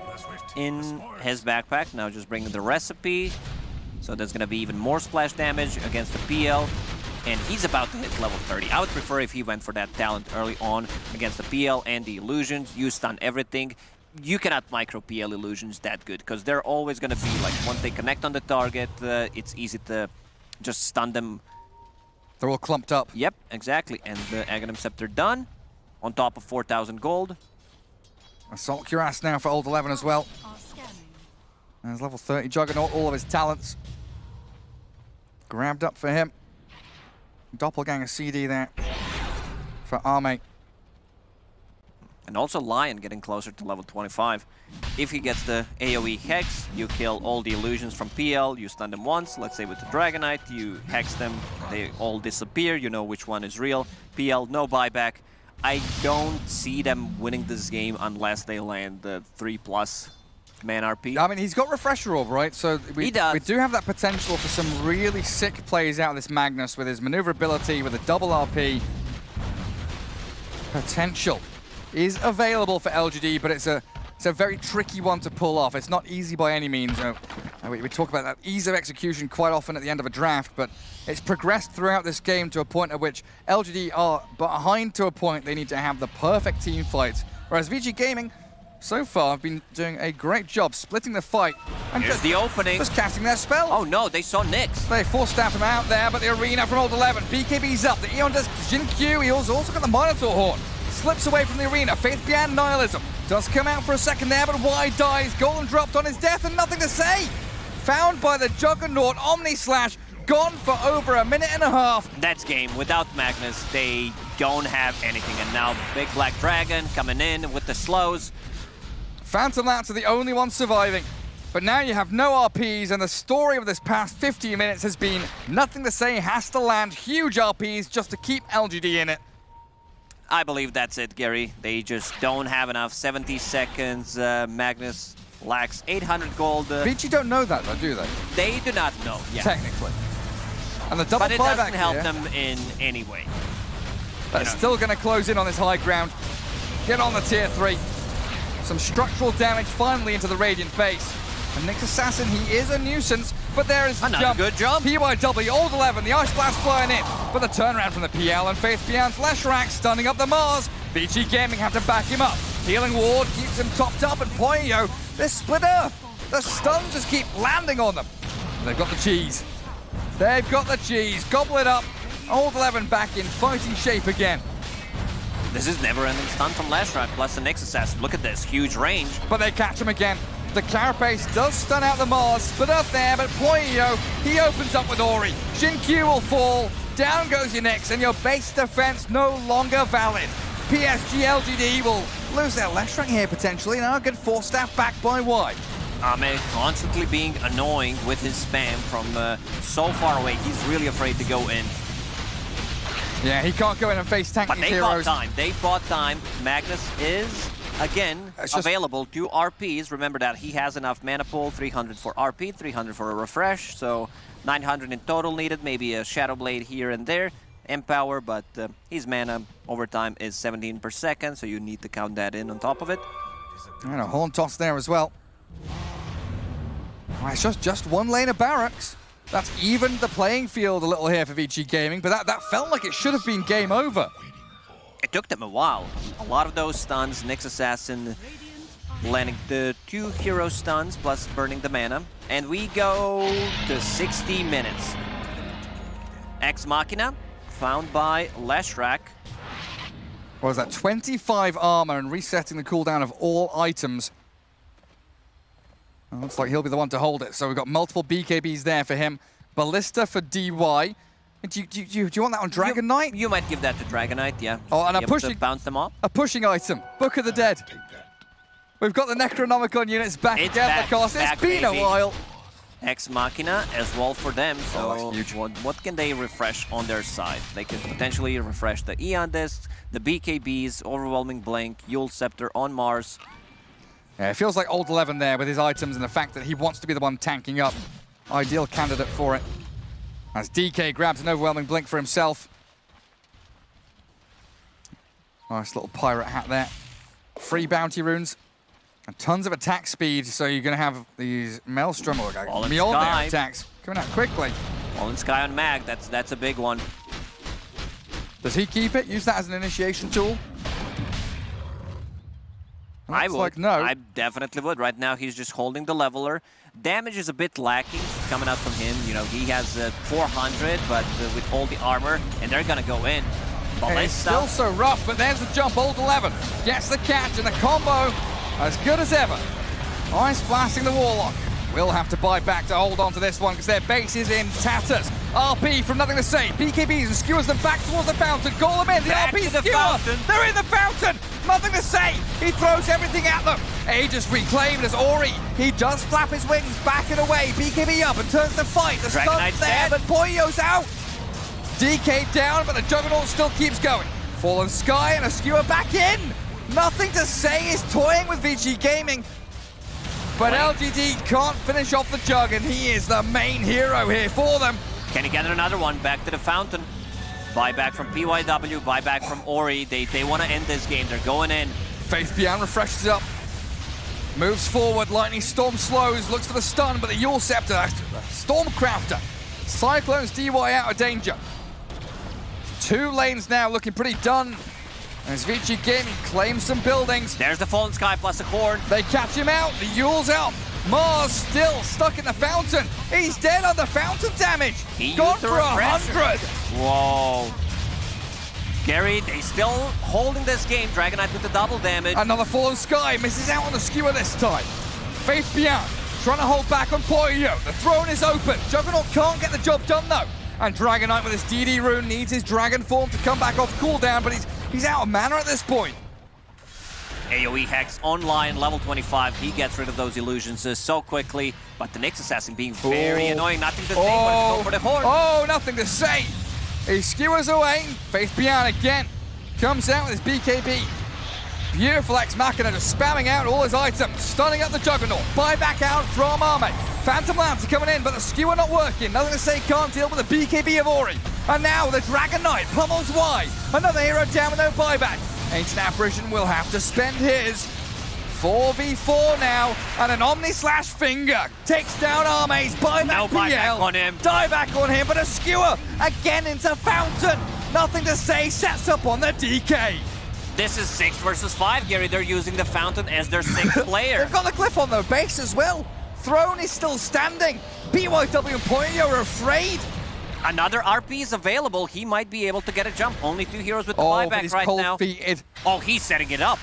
in his backpack. Now just bringing the recipe. So there's going to be even more splash damage against the PL. And he's about to hit level 30. I would prefer if he went for that talent early on against the PL and the illusions. You stun everything. You cannot micro PL illusions that good, because they're always going to be like, once they connect on the target, it's easy to just stun them. They're all clumped up. Yep, exactly. And the Aghanim Scepter done, on top of 4,000 gold. Assault Cuirass now for Old 11 as well. And there's level 30 Juggernaut, all of his talents grabbed up for him. Doppelganger CD there for Arme. And also Lion getting closer to level 25. If he gets the AoE Hex, you kill all the illusions from PL, you stun them once. Let's say with the Dragon Knight, you hex them, they all disappear, you know which one is real. PL, no buyback. I don't see them winning this game unless they land the 3+ man RP. I mean, he's got Refresher Orb, right? So we do have that potential for some really sick plays out of this Magnus with his maneuverability, with a double RP. Potential is available for LGD, but it's a It's a very tricky one to pull off. It's not easy by any means. We talk about that ease of execution quite often at the end of a draft, but it's progressed throughout this game to a point at which LGD are behind to a point they need to have the perfect team fights. Whereas Vici Gaming, so far, have been doing a great job splitting the fight and Here's the opening. Just casting their spell. Oh no, they saw Nyx. They force-staff him out there, but the arena from Old 11. BKB's up. The Eon does Jin Q. He also got the Minotaur Horn. Slips away from the arena. Faith Beyond Nihilism does come out for a second there, but Wide dies. Golden dropped on his death and nothing to say. Found by the Juggernaut. Omni Slash gone for over a minute and a half. That's game. Without Magnus, they don't have anything. And now Big Black Dragon coming in with the slows. Phantom Lats are the only ones surviving. But now you have no RPs, and the story of this past 15 minutes has been nothing to say has to land huge RPs just to keep LGD in it. I believe that's it, Gary. They just don't have enough. 70 seconds. Magnus lacks 800 gold. Vici don't know that, though, do they? They do not know, yeah. Technically. And the double but it buyback doesn't help here, them in any way. That's still going to close in on this high ground. Get on the tier 3. Some structural damage finally into the Radiant base. And Nyx Assassin, he is a nuisance, but there is another good jump. PYW, Old 11, the Ice Blast flying in. But the turnaround from the PL and Faith Beyond's Leshrac stunning up the Mars. Vici Gaming have to back him up. Healing Ward keeps him topped up, and Poyo, this split earth. The stuns just keep landing on them. They've got the cheese. They've got the cheese. Gobble it up. Old 11 back in fighting shape again. This is never-ending stun from Leshrac plus the Nyx Assassin. Look at this, huge range. But they catch him again. The Carapace does stun out the Mars, split up there, but Poyo, he opens up with Ori. Jin Q will fall, down goes your Nyx, and your base defense no longer valid. PSG.LGD will lose their Leshrac here potentially, now get force-staff back by Y. Ame constantly being annoying with his spam from so far away. He's really afraid to go in. Yeah, he can't go in and face tank but these they heroes. bought time. They bought time. Magnus is, again, available to RPs. Remember that he has enough mana pool, 300 for RP, 300 for a refresh, so 900 in total needed, maybe a Shadow Blade here and there, Empower, but his mana over time is 17 per second, so you need to count that in on top of it. And a Horn Toss there as well. Well, it's just one lane of barracks. That's evened the playing field a little here for Vici Gaming, but that felt like it should have been game over. It took them a while. A lot of those stuns, Nyx Assassin landing the 2 hero stuns plus burning the mana. And we go to 60 minutes. Ex Machina, found by Leshrac. What was that? 25 armor and resetting the cooldown of all items. Well, looks like he'll be the one to hold it. So we've got multiple BKBs there for him. Ballista for DY. Do you want that on Dragon Knight? You might give that to Dragon Knight, yeah. Oh, and bounce them off. A pushing item. Book of the Dead. We've got the Necronomicon units back again, because it's been a while. Ex Machina as well for them. So huge. What can they refresh on their side? They could potentially refresh the Eon discs, the BKBs, Overwhelming Blink, Yule Scepter on Mars. Yeah, it feels like Old 11 there with his items and the fact that he wants to be the one tanking up. Ideal candidate for it. As DK grabs an Overwhelming Blink for himself. Nice little pirate hat there. Free bounty runes. And tons of attack speed, so you're going to have these Maelstrom or Mjolnir attacks coming out quickly. Fallen Sky on Mag, that's a big one. Does he keep it? Use that as an initiation tool? I would. Like no. I definitely would. Right now, he's just holding the leveler. Damage is a bit lacking coming out from him. You know, he has 400, but with all the armor, and they're gonna go in. It's still so rough, but there's the jump. Old 11 gets the catch, and the combo as good as ever. Ice blasting the Warlock. Will have to buy back to hold on to this one because their base is in tatters. RP from nothing to say. BKBs and skewers them back towards the fountain. Golem in. The RP skewer. They're in the fountain. Nothing to say. He throws everything at them. Aegis reclaimed as Ori. He does flap his wings back and away. BKB up and turns the fight. The stun's there, but Poyo's out. DK down, but the Juggernaut still keeps going. Fallen Sky and a skewer back in. Nothing to say is toying with Vici Gaming. But LGD can't finish off the Jug, and he is the main hero here for them. Can he get another one? Back to the fountain. Buyback from PYW, buyback from Ori. They want to end this game. They're going in. Faith Beyond refreshes up. Moves forward, Lightning Storm slows, looks for the stun, but the Yule Scepter, Stormcrafter, Cyclones DY out of danger. 2 lanes now looking pretty done. As Vici Gaming claims some buildings. There's the Fallen Sky plus the Corn. They catch him out, the Yule's out. Mars still stuck in the fountain. He's dead on the fountain damage. Gone for 100. Whoa. Gary, they still holding this game. Dragon Knight with the double damage. Another Fallen Sky, misses out on the skewer this time. Faith Beyond, trying to hold back on Poyo. The throne is open. Juggernaut can't get the job done though. And Dragon Knight with his DD rune needs his dragon form to come back off cooldown, but he's out of mana at this point. AoE Hex online, level 25. He gets rid of those illusions so quickly, but the Nyx Assassin being very annoying. Nothing to say, but go for the horn. Oh, nothing to say. He skewers away. Faith Beyond again. Comes out with his BKB. Beautiful Ex Machina just spamming out all his items. Stunning up the Juggernaut. Buyback out from Arme. Phantom Lance are coming in, but the skewer not working. Nothing to say, can't deal with the BKB of Ori. And now the Dragon Knight pummels Y. Another hero down with no buyback. Ancient Apparition will have to spend his. 4v4 now, and an Omni Slash Finger takes down Arme's buyback. No buyback on him. Dieback on him, but a skewer again into Fountain. Nothing to say, sets up on the DK. This is 6 versus 5, Gary. They're using the Fountain as their 6th player. They've got the Glyph on their base as well. Throne is still standing. BYW and Poyo are afraid. Another RP is available. He might be able to get a jump. Only 2 heroes with the but buyback he's right now. cold-feeted. Oh, he's setting it up.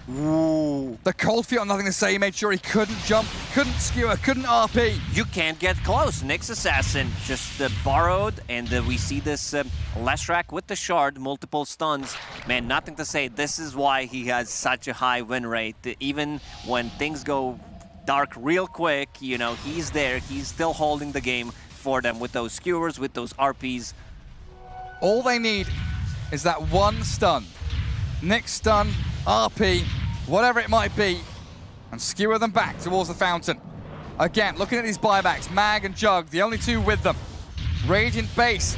Ooh. The cold feet on nothing to say. He made sure he couldn't jump, couldn't skewer, couldn't RP. You can't get close. Nyx Assassin just borrowed, and we see this Leshrac with the shard, multiple stuns. Man, nothing to say. This is why he has such a high win rate. Even when things go dark real quick, you know, he's there. He's still holding the game for them with those skewers, with those RPs. All they need is that one stun. Nyx stun, RP, whatever it might be, and skewer them back towards the fountain. Again, looking at these buybacks, Mag and Jug, the only 2 with them. Radiant base.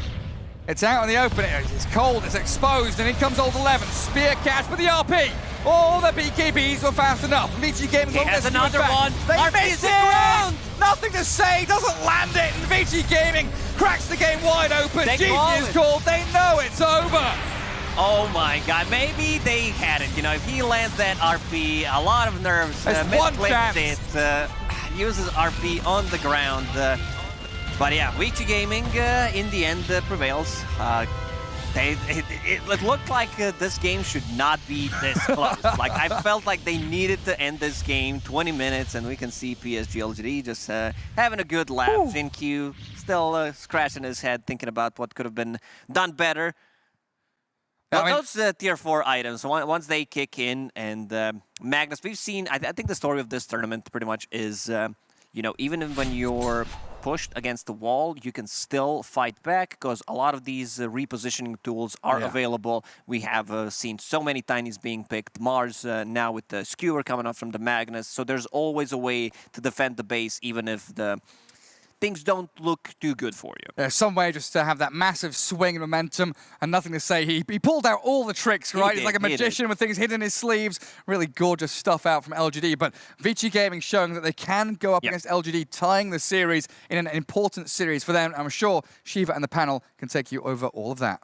It's out in the open, it's cold, it's exposed, and in comes Old 11. Spear catch with the RP. All the BKBs were fast enough. Vici Gaming has another one. They RP missed is it! ground. Nothing to say, doesn't land it, and Vici Gaming cracks the game wide open. They GG is called, they know it's over. Oh my god, maybe they had it. You know, if he lands that RP, a lot of nerves. Misclicked it, uses RP on the ground. But yeah, Vici Gaming in the end prevails. It looked like this game should not be this close. Like, I felt like they needed to end this game 20 minutes, and we can see PSG.LGD just having a good laugh. Jinq still scratching his head, thinking about what could have been done better. Well, those tier 4 items, once they kick in, and Magnus, we've seen, I think the story of this tournament pretty much is, you know, even when you're pushed against the wall, you can still fight back, because a lot of these repositioning tools are available. We have seen so many Tinies being picked. Mars now with the skewer coming up from the Magnus, so there's always a way to defend the base, even if the things don't look too good for you. There's some way just to have that massive swing of momentum, and nothing to say. He pulled out all the tricks, right? He's like a magician with things hidden in his sleeves. Really gorgeous stuff out from LGD. But Vici Gaming showing that they can go up against LGD, tying the series in an important series for them. I'm sure Shiva and the panel can take you over all of that.